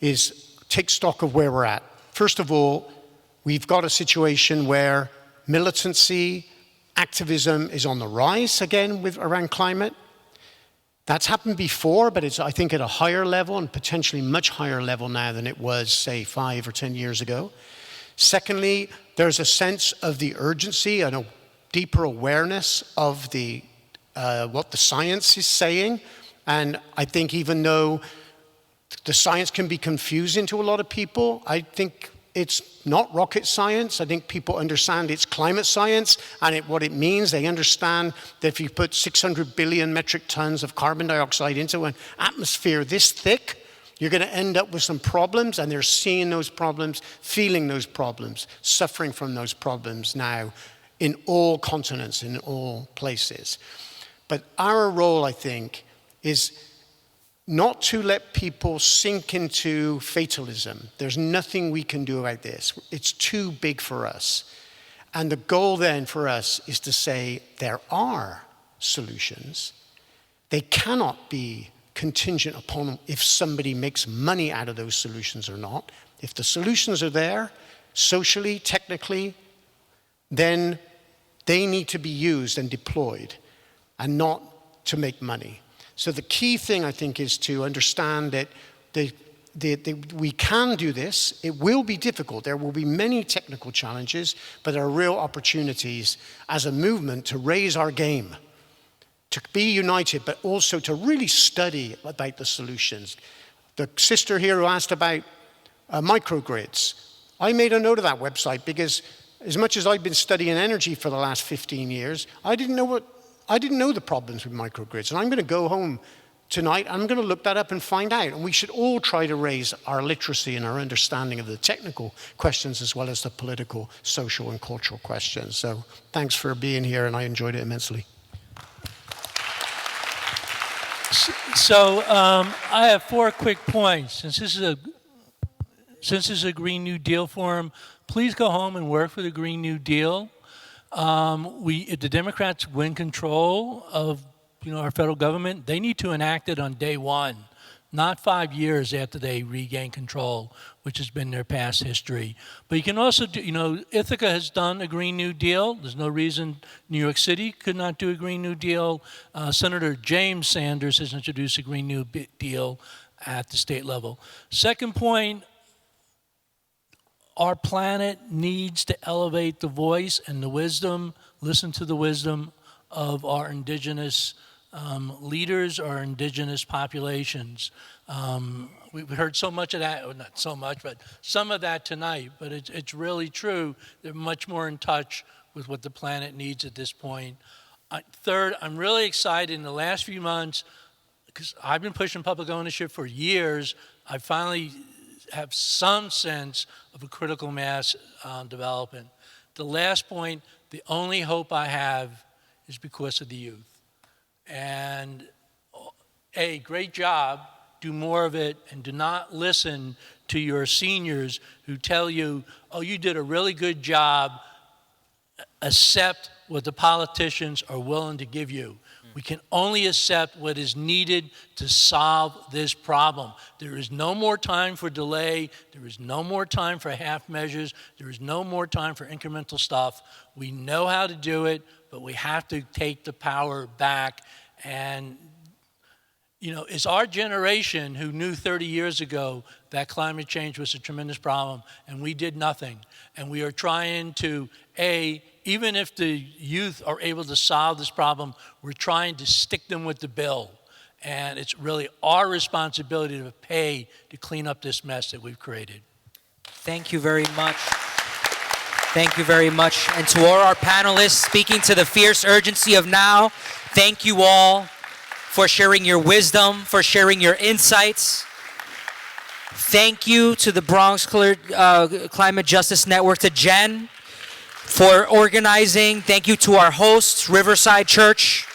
is take stock of where we're at. First of all, we've got a situation where militancy, activism is on the rise again around climate. That's happened before, but it's, I think, at a higher level and potentially much higher level now than it was, say, 5 or 10 years ago. Secondly, there's a sense of the urgency and a deeper awareness of what the science is saying. And I think even though the science can be confusing to a lot of people, I think it's not rocket science. I think people understand it's climate science and what it means. They understand that if you put 600 billion metric tons of carbon dioxide into an atmosphere this thick, you're going to end up with some problems, and they're seeing those problems, feeling those problems, suffering from those problems now in all continents, in all places. But our role, I think, is not to let people sink into fatalism. There's nothing we can do about this. It's too big for us. And the goal then for us is to say there are solutions. They cannot be contingent upon if somebody makes money out of those solutions or not. If the solutions are there, socially, technically, then they need to be used and deployed and not to make money. So the key thing, I think, is to understand that we can do this. It will be difficult. There will be many technical challenges, but there are real opportunities as a movement to raise our game, to be united, but also to really study about the solutions. The sister here who asked about microgrids, I made a note of that website because as much as I've been studying energy for the last 15 years, I didn't know the problems with microgrids, and I'm going to go home tonight, I'm going to look that up and find out. And we should all try to raise our literacy and our understanding of the technical questions as well as the political, social, and cultural questions. So thanks for being here, and I enjoyed it immensely. So I have 4 quick points. Since this is a Green New Deal forum, please go home and work for the Green New Deal. If the Democrats win control of our federal government, they need to enact it on day one, not 5 years after they regain control, which has been their past history. But you can also do, Ithaca has done a Green New Deal. There's no reason New York City could not do a Green New Deal. Senator James Sanders has introduced a Green New Deal at the state level. Second point, our planet needs to elevate the voice and the wisdom, listen to the wisdom of our indigenous leaders, our indigenous populations. We've heard so much of that, well, not so much, but some of that tonight, but it's really true. They're much more in touch with what the planet needs at this point. Third, I'm really excited in the last few months, because I've been pushing public ownership for years, I finally have some sense of a critical mass development. The last point, the only hope I have is because of the youth. And great job, do more of it, and do not listen to your seniors who tell you, oh, you did a really good job, accept what the politicians are willing to give you. We can only accept what is needed to solve this problem. There is no more time for delay. There is no more time for half measures. There is no more time for incremental stuff. We know how to do it, but we have to take the power back. And, it's our generation who knew 30 years ago that climate change was a tremendous problem, and we did nothing. And we are trying to, even if the youth are able to solve this problem, we're trying to stick them with the bill. And it's really our responsibility to pay to clean up this mess that we've created. Thank you very much. Thank you very much. And to all our panelists, speaking to the fierce urgency of now, thank you all for sharing your wisdom, for sharing your insights. Thank you to the Bronx Climate Justice Network, to Jen, for organizing. Thank you to our hosts, Riverside Church.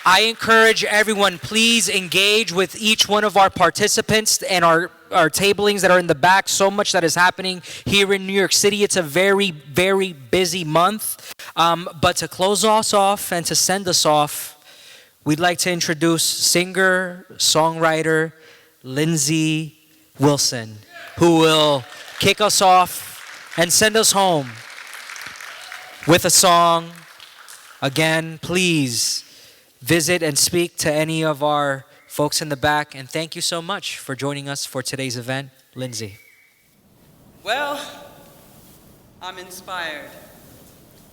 I encourage everyone, please engage with each one of our participants and our tablings that are in the back. So much that is happening here in New York City. It's a very, very busy month. But to close us off and to send us off, we'd like to introduce singer, songwriter, Lindsay Wilson, who will kick us off and send us home with a song. Again, please visit and speak to any of our folks in the back. And thank you so much for joining us for today's event. Lindsay. Well, I'm inspired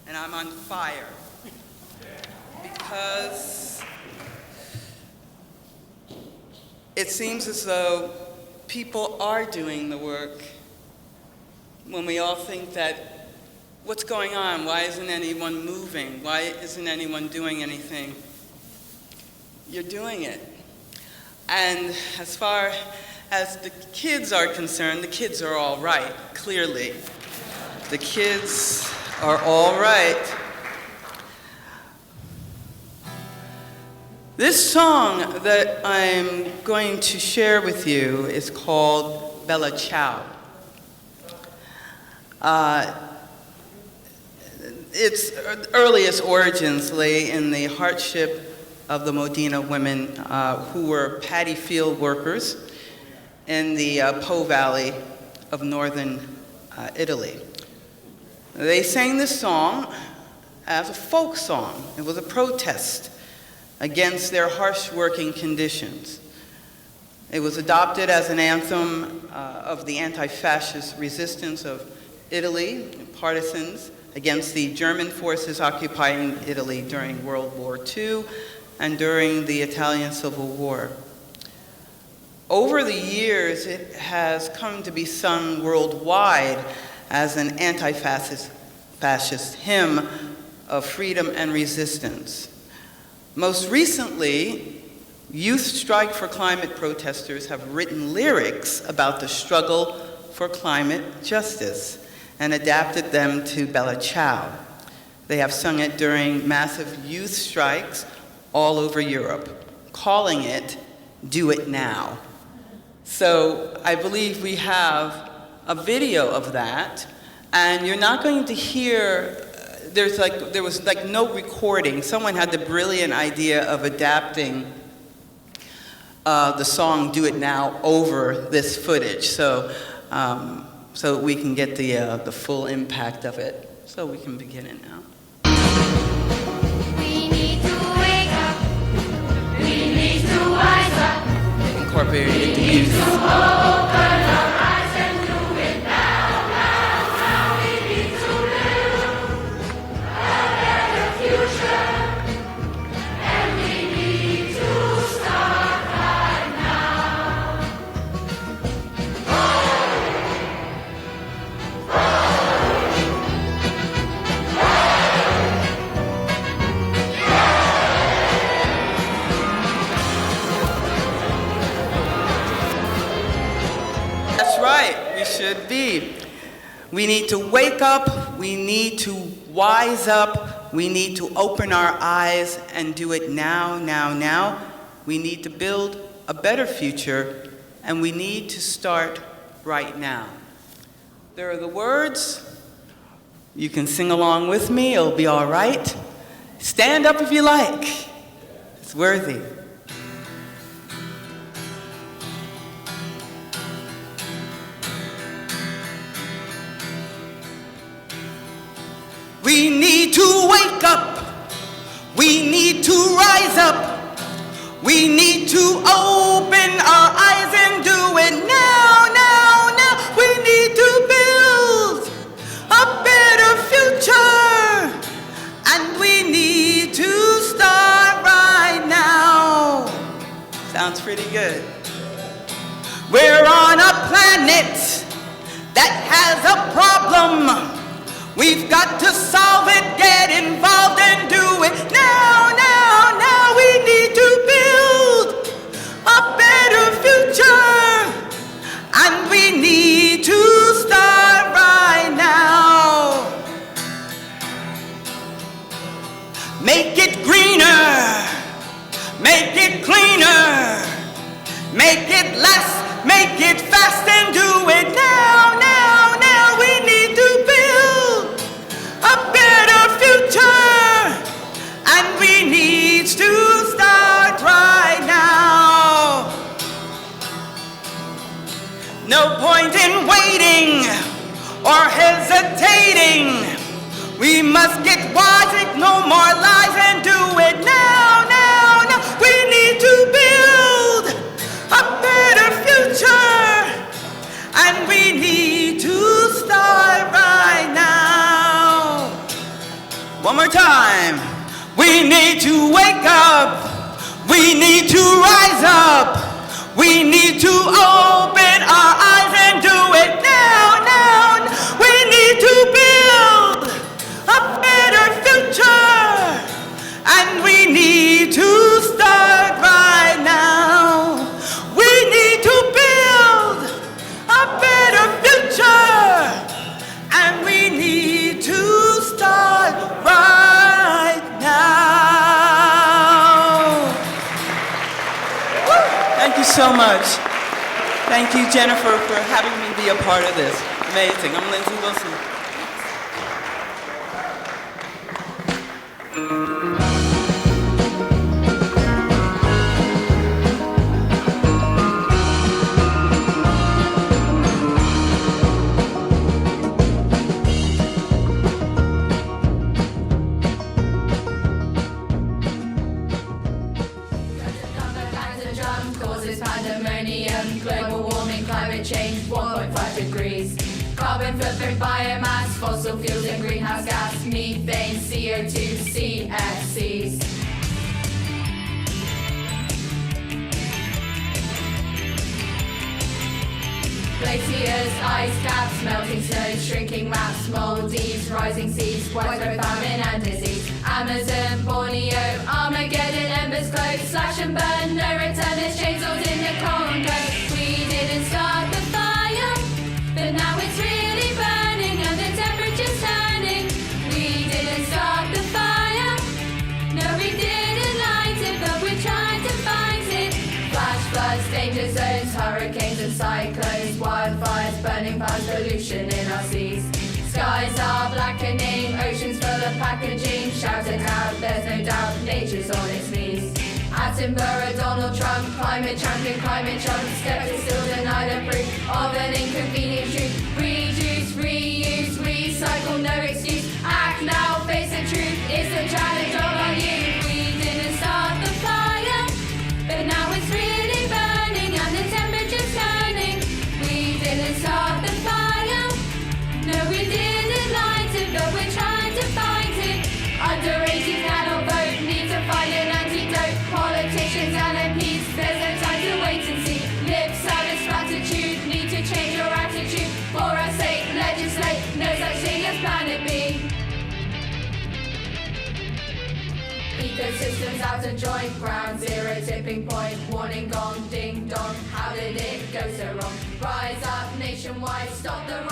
and I'm on fire because it seems as though people are doing the work when we all think that, what's going on? Why isn't anyone moving? Why isn't anyone doing anything? You're doing it. And as far as the kids are concerned, the kids are all right, clearly. The kids are all right. This song that I'm going to share with you is called Bella Ciao. Its earliest origins lay in the hardship of the Modena women who were paddy field workers in the Po Valley of northern Italy. They sang this song as a folk song. It was a protest against their harsh working conditions. It was adopted as an anthem of the anti-fascist resistance of Italy, partisans against the German forces occupying Italy during World War II and during the Italian Civil War. Over the years, it has come to be sung worldwide as an anti-fascist hymn of freedom and resistance. Most recently, Youth Strike for Climate protesters have written lyrics about the struggle for climate justice and adapted them to Bella Ciao. They have sung it during massive youth strikes all over Europe, calling it Do It Now. So I believe we have a video of that, and you're not going to hear, there was no recording. Someone had the brilliant idea of adapting the song Do It Now over this footage, so we can get the full impact of it. So we can begin it now. We need to wake up. We need to wise up. Incorporate it into We need music. to open our eyes and do it now, now, now. We need to build a better future. And we need to start right now. That's right, we should be. We need to wake up, we need to wise up, we need to open our eyes and do it now, now, now. We need to build a better future, and we need to start right now. There are the words. You can sing along with me, it'll be all right. Stand up if you like. It's worthy. We need to wake up. We need to rise up. We need to open our eyes and do it now, now, now. We need to build a better future. And we need to start right now. Sounds pretty good. We're on a planet that has a problem. We've got to solve it, get involved and do it now, now, now. We need to build a better future, and we need to start right now. Make it greener, make it cleaner, make it less, make it fast and do it now, now, now. We need to build a better future, and we need to start right now. No point in waiting or hesitating. We must get wise, no more lies, and do it now, now, now. We need to build a better future, and we need to start right now. One more time. We need to wake up. We need to rise up. We need to open our eyes and do it now, now. We need to build a better future, and we need to start right now. We need to build a better future, and we need to start right now. Woo! Thank you so much. Thank you, Jennifer, for having me be a part of this. Amazing. I'm Lindsay Wilson. Global warming, climate change, 1.5 degrees. Carbon footprint, biomass, fossil fuels and greenhouse gas, methane, CO2, CFCs. Glaciers, ice caps, melting snow, shrinking maps, Maldives, rising seas, widespread famine and disease. Amazon, Borneo, Armageddon, embers close, slash and burn, no return, there's chainsaws in the Congo. We didn't start the fire, but now it's really burning and the temperature's turning. We didn't start the fire, no we didn't light it. cyclones, wildfires, burning past pollution in our seas. Skies are blackening, oceans full of packaging. Shout it out, there's no doubt, nature's on its knees. Attenborough, Donald Trump, climate champion, climate chump. Skeptics still deny the proof of an inconvenient truth. Reduce, reuse, recycle, no excuse. Act now, face the truth, it's a challenge all on you. We didn't start the fire, but now it's really burning and the temperature's turning. We didn't start the fire, no we didn't light it, but we're trying to fight it. Under 18 cannot vote, need to find an antidote. Politicians and MPs, there's no time to wait and see. Lip service platitude, need to change your attitude. For our sake, legislate, no such thing as Planet B. Ecosystems out of joint, ground zero tipping point. Warning gong, ding dong, how did it go so wrong? Rise up nationwide, stop the